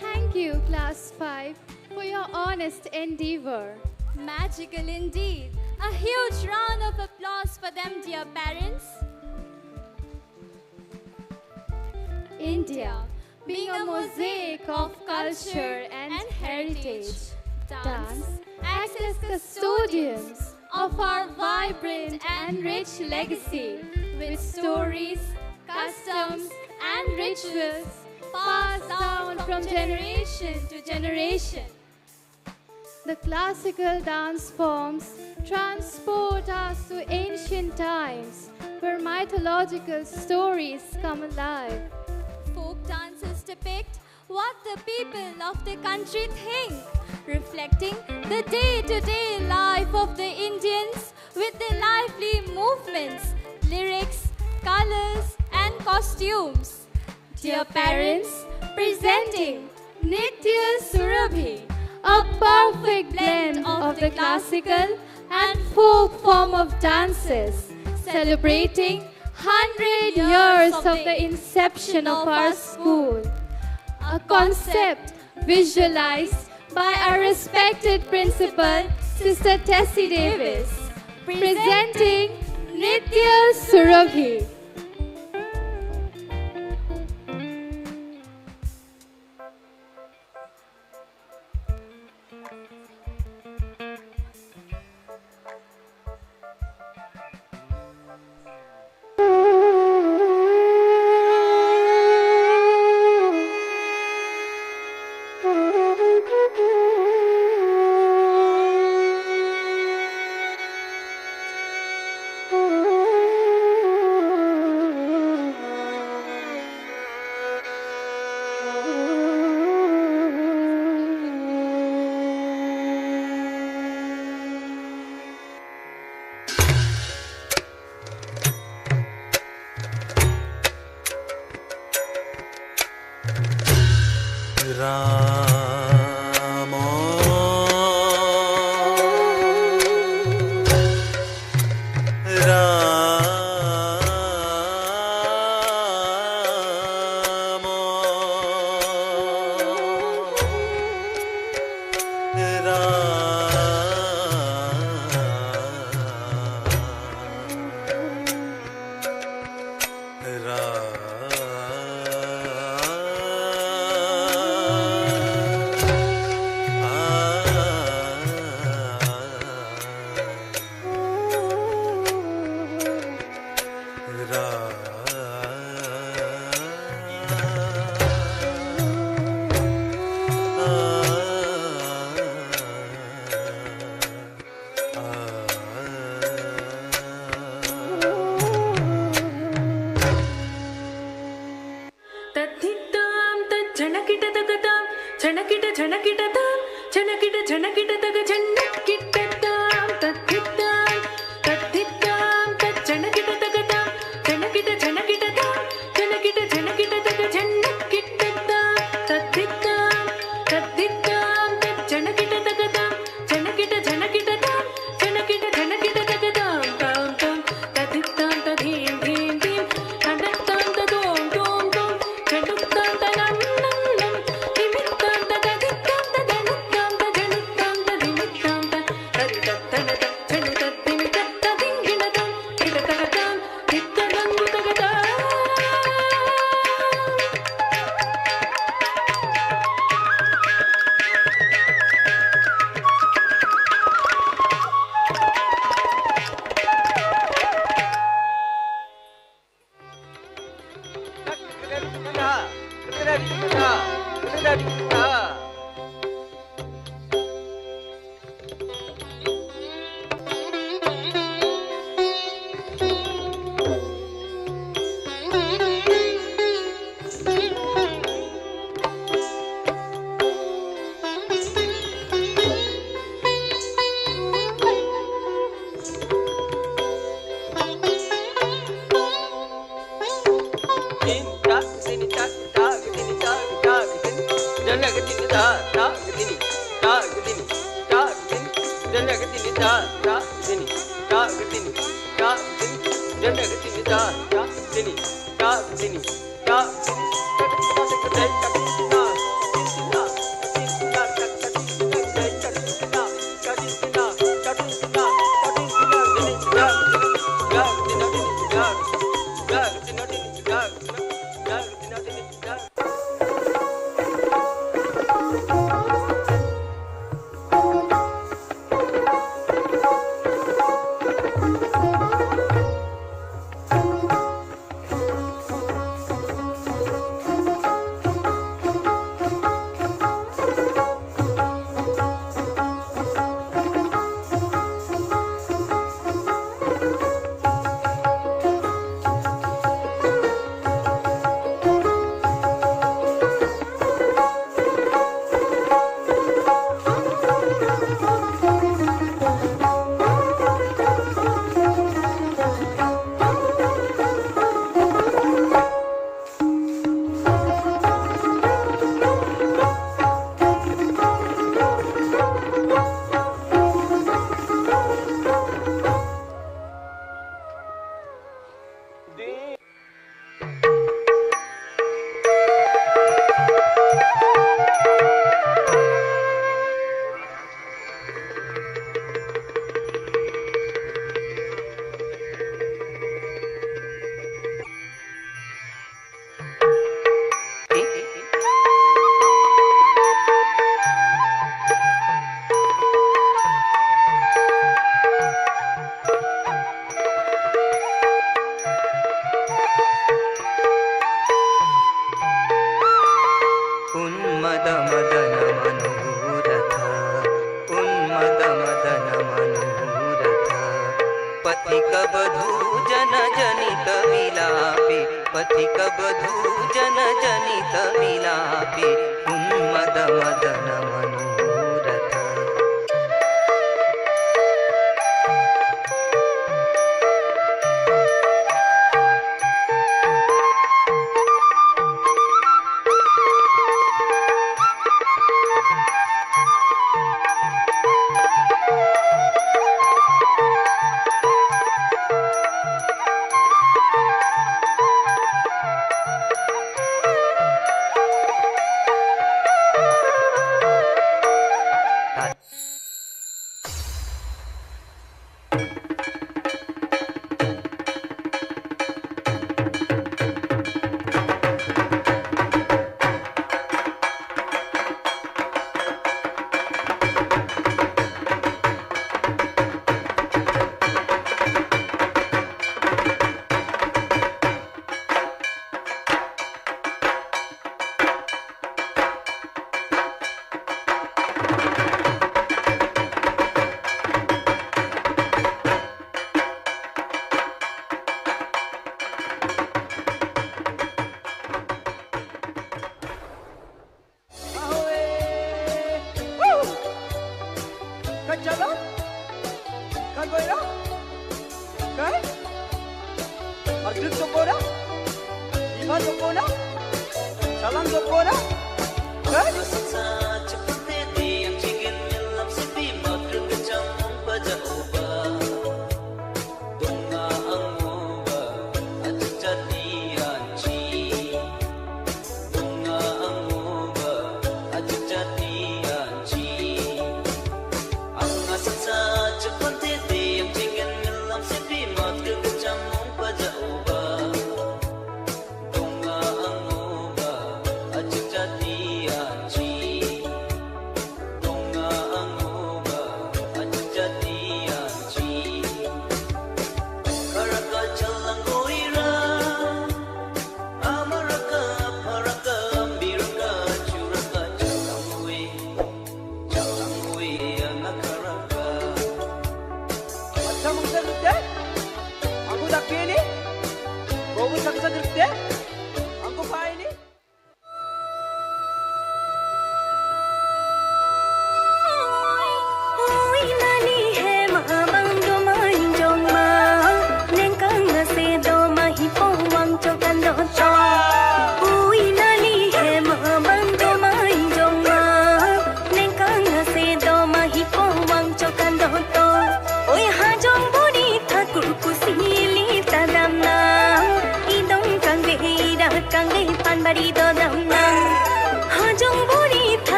Thank you, Class 5, for your honest endeavor. Magical indeed. A huge round of applause for them, dear parents. India, being a mosaic of culture and heritage, dance acts as custodians of our vibrant and rich legacy, with stories, customs, and rituals passed down from generation to generation. The classical dance forms transport us to ancient times where mythological stories come alive. Folk dances depict what the people of the country think, reflecting the day-to-day life of the Indians with their lively movements, lyrics, colors, and costumes. Dear parents, presenting Nitya Surabhi, a perfect blend of the classical and folk form of dances, celebrating 100 years of the inception of our school. A concept visualized by our respected principal, Sister Tessie Davis, presenting Nitya Surabhi.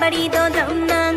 bari do dam nang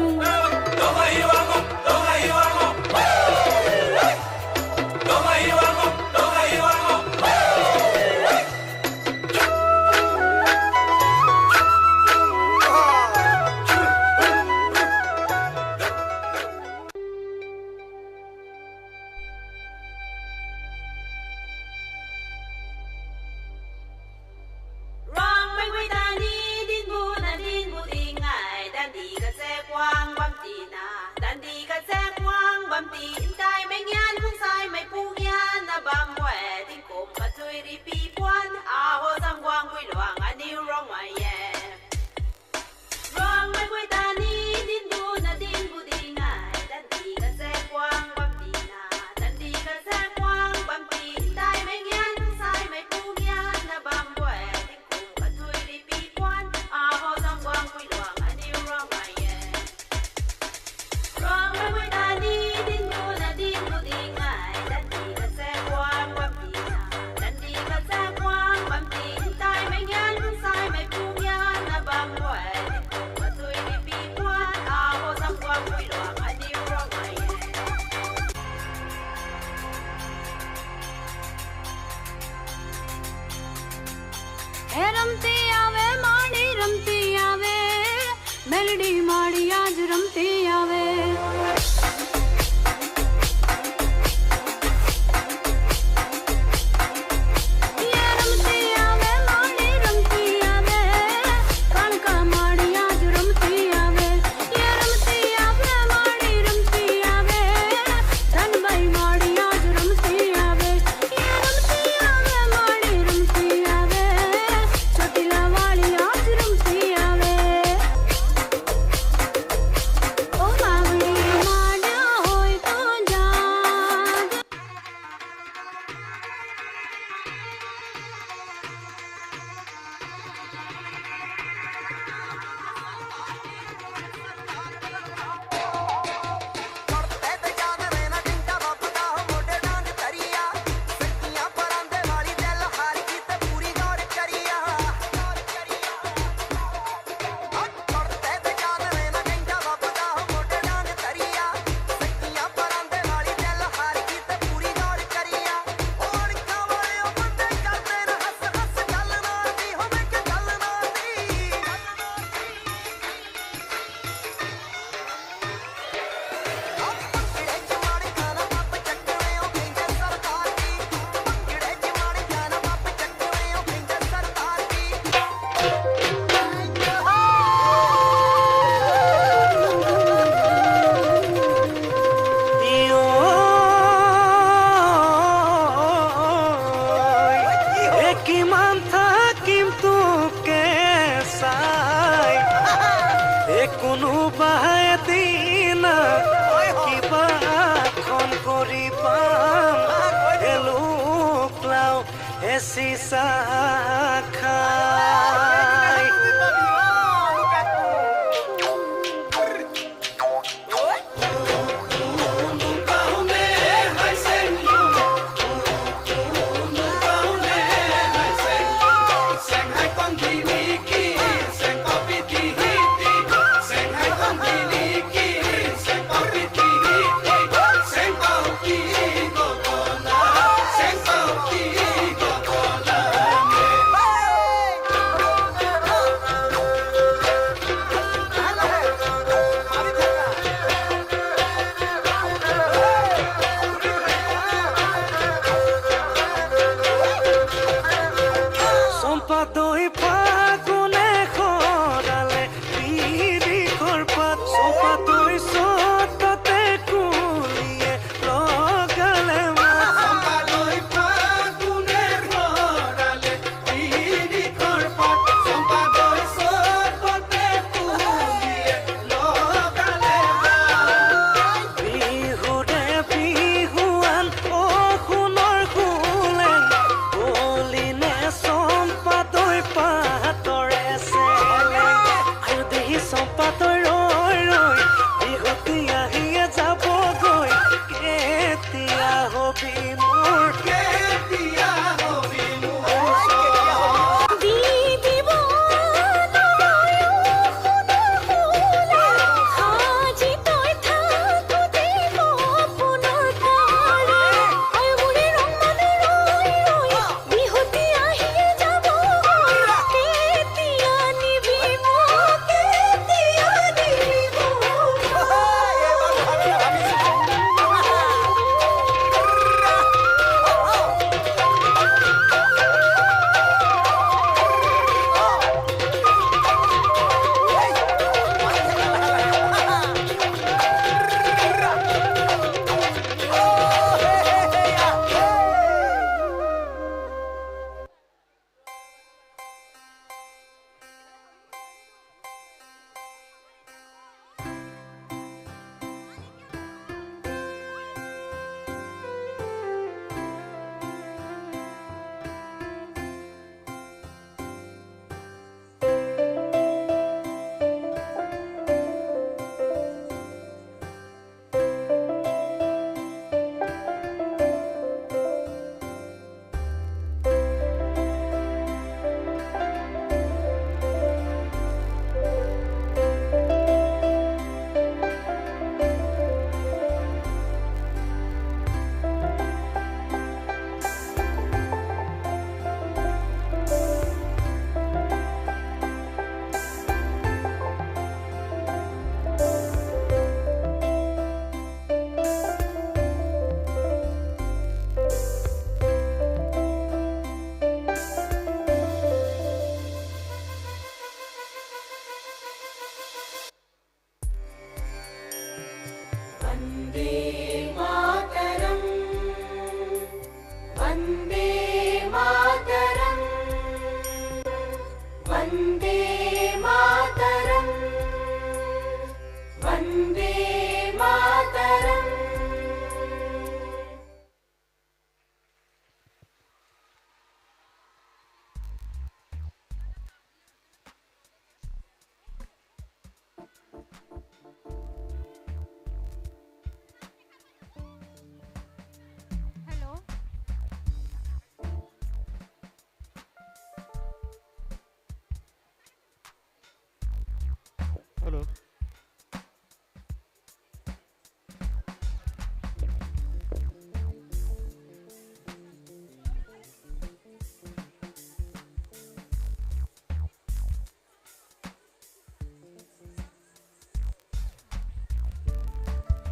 Hello. Hello.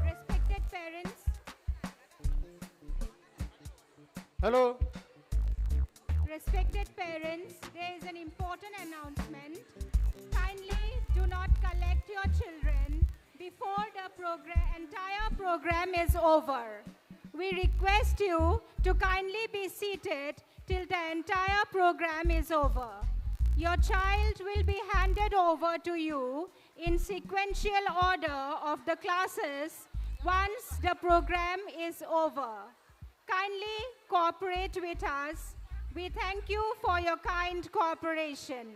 Respected parents, Hello. respected parents, there is an important announcement. Kindly do not collect your children before the entire program is over. We request you to kindly be seated till the entire program is over. Your child will be handed over to you in sequential order of the classes once the program is over. Kindly cooperate with us. We thank you for your kind cooperation.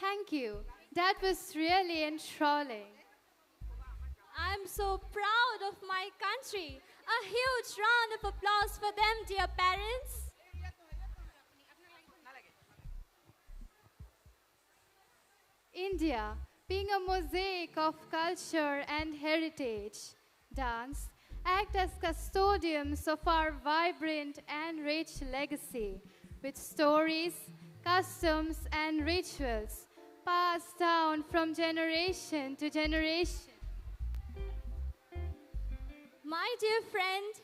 Thank you. That was really enthralling. I'm so proud of my country. A huge round of applause for them, dear parents. India, being a mosaic of culture and heritage, dance act as custodians of our vibrant and rich legacy, with stories, customs, and rituals passed down from generation to generation. My dear friend,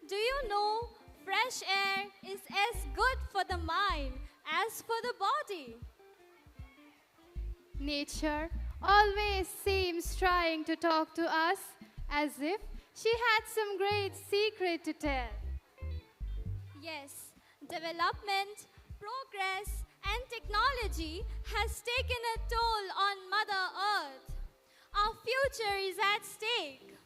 do you know fresh air is as good for the mind as for the body? Nature always seems trying to talk to us as if she had some great secret to tell. Yes, development, progress, and technology has taken a toll on Mother Earth. Our future is at stake.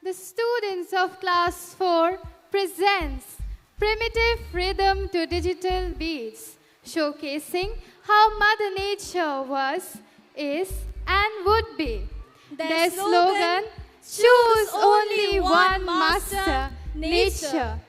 The students of class 4 presents Primitive Rhythm to Digital Beats, showcasing how Mother Nature was, is, and would be. Their slogan, choose only one master, nature.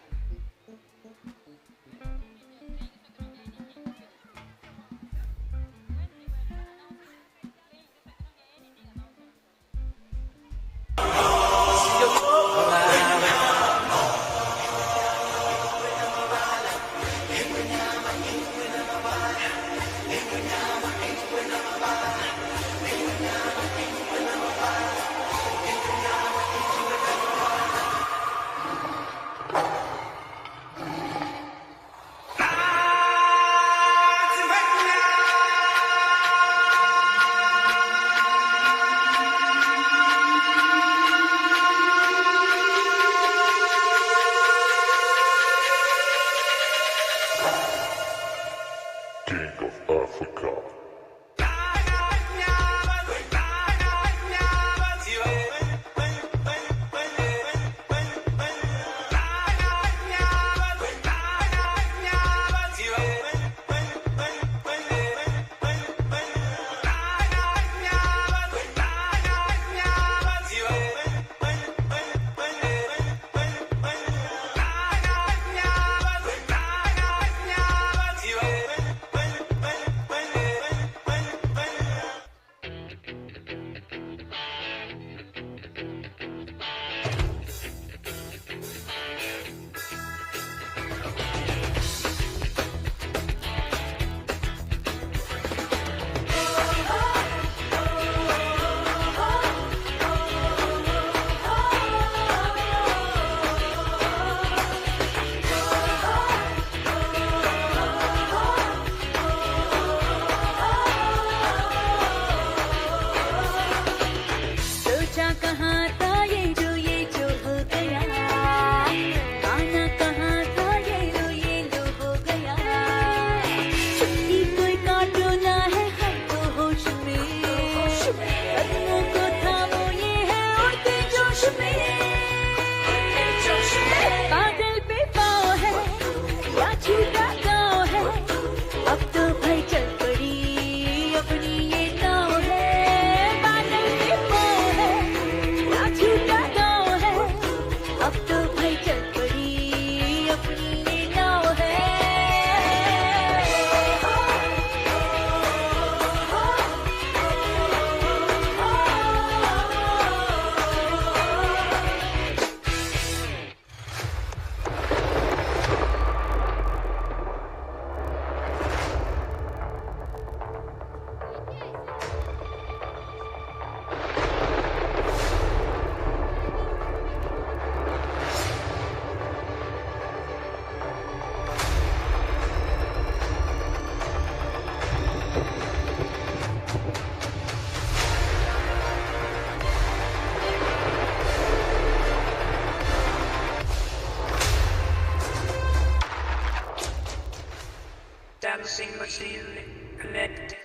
sincerely connected,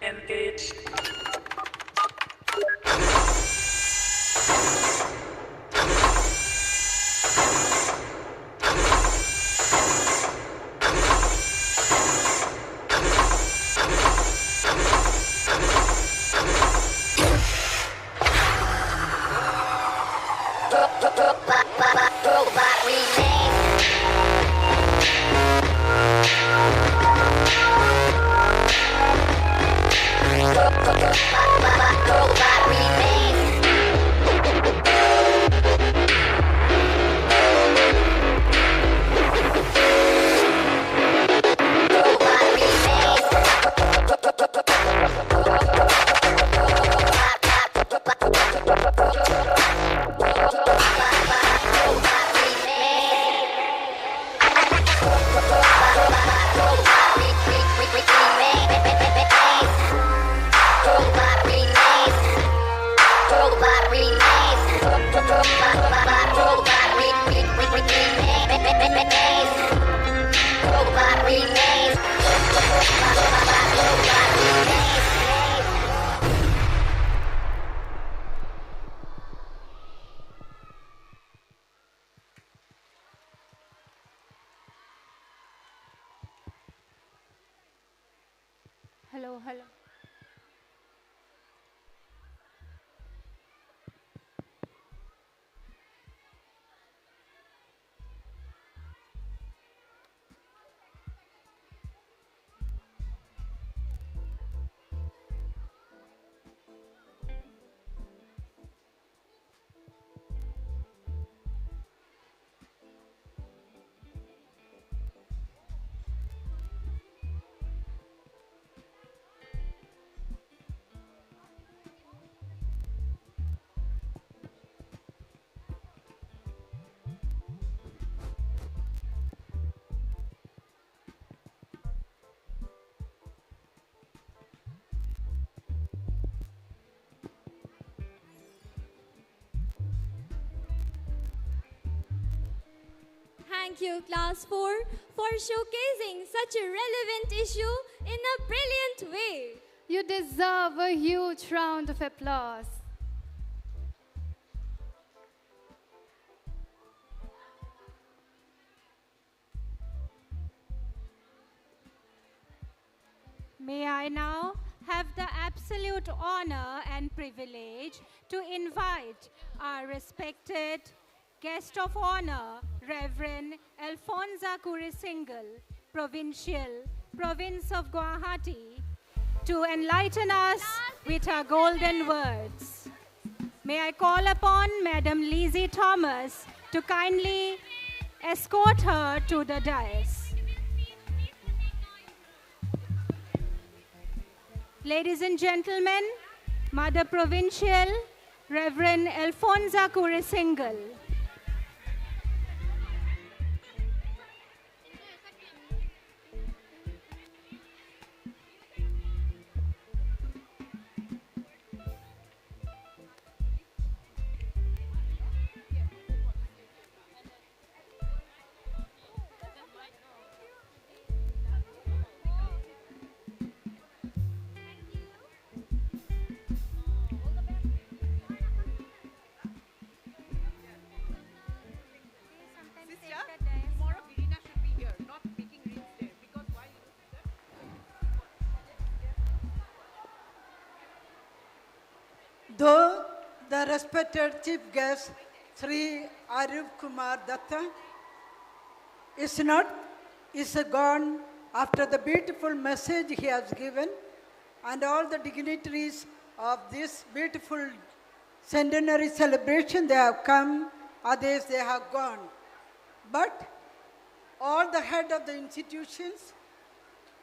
engaged. Hello, hello. Thank you, Class 4, for showcasing such a relevant issue in a brilliant way. You deserve a huge round of applause. May I now have the absolute honor and privilege to invite our respected guest of honor, Reverend Alfonsa Kurisingal, Provincial, Province of Guwahati, to enlighten us with her golden words. May I call upon Madam Lizzie Thomas to kindly escort her to the dais. Ladies and gentlemen, Mother Provincial, Reverend Alfonsa Kurisingal. Though the respected chief guest, Sri Arup Kumar Datta, is gone after the beautiful message he has given, and all the dignitaries of this beautiful centenary celebration, they have come, others they have gone. But all the head of the institutions,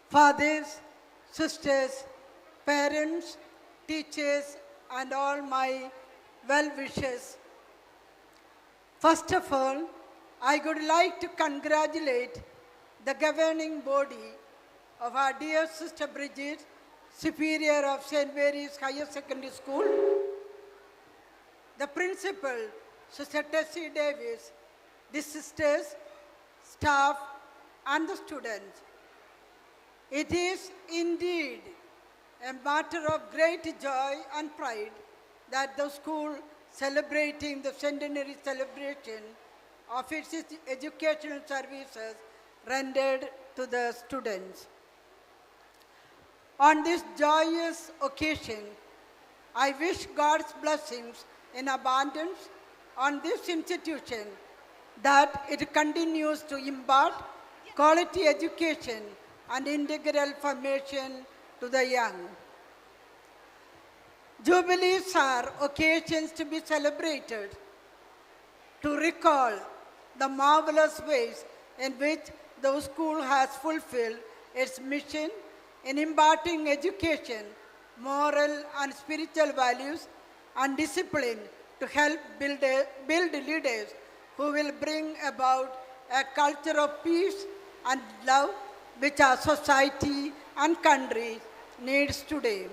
fathers, sisters, parents, teachers, and all my well-wishers. First of all, I would like to congratulate the governing body of our dear Sister Bridget, Superior of St. Mary's Higher Secondary School, the principal, Sister Tessie Davis, the sisters, staff, and the students. It is indeed a matter of great joy and pride that the school celebrating the centenary celebration of its educational services rendered to the students. On this joyous occasion, I wish God's blessings in abundance on this institution, that it continues to impart quality education and integral formation to the young. Jubilees are occasions to be celebrated, to recall the marvelous ways in which the school has fulfilled its mission in imparting education, moral and spiritual values, and discipline to help build leaders who will bring about a culture of peace and love which our society and country needs today.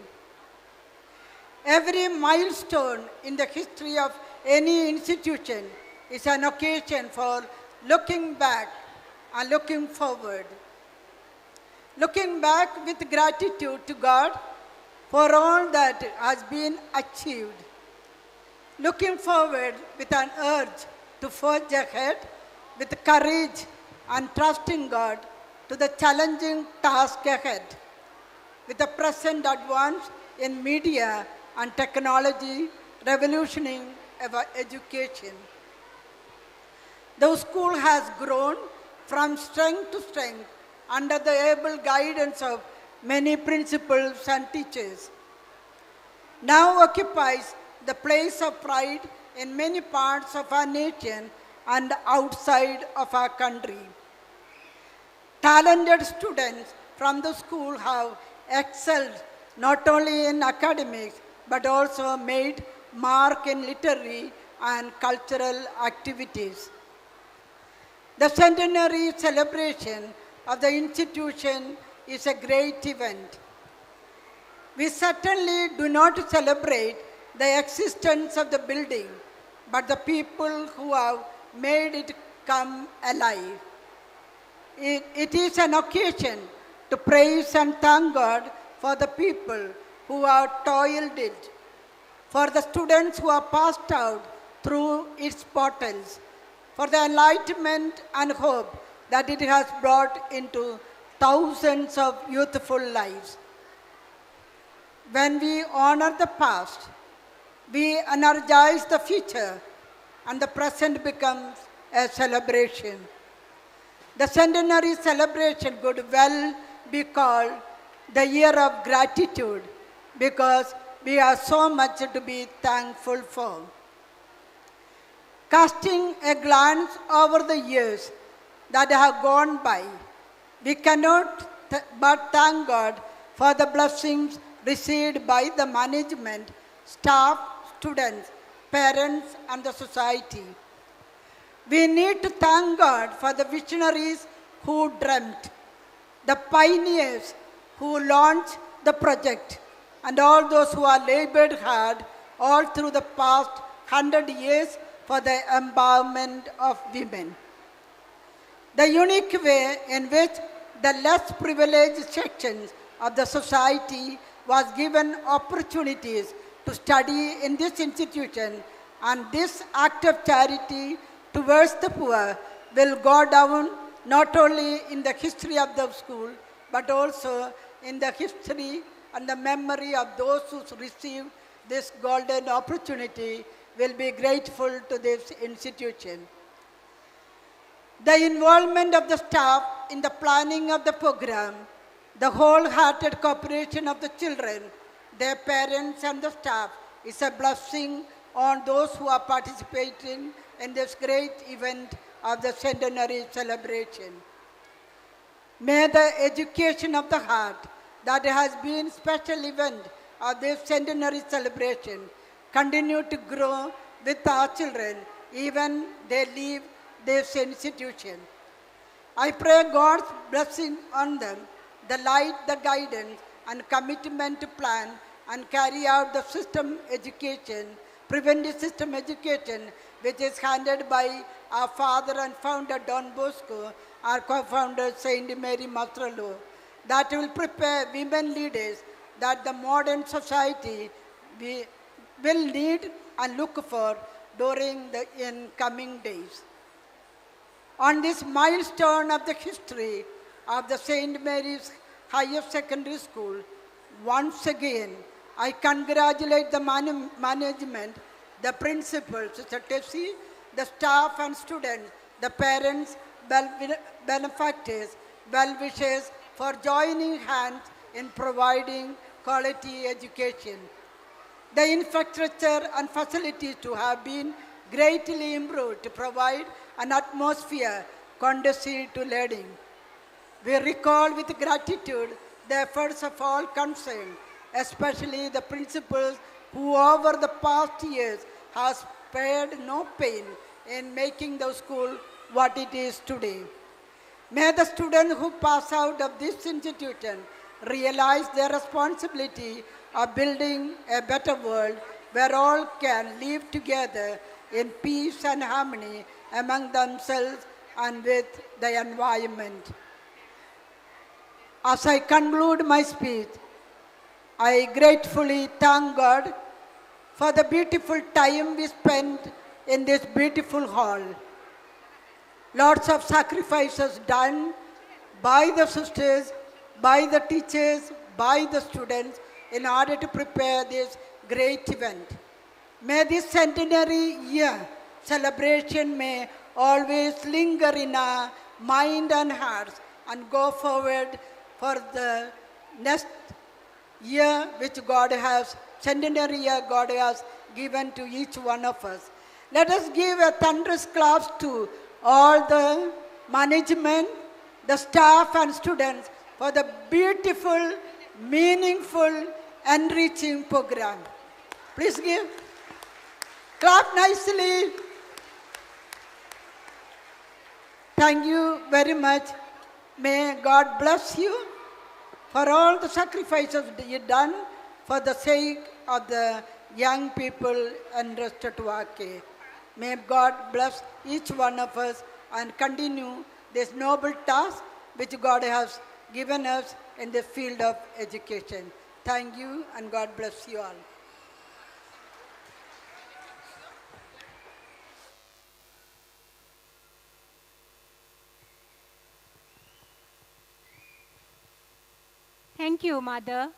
Every milestone in the history of any institution is an occasion for looking back and looking forward. Looking back with gratitude to God for all that has been achieved. Looking forward with an urge to forge ahead with courage and trust in God to the challenging task ahead. With the present advance in media and technology revolutioning our education. The school has grown from strength to strength under the able guidance of many principals and teachers. Now occupies the place of pride in many parts of our nation and outside of our country. Talented students from the school have excelled not only in academics but also made mark in literary and cultural activities. The centenary celebration of the institution is a great event. We certainly do not celebrate the existence of the building, but the people who have made it come alive. It is an occasion to praise and thank God for the people who have toiled it, for the students who have passed out through its portals, for the enlightenment and hope that it has brought into thousands of youthful lives. When we honor the past, we energize the future, and the present becomes a celebration. The centenary celebration could well be called the year of gratitude because we have so much to be thankful for. Casting a glance over the years that have gone by, we cannot but thank God for the blessings received by the management, staff, students, parents, and the society. We need to thank God for the visionaries who dreamt, the pioneers who launched the project, and all those who have labored hard all through the past 100 years for the empowerment of women. The unique way in which the less privileged sections of the society was given opportunities to study in this institution, and this act of charity towards the poor will go down not only in the history of the school, but also in the history and the memory of those who received this golden opportunity will be grateful to this institution. The involvement of the staff in the planning of the program, the wholehearted cooperation of the children, their parents and the staff is a blessing on those who are participating in this great event of the centenary celebration. May the education of the heart that has been special event of this centenary celebration continue to grow with our children even they leave this institution. I pray God's blessing on them, the light, the guidance, and commitment to plan and carry out the system education, preventive system education, which is handed by our father and founder Don Bosco, our co-founder Saint Mary Masralo, that will prepare women leaders that the modern society will need and look for during the incoming days. On this milestone of the history of the St. Mary's Higher Secondary School, once again, I congratulate the management, the principals, Mr. Tessie, the staff and students, the parents, benefactors, well-wishers for joining hands in providing quality education. The infrastructure and facilities to have been greatly improved to provide an atmosphere conducive to learning. We recall with gratitude the efforts of all concerned, especially the principals who over the past years have spared no pain in making the school what it is today. May the students who pass out of this institution realize their responsibility of building a better world where all can live together in peace and harmony among themselves and with the environment. As I conclude my speech, I gratefully thank God for the beautiful time we spent in this beautiful hall. Lots of sacrifices done by the sisters, by the teachers, by the students in order to prepare this great event. May this centenary year celebration may always linger in our mind and hearts and go forward for the next year which God has, centenary year God has given to each one of us. Let us give a thunderous claps to all the management, the staff and students for the beautiful, meaningful, enriching program. Please give. Clap nicely. Thank you very much. May God bless you for all the sacrifices you done for the sake of the young people entrusted to our care. May God bless each one of us and continue this noble task which God has given us in the field of education. Thank you and God bless you all. Thank you, Mother,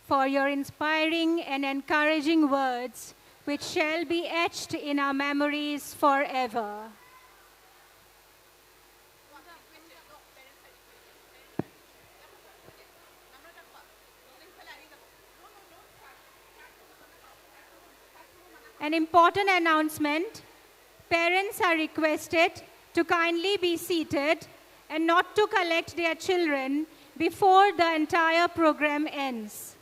for your inspiring and encouraging words, which shall be etched in our memories forever. An important announcement. Parents are requested to kindly be seated and not to collect their children before the entire program ends.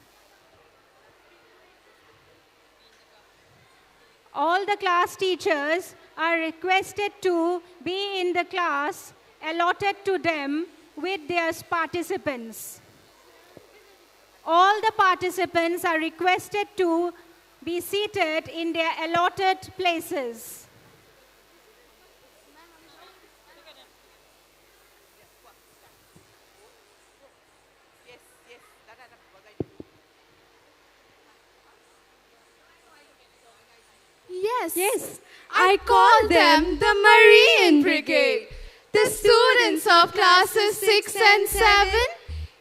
All the class teachers are requested to be in the class allotted to them with their participants. All the participants are requested to be seated in their allotted places. Yes, I call them the Marine Brigade. The students of classes 6 and 7,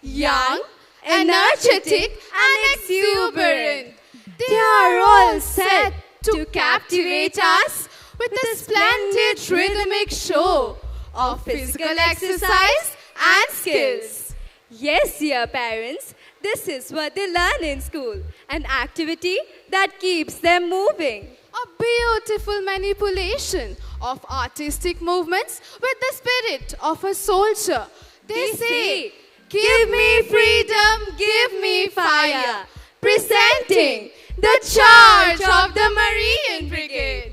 young, energetic and exuberant. They are all set to captivate us with a splendid rhythmic show of physical exercise and skills. Yes, dear parents, this is what they learn in school, an activity that keeps them moving. A beautiful manipulation of artistic movements with the spirit of a soldier. They say, give me freedom, give me fire. Presenting the charge of the Marine Brigade.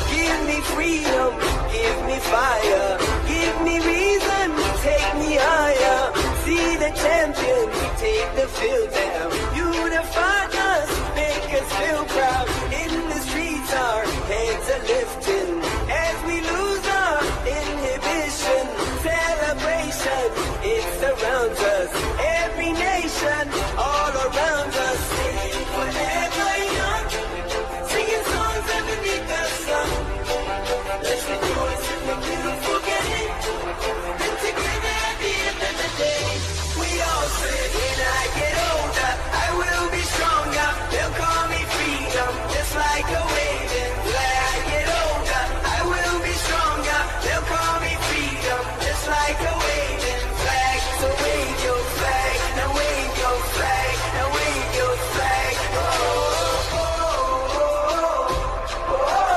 Give me freedom, give me fire, give me reason, take me higher. See the champion, take the field now. Unify us, make us feel proud. In the streets, our heads are lifting as we lose our inhibition. Celebration, it surrounds us. Every nation, all around us. Sing forever young, singing songs underneath the sun. Let's rejoice in the beautiful game. And together at the end of the day, we all say, when I get older, I will be stronger. They'll call me freedom, just like a waving flag. I get older, I will be stronger. They'll call me freedom, just like a waving flag. So wave your flag, now wave your flag, now wave your flag. Oh, oh, oh, oh, oh,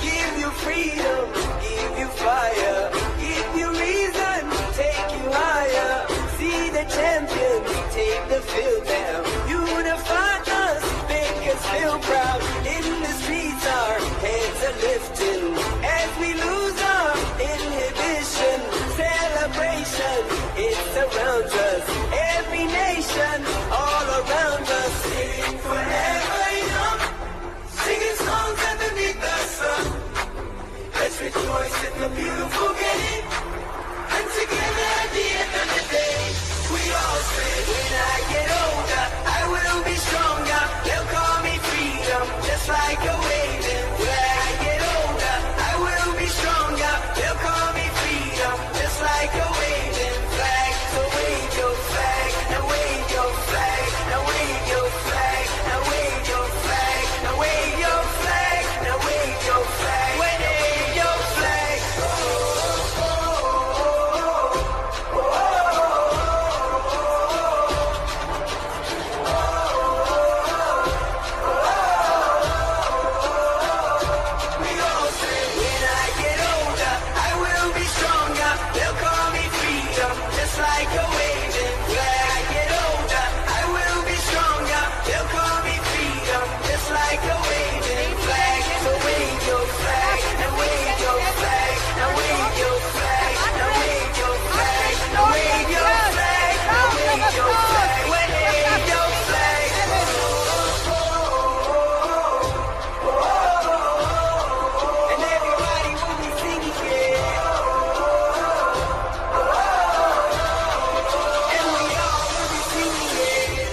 Give you freedom, give you fire, give you reason, take you higher. See the champion, take the field now. Unify us, make us feel proud. In the streets, our heads are lifting as we lose our inhibition. Celebration, it surrounds us. Every nation, all around us. Sing forever young, singing songs underneath the sun. Let's rejoice in the beautiful game. And together at the end of the day, we all say, when I get older, I will be stronger. They'll call me freedom, just like a waving flag. I get older, I will be stronger. They'll call me freedom, just like a waving flag. So wave your flag, now wave your flag, now wave your flag, now wave your flag, now wave your flag, now wave your flag, wave your flag. Oh, oh, oh, oh, oh, We all say, when I get older, I will be stronger. They'll call me freedom, just like a waving flag. I get older, I will be stronger. They'll call me freedom, just like a waving flag. So wave your flag, and wave your flag, now wave your flag, now wave your flag, now wave your flag, now wave your flag, wave your flag. And everybody will be singing, yeah. And we all will be singing, yeah.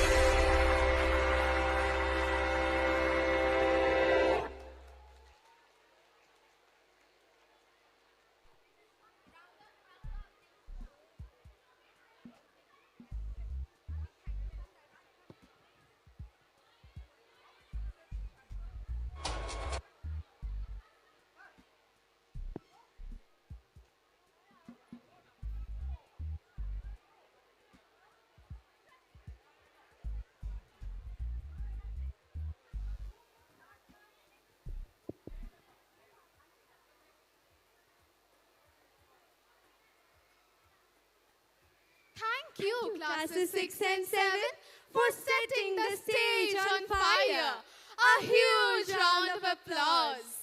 Thank you, classes 6 and 7, for setting the stage on fire. A huge round of applause.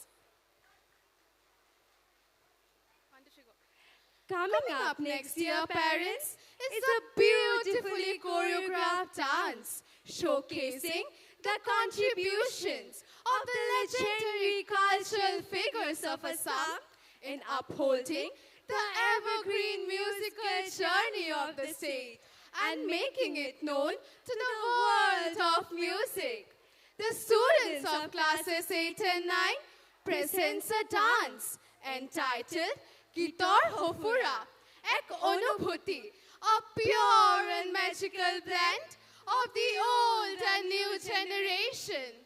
Coming up next year, parents, is a beautifully choreographed dance showcasing the contributions of the legendary cultural figures of Assam in upholding the evergreen musical journey of the state and making it known to the world of music. The students of classes 8 and 9 presents a dance entitled গীতৰ সফুৰা এক অনুভূতি a pure and magical blend of the old and new generation.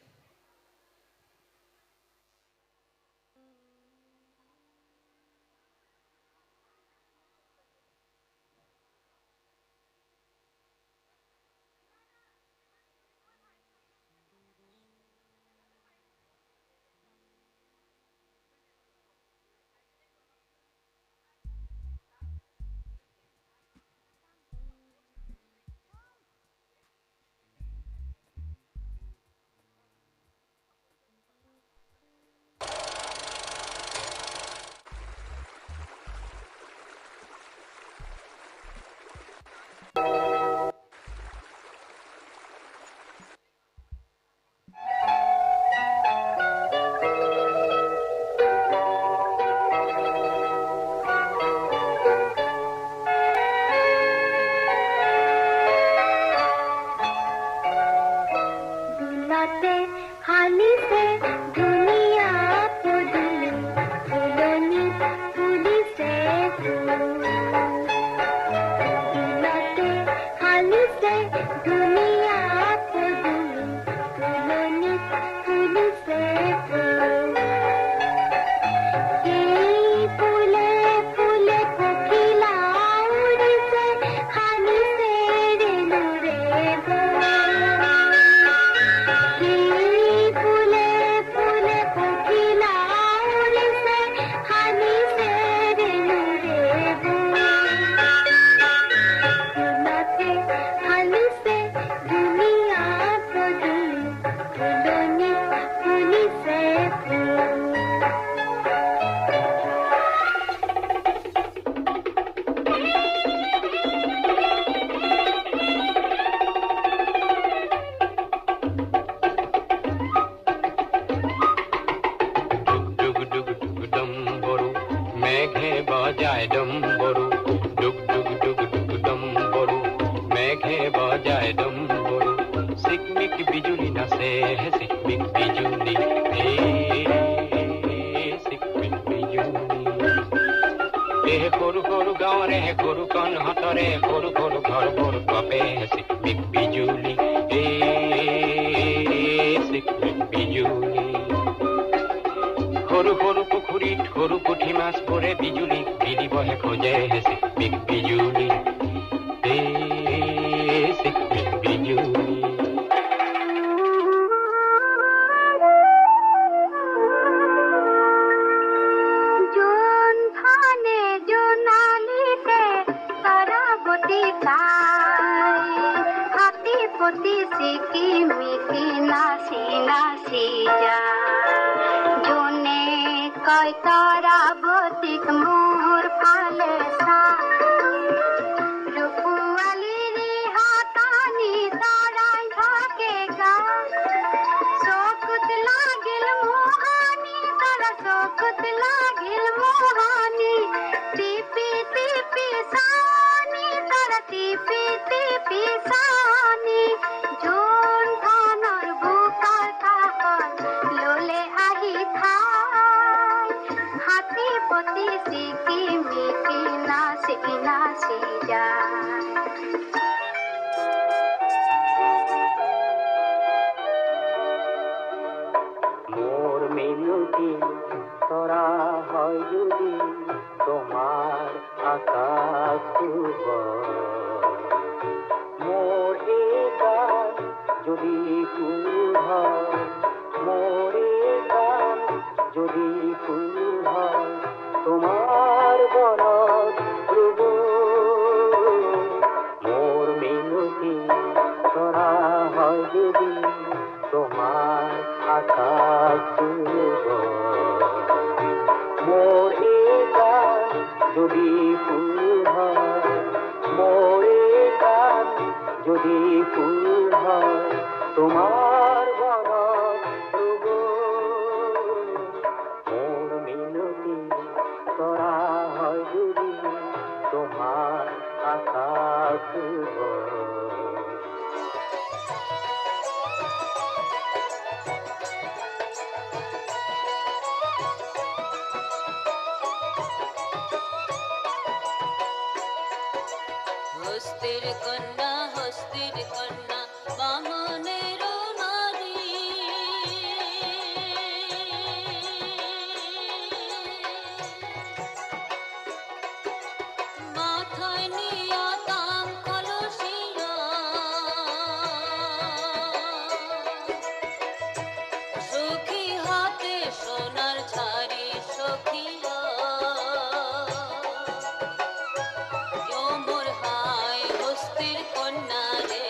হস্তির কন্যা বামনের নারী মাথায় নিয়া তাম কলসিয়া সখী হাতে সোনার ঝাড়ি সখিয়া মোর হায় হস্তির কন্যা রে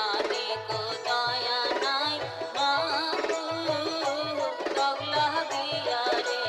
আনি কো দয়া নাই মা তগলা গিয়া রে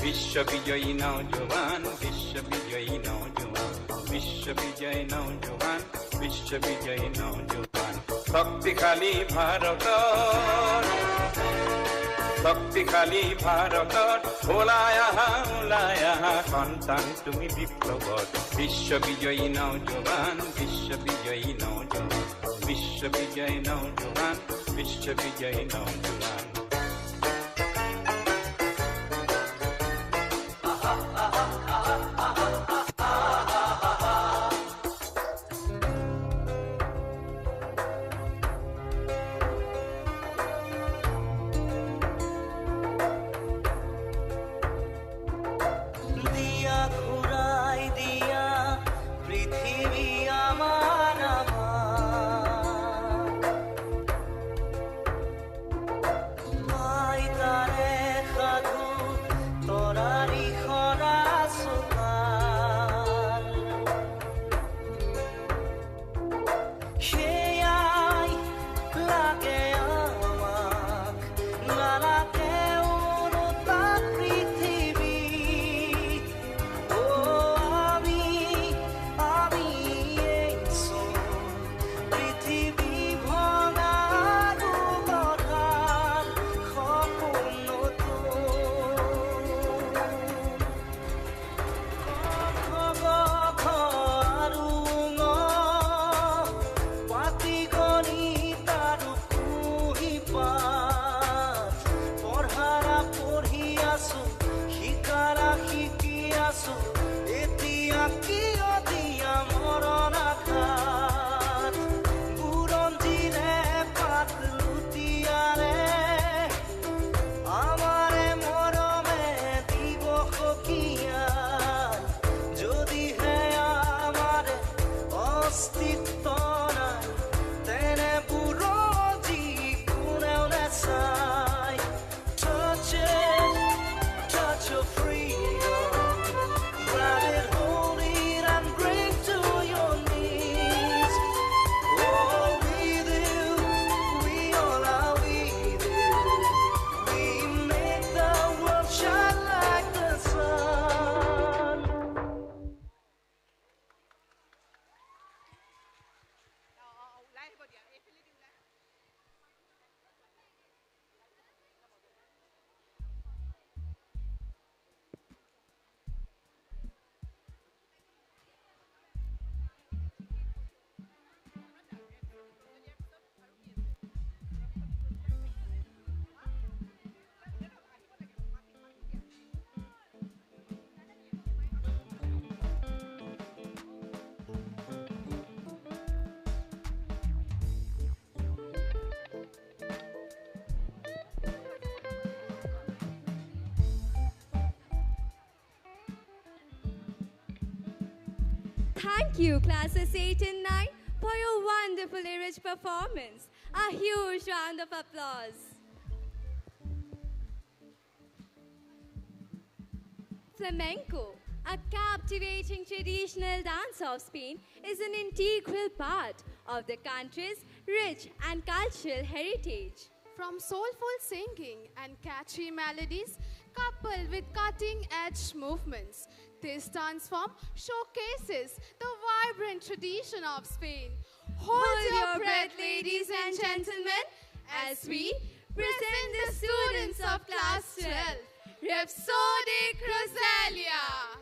বিশ্ববিজয়ী নৌজওয়ান বিশ্ববিজয়ী নৌজওয়ান বিশ্ববিজয়ী নৌজওয়ান বিশ্ববিজয়ী নৌজওয়ান শক্তিশালী ভাৰতত ওলাই আহা সন্তান তুমি বিপ্লৱত বিশ্ববিজয়ী নৌজওয়ান বিশ্ববিজয়ী নৌজওয়ান বিশ্ববিজয়ী নৌজওয়ান বিশ্ববিজয়ী নৌজওয়ান দিয়া ঘুরাই দিয়া পৃথিবী আমার মাই তারে সাধু তরারি খরা চোকাল সেয়াই লাগে আমাক নালাগে উন্নতা পৃথিবী পৃথিবী ভঙাৰু গঢ়াৰ সপোনটো পাতি গণিত আৰু কুহি পাঠ পঢ়াৰা পঢ়ি আছো শিকাৰা শিকি আছো এতিয়া কিয় দিয়া মৰণ আঘাত বুৰঞ্জীৰে পাত লুটিয়াৰে আমাৰে মৰমে দিব সখিয়াই যদিহে আমাৰে অস্তিত্ব নাই তেনে বুৰঞ্জী কোনেও নেচাই touch your freedom grab it hold it and bring to your knees oh with you we all are with you we make the world shine like the sun Thank you, classes 8 and 9, for your wonderfully rich performance. A huge round of applause. Flamenco, a captivating traditional dance of Spain, is an integral part of the country's rich and cultural heritage. From soulful singing and catchy melodies coupled with cutting-edge movements. This dance form showcases the vibrant tradition of Spain. Hold your breath, ladies and gentlemen, as we present the students of class 12, Rhapsodic Rosalia.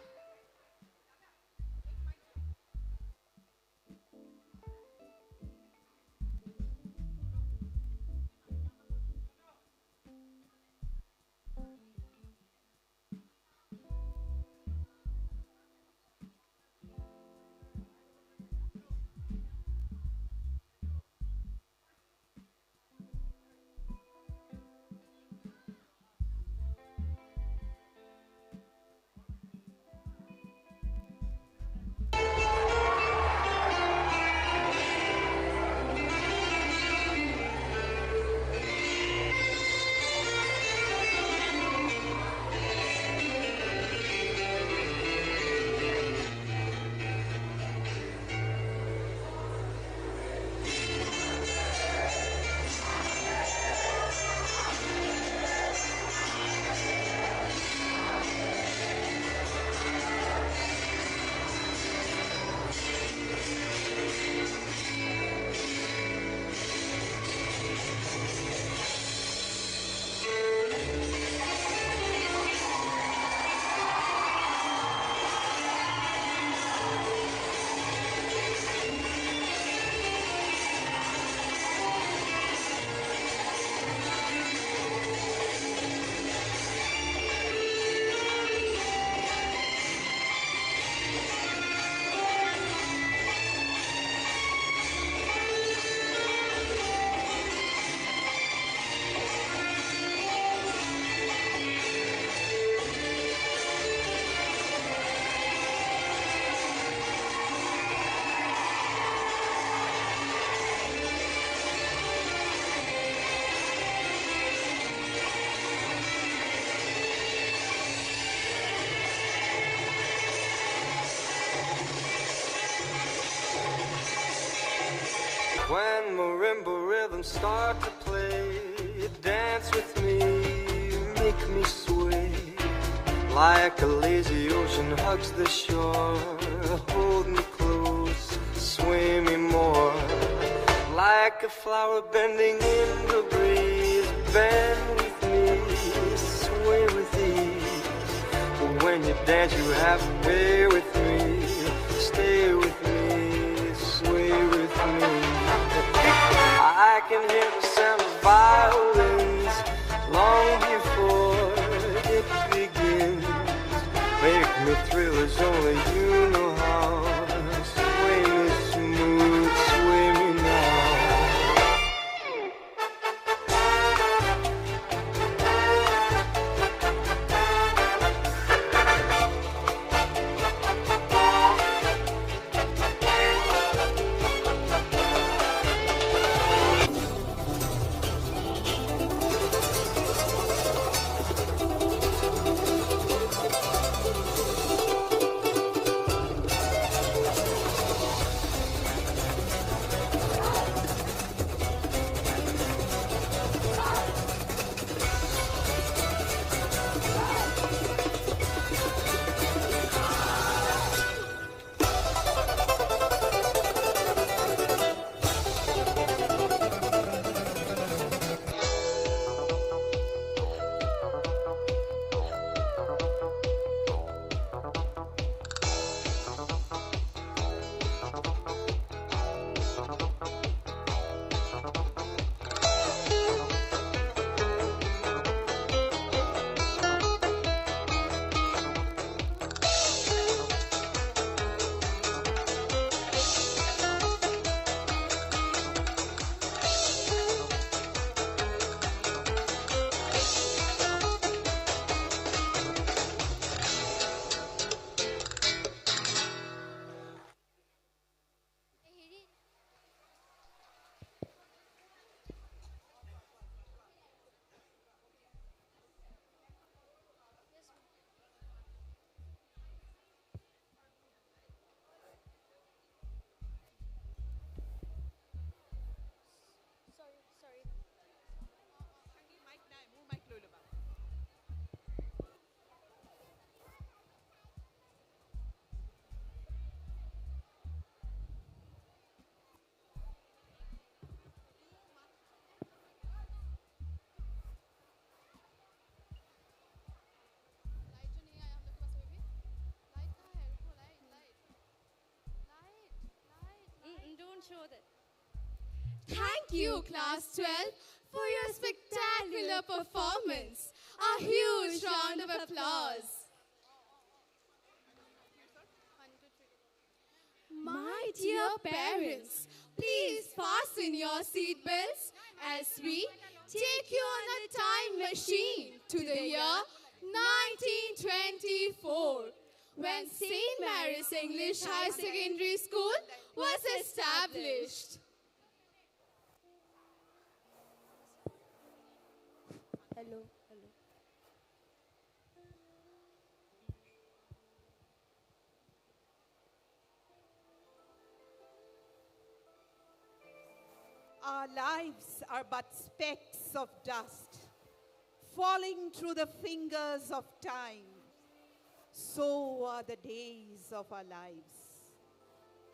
When marimba rhythms start to play, dance with me, make me sway. Like a lazy ocean hugs the shore, hold me close, sway me more. Like a flower bending in the breeze, bend with me, sway with ease. When you dance you have to pay with me, stay with me, sway with me. I can hear the sound of violins long before it begins. Make me thrill as only you know how. Sway me smooth, sway me now. Thank you, Class 12, for your spectacular performance. A huge round of applause. My dear parents, please fasten your seatbelts as we take you on a time machine to the year 1924, when St. Mary's English High Secondary School was established. Hello. Our lives are but specks of dust, falling through the fingers of time. So are the days of our lives.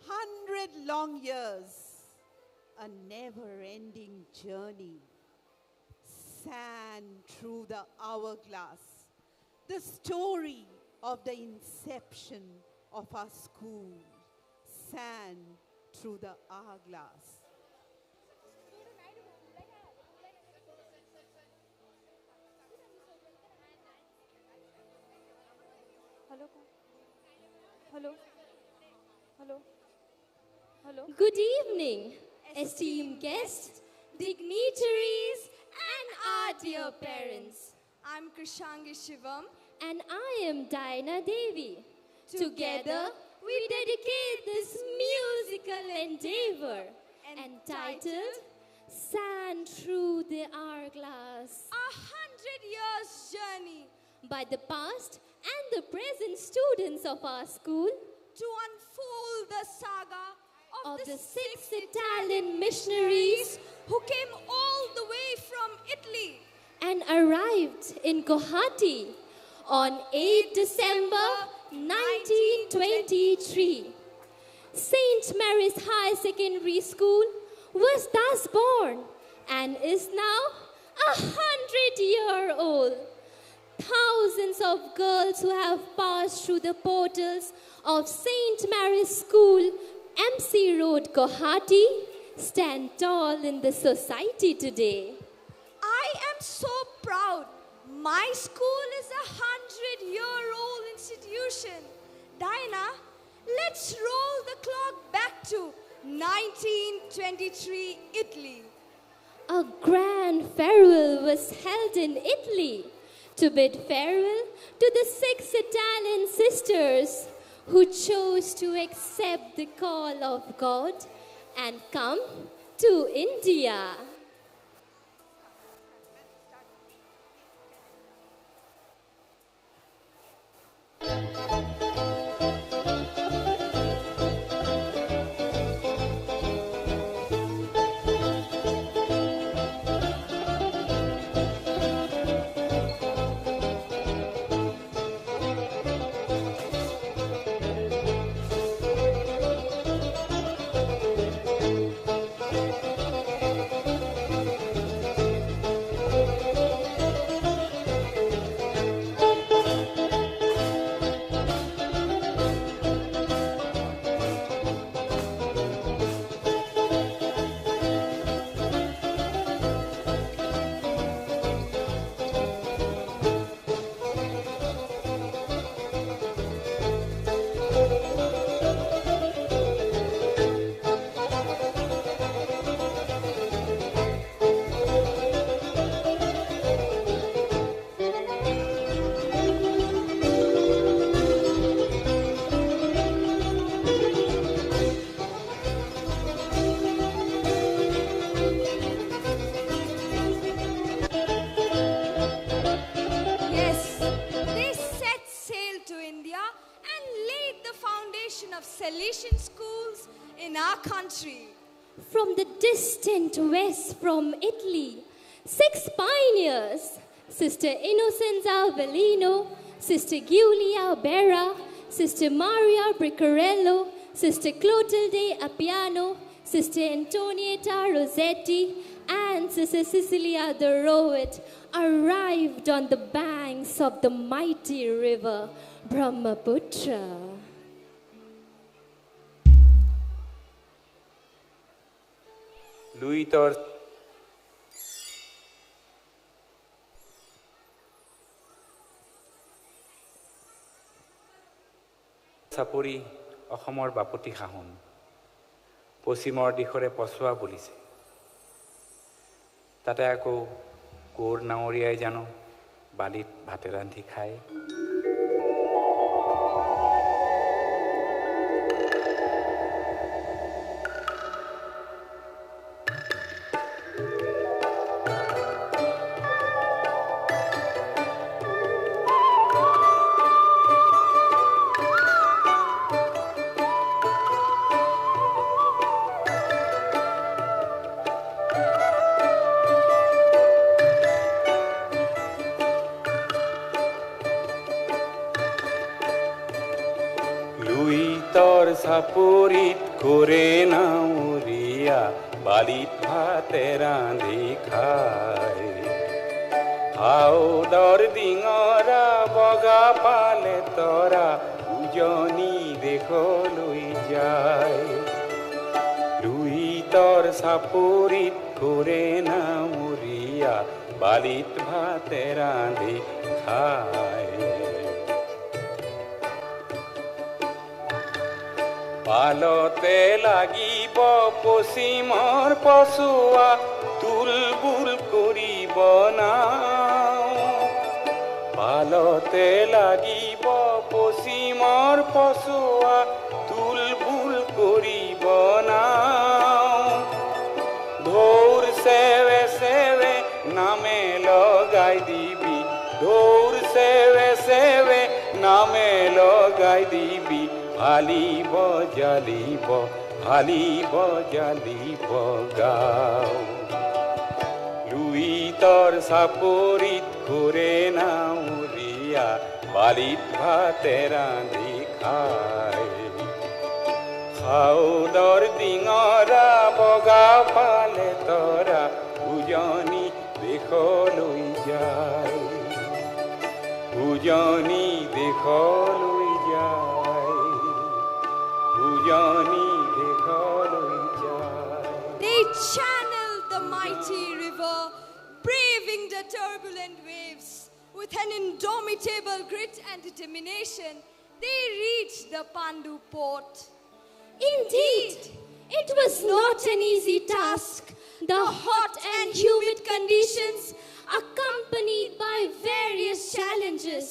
100 long years, a never-ending journey. Sand through the hourglass, the story of the inception of our school. Sand through the hourglass. Hello. Good evening, esteemed guests, dignitaries, and our dear parents. I'm Krishangi Shivam. And I am Diana Devi. Together, we dedicate this musical endeavor entitled Sand Through the Hourglass. 100 years journey By the past and the present students of our school to unfold the saga of the 6 Italian missionaries who came all the way from Italy and arrived in Guwahati on 8 December 1923. St. Mary's High Secondary School was thus born and is now 100-year-old. Thousands of girls who have passed through the portals of St. Mary's School, MC Road, Guwahati, stand tall in the society today. I am so proud. My school is a 100-year-old institution. Diana, let's roll the clock back to 1923 Italy. A grand farewell was held in Italy to bid farewell to the 6 Italian sisters who chose to accept the call of God and come to India. Felicitation schools in our country. From the distant west from Italy, 6 pioneers, Sister Innocenza Bellino, Sister Giulia Berra, Sister Maria Bricarello, Sister Clotilde Appiano, Sister Antonietta Rossetti, and Sister Cecilia de Rowett arrived on the banks of the mighty river Brahmaputra. 。 Yes, they set sail to India and laid the foundation of Salesian schools in our country. From the distant west from Italy, 6 pioneers, Sister Innocenza Bellino, Sister Giulia Berra, Sister Clotilde Appiano, Sister Antonietta Rossetti, and Sister Cecilia de Rowett arrived on the banks of the mighty river Brahmaputra. লুইতৰ চাপৰি অসমৰ বাপতি সাহোন পশ্চিমৰ দিশৰে পছোৱা বুলিছে তাতে আকৌ কোৰ নাৱৰীয়াই জানো বালিত ভাতে ৰান্ধি খায় চাপৰিত কৰে নাৱৰীয়া বালিত ভাতে ৰান্ধি খায় হাওদৰ ডিঙৰা বগা পালে তৰা উজনি দেশলৈ যায় লুইতৰ চাপৰিত কৰে নাৱৰীয়া বালিত ভাতে ৰান্ধি খায় পালতে লাগিব পশ্চিমৰ পছোৱা তুলবুল কৰিব নাও পালতে লাগিব পশ্চিমৰ পছোৱা তুলবুল কৰিব নাও ঢৌৰ চেৱে চেৱে নামে লগাই দিবি ঢৌৰ চেৱে চেৱে নামে লগাই দিবি হালিব জালিব গাঁও লুইতৰ চাপৰিত ঘূৰে নাৱৰীয়া বালিত ভাতে ৰান্ধি খায় হাওদৰ ডিঙৰা বগা পালে তৰা উজনি দেশলৈ যায় উজনি দেশলৈ যায় They channeled the mighty river, braving the turbulent waves. With an indomitable grit and determination, they reached the Pandu port. Indeed, it was not an easy task. The hot and humid conditions, accompanied by various challenges,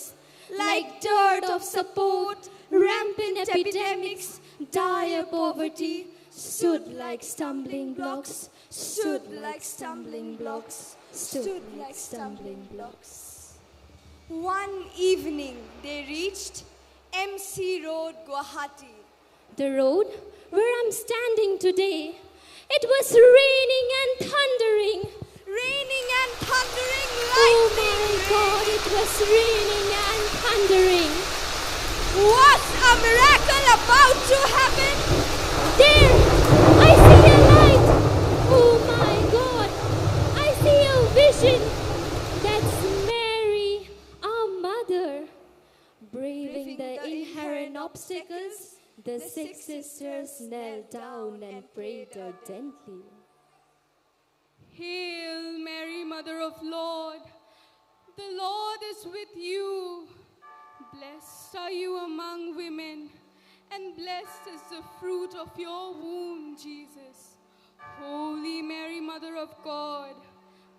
like dearth of support, rampant epidemics, dire poverty, stood like stumbling blocks, stood like stumbling blocks, stood like stumbling blocks. One evening, they reached MC Road, Guwahati. The road where I'm standing today, it was raining and thundering. Raining and thundering lightning. Oh my God, it was raining and thundering. Was a miracle about to happen? There, I see a light. Oh my God, I see a vision. That's Mary, our mother. Braving the inherent obstacles, the six sisters knelt down and prayed ardently. Hail Mary, Mother of Lord, the Lord is with you. Blessed are you among women, and blessed is the fruit of your womb, Jesus. Holy Mary, Mother of God,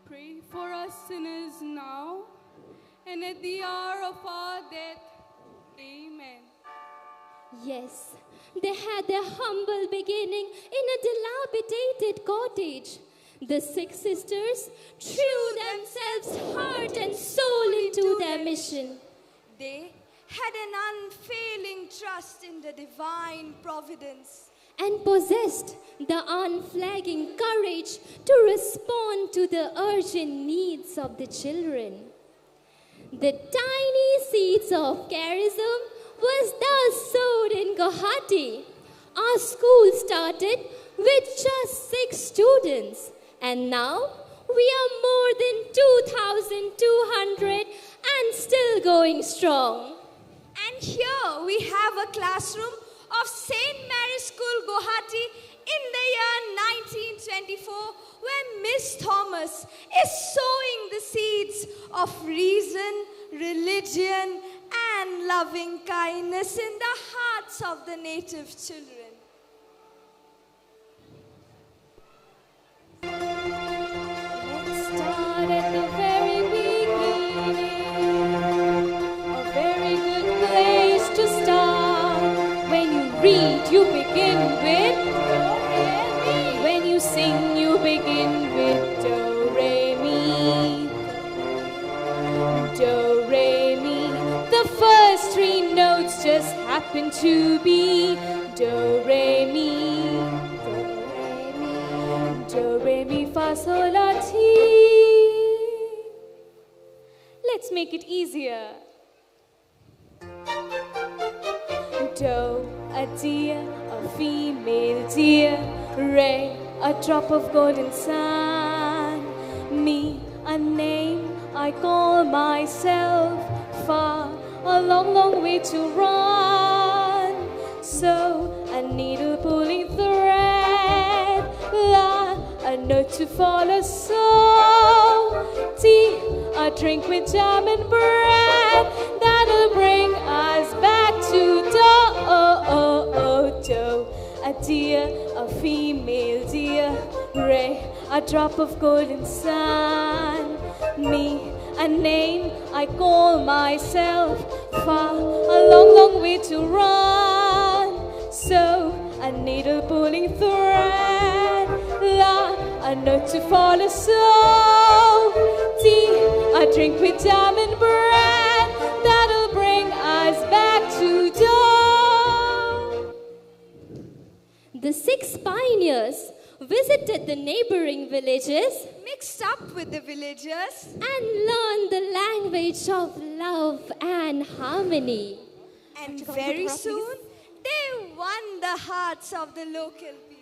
pray for us sinners now and at the hour of our death. Amen. Yes, they had their humble beginning in a dilapidated cottage. The six sisters threw themselves heart and soul into their mission. They had an unfailing trust in the divine providence and possessed the unflagging courage to respond to the urgent needs of the children. The tiny seeds of charism was thus sowed in Guwahati. Our school started with just 6 students, and now we are more than 2,200 and still going strong. And here we have a classroom of St. Mary's School, Guwahati, in the the year 1924, where Miss Thomas is sowing the seeds of reason, religion, and loving kindness in the hearts of the native children. Let's start at the very beginning. A very good place to start. When you read, you begin with do, re, mi. When you sing, you begin with do, re, mi. Do, re, mi. The first three notes just happen to be do, re, mi. Do, re, mi, fa, sol, la, ti. Let's make it easier. Do, a deer, a female deer. Re, a drop of golden sun. Mi, a name I call myself. Fa, a long, long way to run. So, a needle pulling thread. La, a note to follow. So, tea, a drink with jam and bread. That'll bring us back to do. A deer, a female deer. Re, a drop of golden sun. Me, a name I call myself. Fa, a long, long way to run. So, a needle pulling thread. La, a note to follow. So, tea, a drink with jam and bread. That'll bring us back to do. The 6 pioneers visited the neighboring villages, Mixed up with the villagers, and learned the language of love and harmony. and very soon they won the hearts of the local people.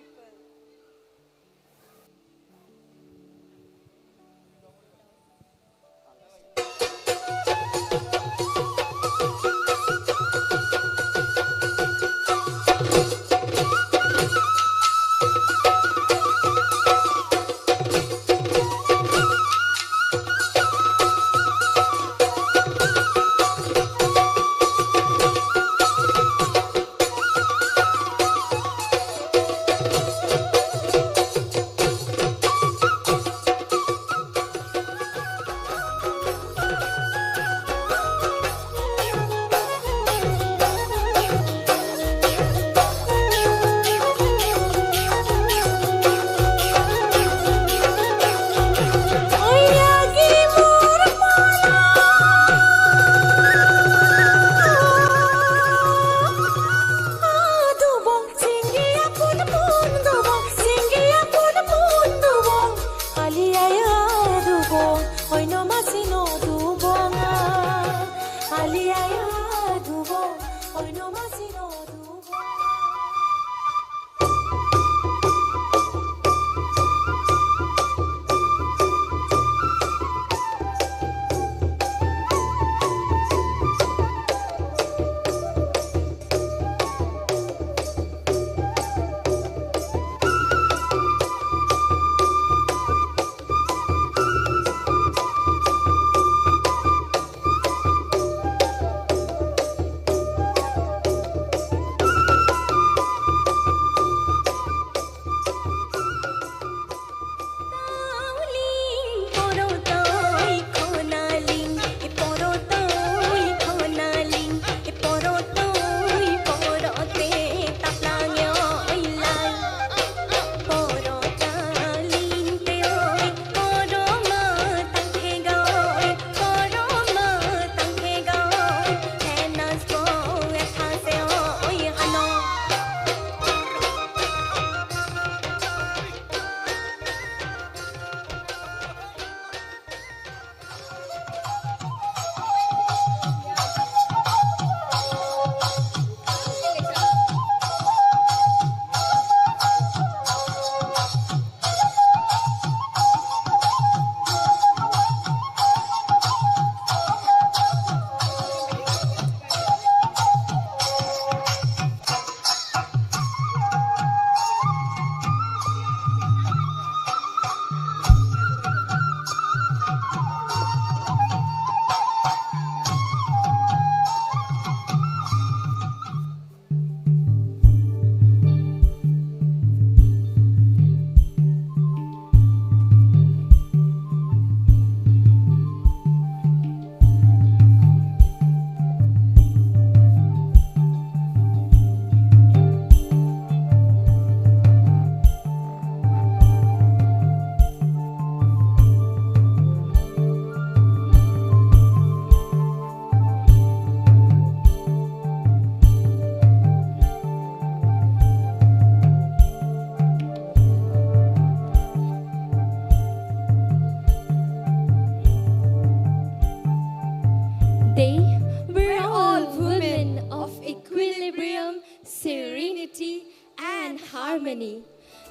harmony.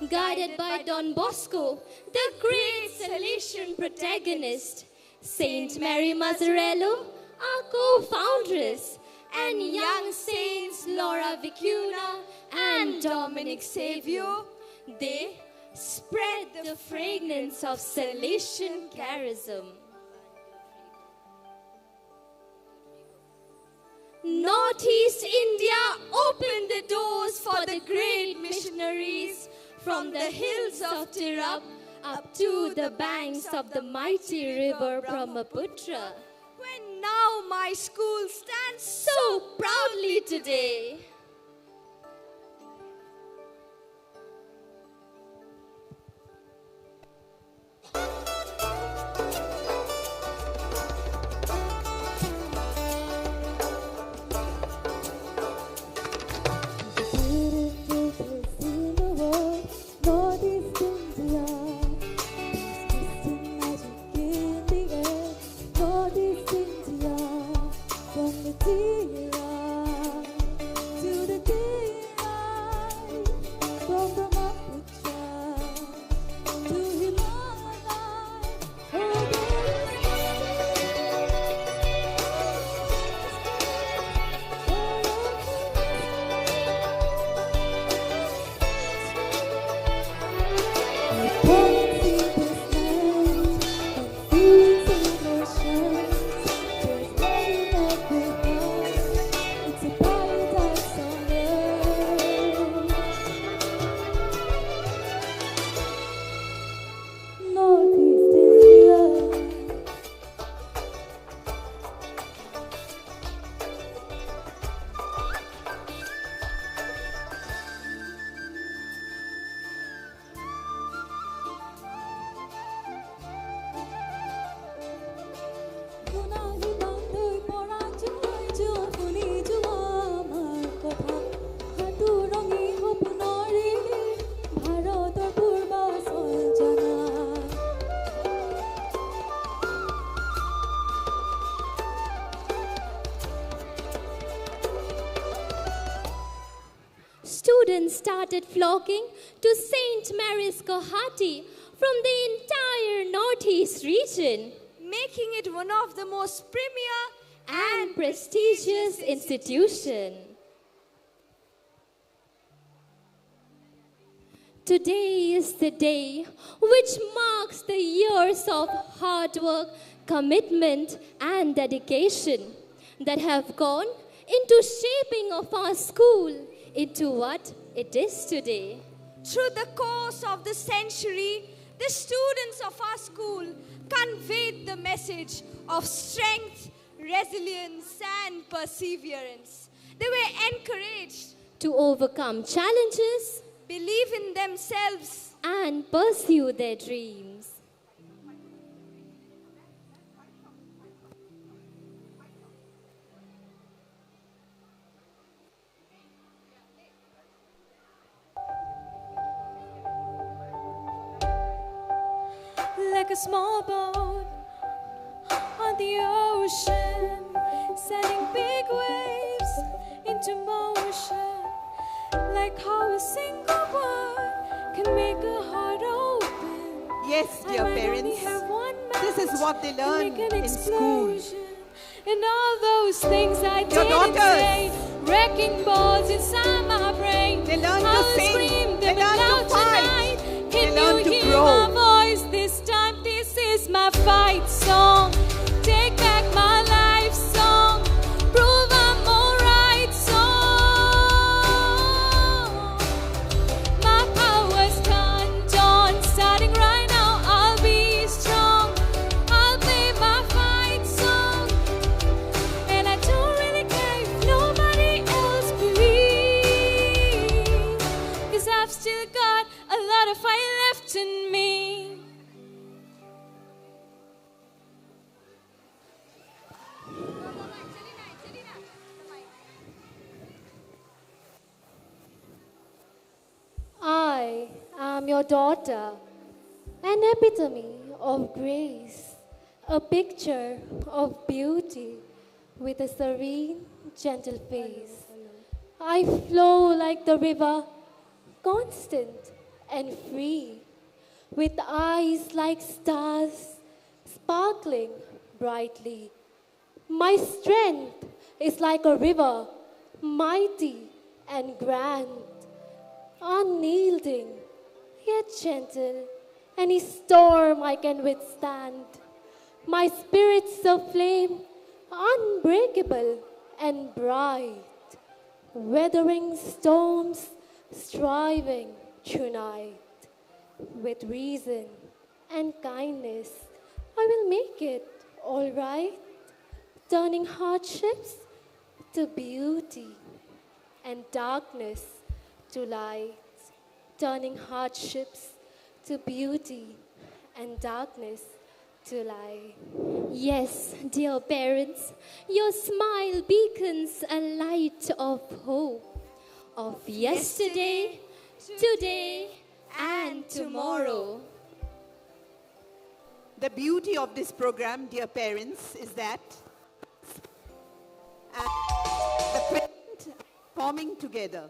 Guided by Don Bosco, the great Salesian protagonist, Saint Mary Mazzarello, our co-foundress, and young saints Laura Vicuna and Dominic Savio, they spread the fragrance of Salesian charism. Northeast India opened the doors for the great missionaries from the hills of Tirap up to the banks of the mighty river Brahmaputra. When now my school stands so proudly today. Students started flocking to St. Mary's Guwahati from the entire Northeast region, making it one of the most premier and prestigious institutions. Today is the day which marks the years of hard work, commitment, and dedication that have gone into shaping of our school into what it is today. Through the course of the century, the students of our school conveyed the message of strength, resilience, and perseverance. They were encouraged to overcome challenges, believe in themselves, and pursue their dreams. Like a small boat on the ocean, sending big waves into motion. Like how a single word can make a heart open. Yes, dear parents, this is what they learn in school. And all those things I didn't say, wrecking balls inside my brain. They learn I to will sing, scream they them learn out to fight, tonight. they Can learn you to hear grow. my voice this time? This is my fight song. Take back my life song. Prove I'm alright song. My power's turned on. Starting right now, I'll be strong. I'll play my fight song. And I don't really care if nobody else believes. 'Cause I've still got a lot of fire left in me. I am your daughter, an epitome of grace, a picture of beauty with a serene, gentle face. I flow like the river, constant and free, with eyes like stars sparkling brightly. My strength is like a river, mighty and grand, unyielding, yet gentle. Any storm I can withstand. My spirit's a flame, unbreakable and bright, weathering storms, striving tonight. With reason and kindness, I will make it all right, turning hardships to beauty and darkness to light, turning hardships to beauty and darkness to light. Yes, dear parents, your smile beacons a light of hope, of yesterday, today, and tomorrow. The beauty of this program, dear parents, is that the parents are forming together.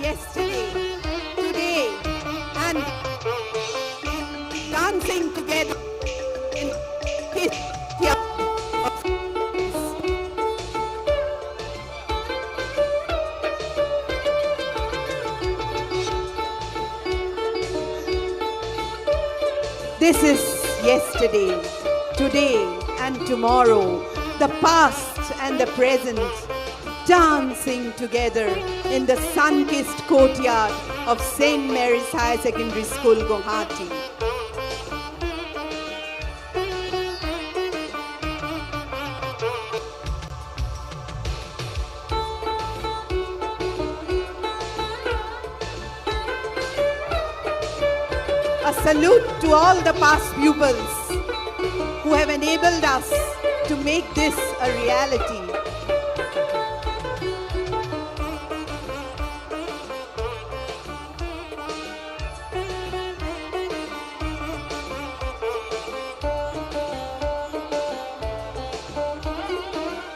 Yesterday, today, and dancing together in his This is yesterday, today, and tomorrow, the past and the present, dancing together in the sun-kissed courtyard of St. Mary's Higher Secondary School, Guwahati. A salute to all the past pupils who have enabled us to make this a reality.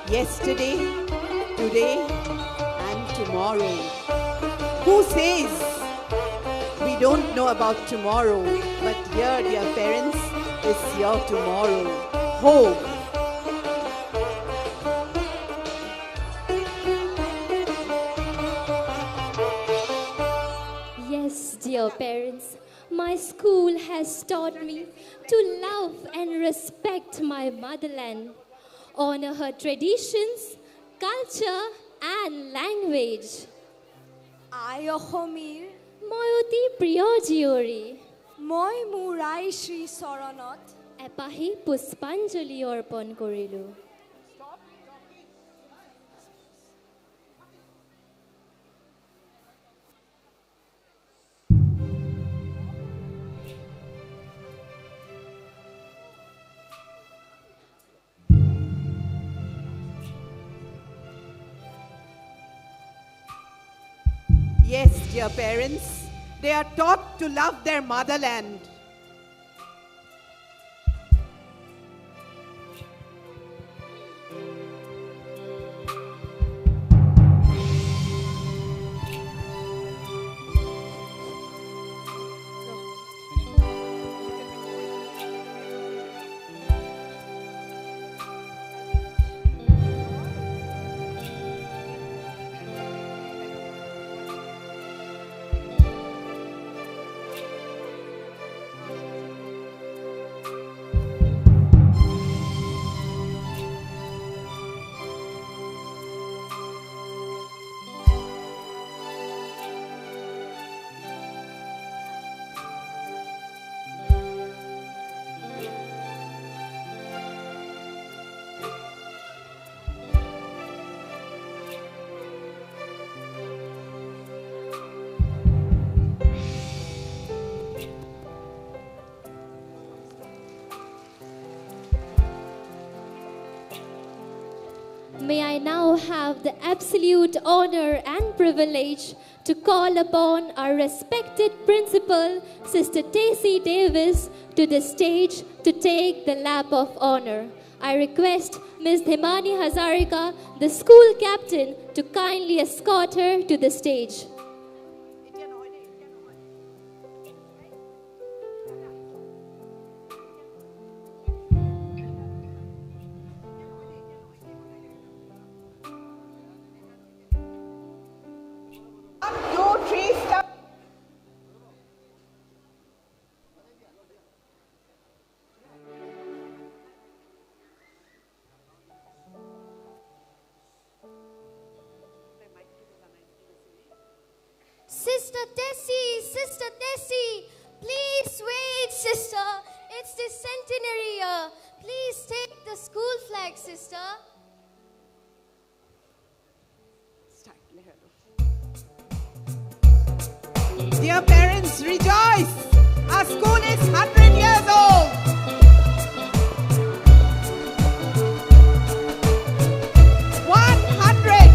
Yesterday, today, and tomorrow. Who says we don't know about tomorrow? But here, dear parents, is your tomorrow. Hope. Yes, dear parents, my school has taught me to love and respect my motherland, honor her traditions, culture, and language. I, Ohomir, Moyoti Priyojiori, মই মোৰ I Shri চৰণত এপাহি পুষ্পাঞ্জলি অৰ্পণ কৰিলোঁ। Yes, dear parents, they are taught to love their motherland. May I now have the absolute honor and privilege to call upon our respected principal, Sister Tacy Davis, to the stage to take the lap of honor. I request Ms. Dhimani Hazarika, the school captain, to kindly escort her to the stage. Sister Tessie, please wait, sister. It's the centenary year. Please take the school flag, sister. Dear parents, rejoice! Our school is 100 years old. 100.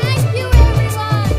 Thank you, everyone.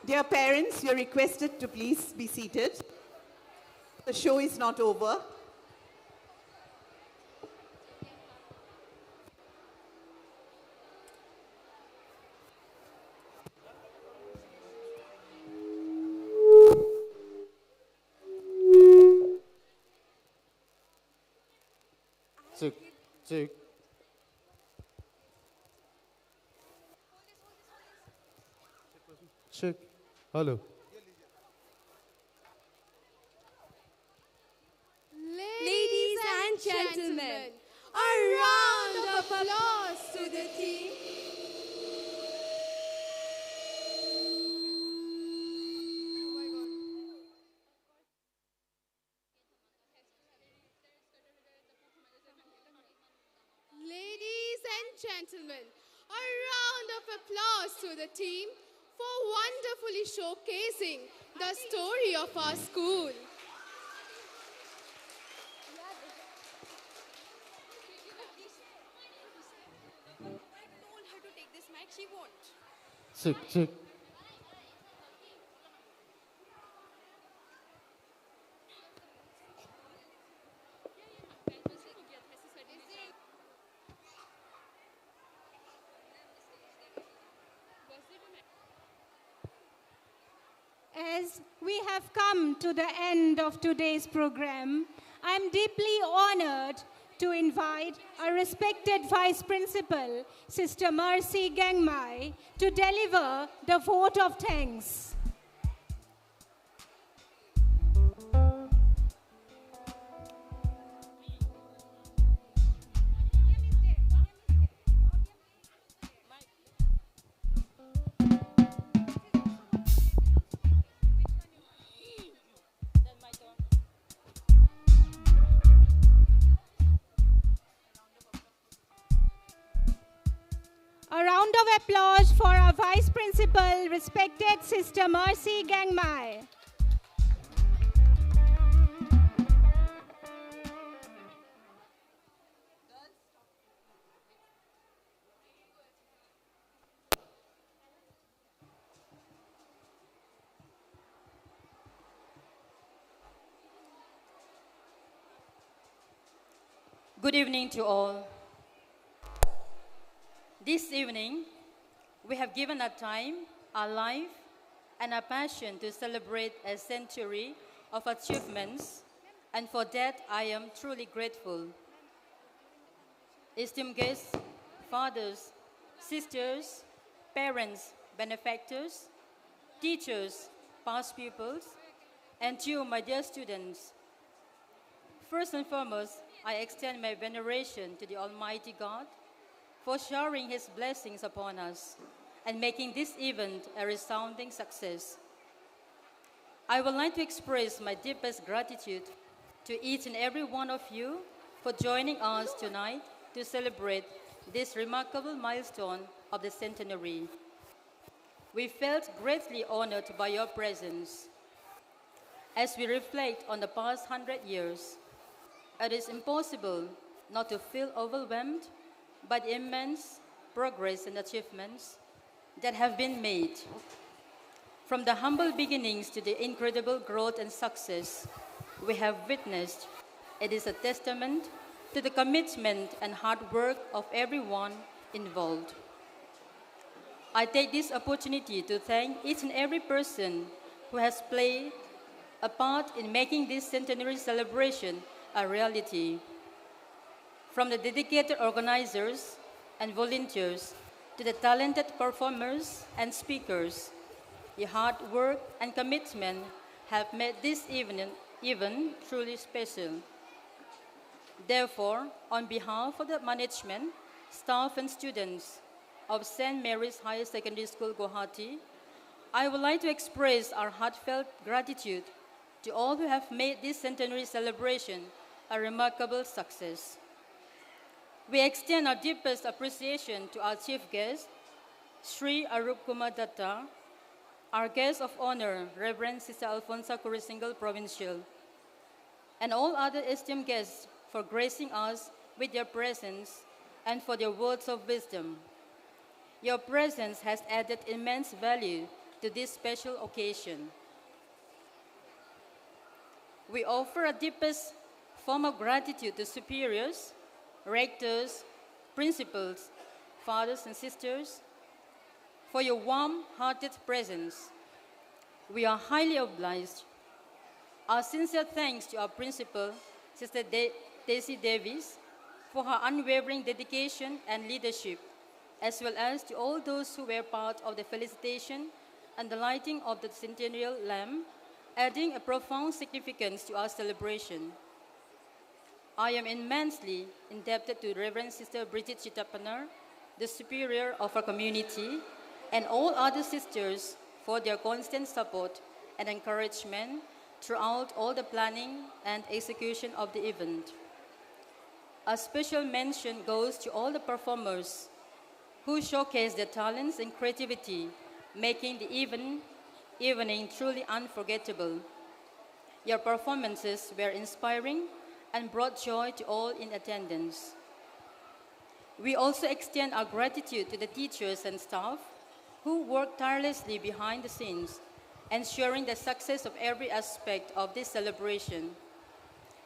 Dear parents, you're requested to please be seated. The show is not over. Check, check. Check. Hello. Ladies and gentlemen, a round of applause to the team. gentlemen, a round of applause to the team for wonderfully showcasing the story of our school. Check, check. As we have come to the end of today's program, I am deeply honored to invite our respected Vice Principal, Sister Mercy Gangmai, to deliver the vote of thanks. A round of applause for our Vice Principal, respected Sister Mercy Gangmai. Good evening to all. This evening, we have given our time, our life, and our passion to celebrate a century of achievements, and for that I am truly grateful. Esteemed guests, fathers, sisters, parents, benefactors, teachers, past pupils, and you, my dear students. First and foremost, I extend my veneration to the Almighty God for showering His blessings upon us and making this event a resounding success. I would like to express my deepest gratitude to each and every one of you for joining us tonight to celebrate this remarkable milestone of the centenary. We felt greatly honored by your presence. As we reflect on the past 100 years, it is impossible not to feel overwhelmed by the immense progress and achievements that have been made. From the humble beginnings to the incredible growth and success we have witnessed, it is a testament to the commitment and hard work of everyone involved. I take this opportunity to thank each and every person who has played a part in making this centenary celebration a reality. From the dedicated organizers and volunteers to the talented performers and speakers, your hard work and commitment have made this event truly special. Therefore, on behalf of the management, staff, and students of St. Mary's Higher Secondary School, Guwahati, I would like to express our heartfelt gratitude to all who have made this centenary celebration a remarkable success. We extend our deepest appreciation to our chief guest, Sri Arup Kumar Datta, our guest of honor, Reverend Sister Alfonsa Kurisingal Provincial, and all other esteemed guests for gracing us with your presence and for their words of wisdom. Your presence has added immense value to this special occasion. We offer our deepest form of gratitude to superiors, rectors, principals, fathers and sisters, for your warm-hearted presence. We are highly obliged. Our sincere thanks to our principal, Sister Daisy Davis, for her unwavering dedication and leadership, as well as to all those who were part of the felicitation and the lighting of the centennial lamp, adding a profound significance to our celebration. I am immensely indebted to Reverend Sister Bridget Chitapanar, the superior of our community, and all other sisters for their constant support and encouragement throughout all the planning and execution of the event. A special mention goes to all the performers who showcased their talents and creativity, making the evening truly unforgettable. Your performances were inspiring and brought joy to all in attendance. We also extend our gratitude to the teachers and staff who worked tirelessly behind the scenes, ensuring the success of every aspect of this celebration.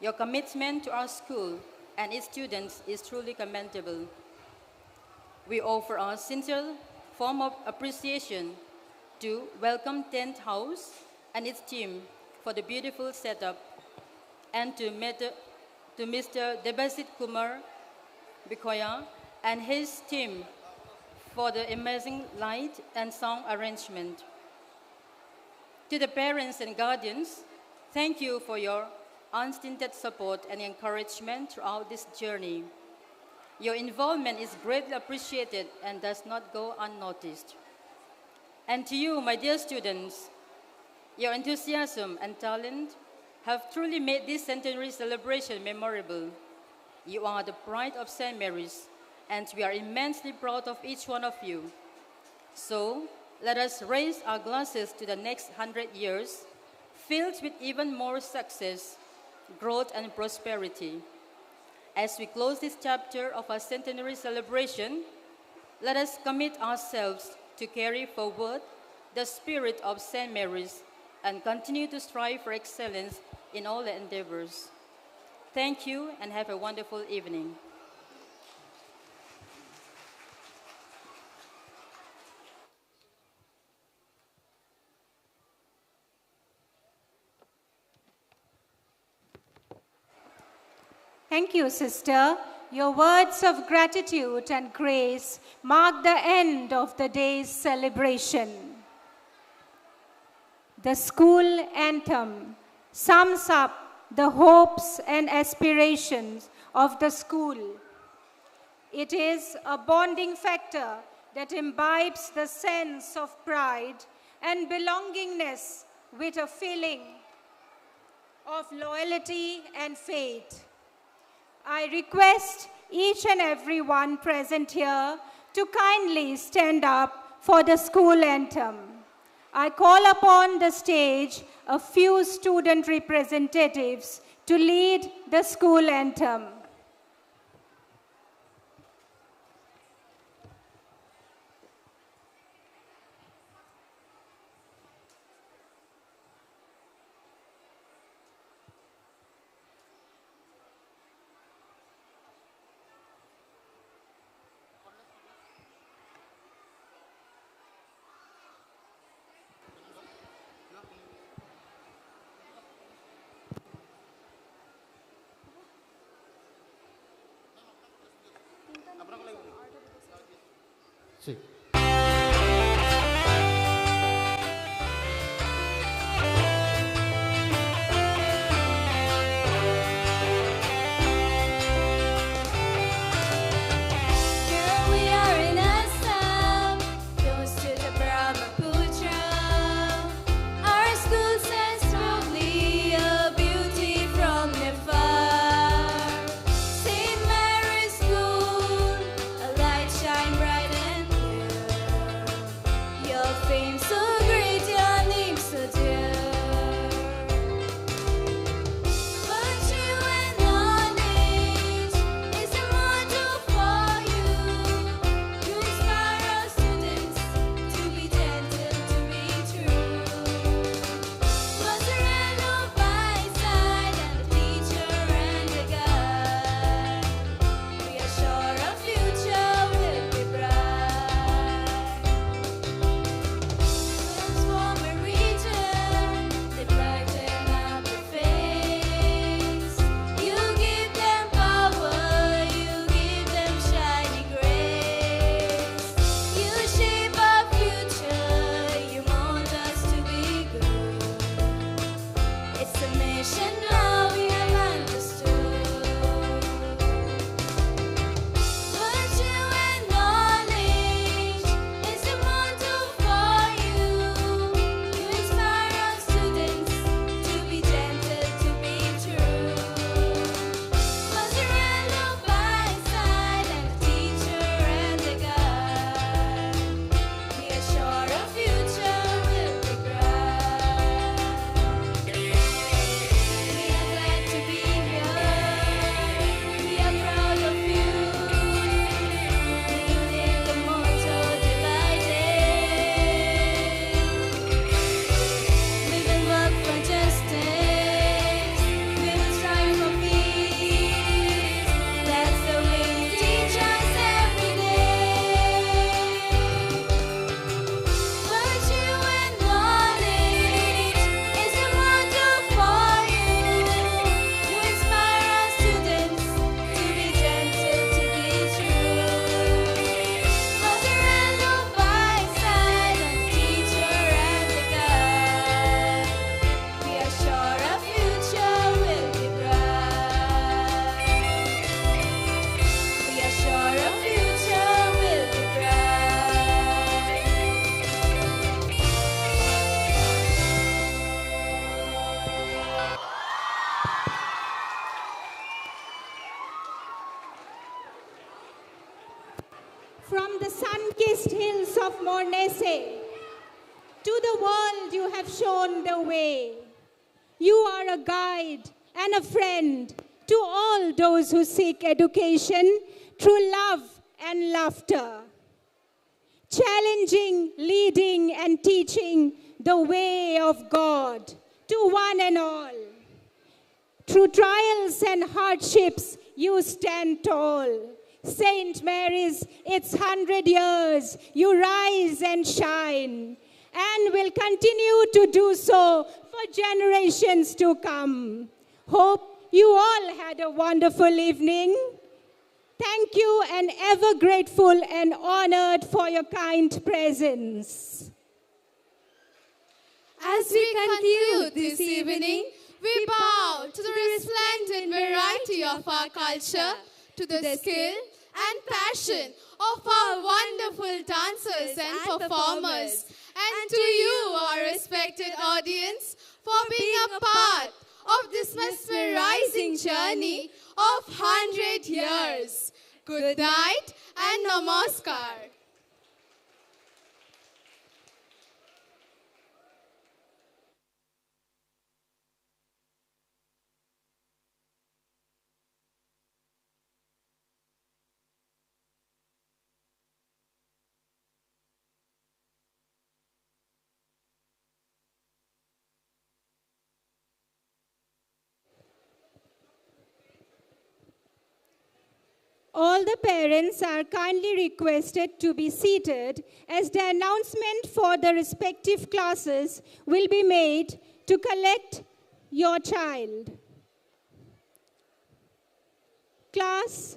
Your commitment to our school and its students is truly commendable. We offer our sincere form of appreciation to welcome 10th House and its team for the beautiful setup, and to Mr. Debasit Kumar Bikoya and his team for the amazing light and sound arrangement. To the parents and guardians, thank you for your unstinted support and encouragement throughout this journey. Your involvement is greatly appreciated and does not go unnoticed. And to you, my dear students, your enthusiasm and talent have truly made this centenary celebration memorable. You are the pride of St. Mary's, and we are immensely proud of each one of you. So, let us raise our glasses to the next 100 years, filled with even more success, growth, and prosperity. As we close this chapter of our centenary celebration, let us commit ourselves to carry forward the spirit of St. Mary's and continue to strive for excellence in all the endeavors. Thank you and have a wonderful evening. Thank you, sister. Your words of gratitude and grace mark the end of the day's celebration. The school anthem sums up the hopes and aspirations of the school. It is a bonding factor that imbibes the sense of pride and belongingness with a feeling of loyalty and faith. I request each and every one present here to kindly stand up for the school anthem. I call upon the stage a few student representatives to lead the school anthem. Sí. Shine bright and clear. From the sun-kissed hills of Mornese, to the world you have shown the way. You are a guide and a friend to all those who seek education through love and laughter. Challenging, leading, and teaching the way of God to one and all. Through trials and hardships, you stand tall. Saint Mary's, it's 100 years, you rise and shine, and will continue to do so for generations to come. Hope you all had a wonderful evening. Thank you, and ever grateful and honored for your kind presence. As we conclude this evening, we bow to the resplendent variety of our culture, to the skill and passion of our wonderful dancers and performers, and to you, our respected audience, for being a part of this mesmerizing journey of 100 years. Good night and namaskar. All the parents are kindly requested to be seated as the announcement for the respective classes will be made to collect your child. Class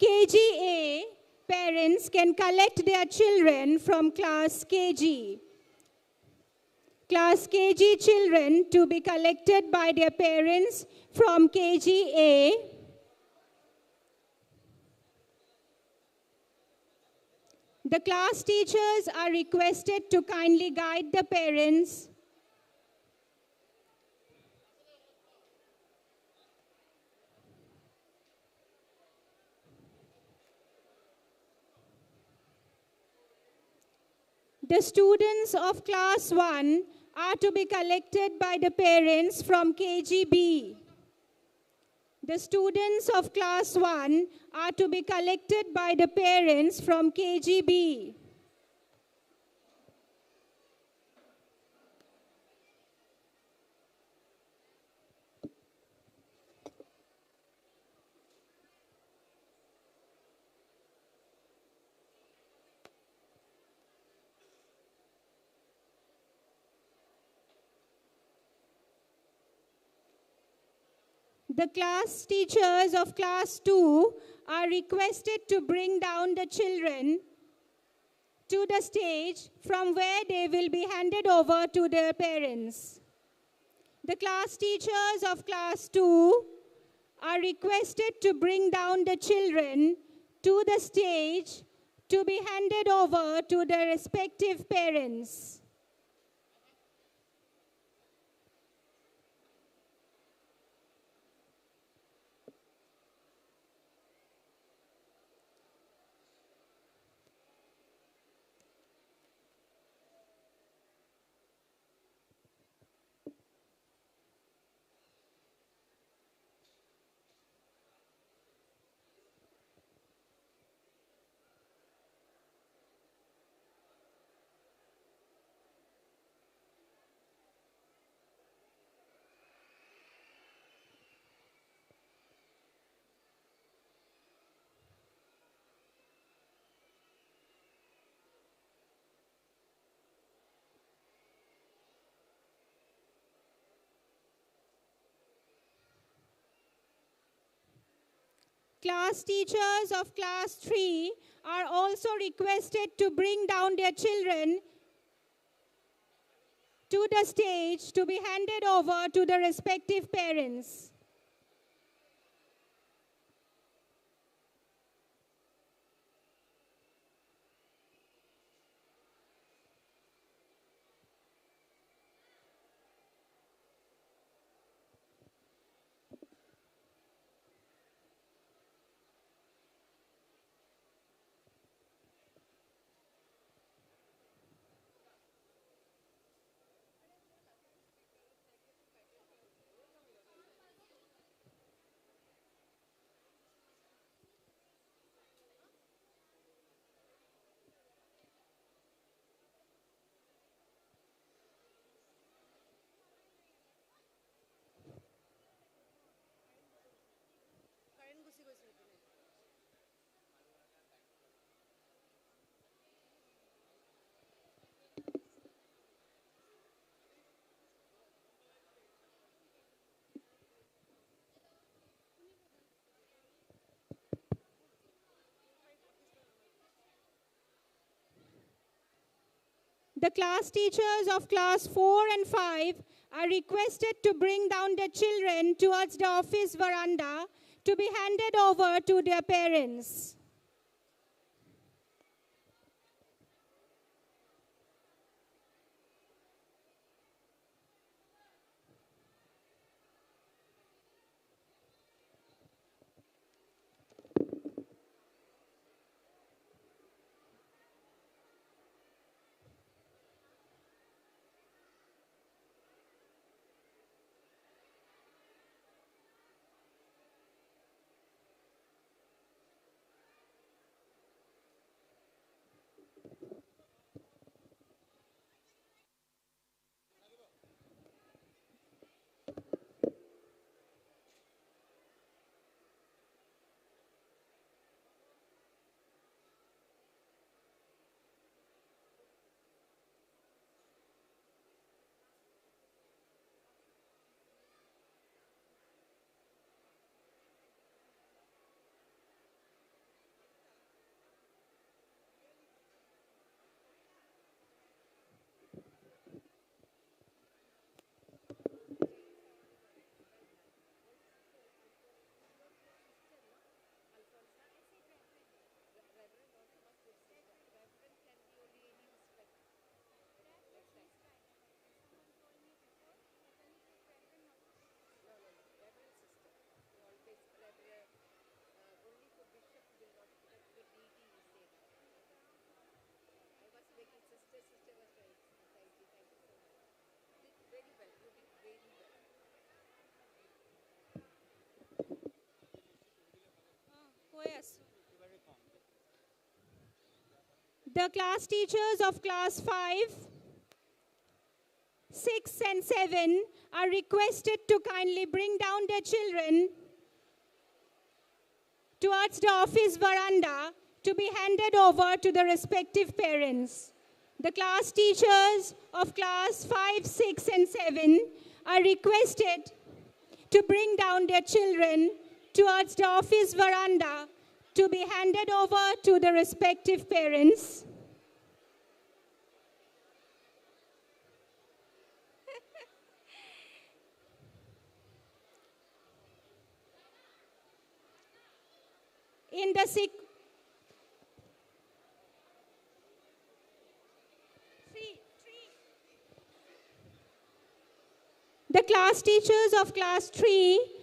KGA parents can collect their children from class KG. Class KG children to be collected by their parents from KGA. The class teachers are requested to kindly guide the parents The students of class 1 are to be collected by the parents from KGB. The students of class 1 are to be collected by the parents from KGB. The class teachers of class 2 are requested to bring down the children to the stage from where they will be handed over to their parents. The class teachers of class 2 are requested to bring down the children to the stage to be handed over to their respective parents. Class teachers of class 3 are also requested to bring down their children to the stage to be handed over to the respective parents. The class teachers of class 4 and 5 are requested to bring down their children towards the office veranda to be handed over to their parents. The class teachers of class 5, 6 and 7 are requested to kindly bring down their children towards the office veranda to be handed over to the respective parents. The class teachers of class 5, 6 and 7 are requested to bring down their children towards the office veranda to be handed over to the respective parents. In the The class teachers of class 3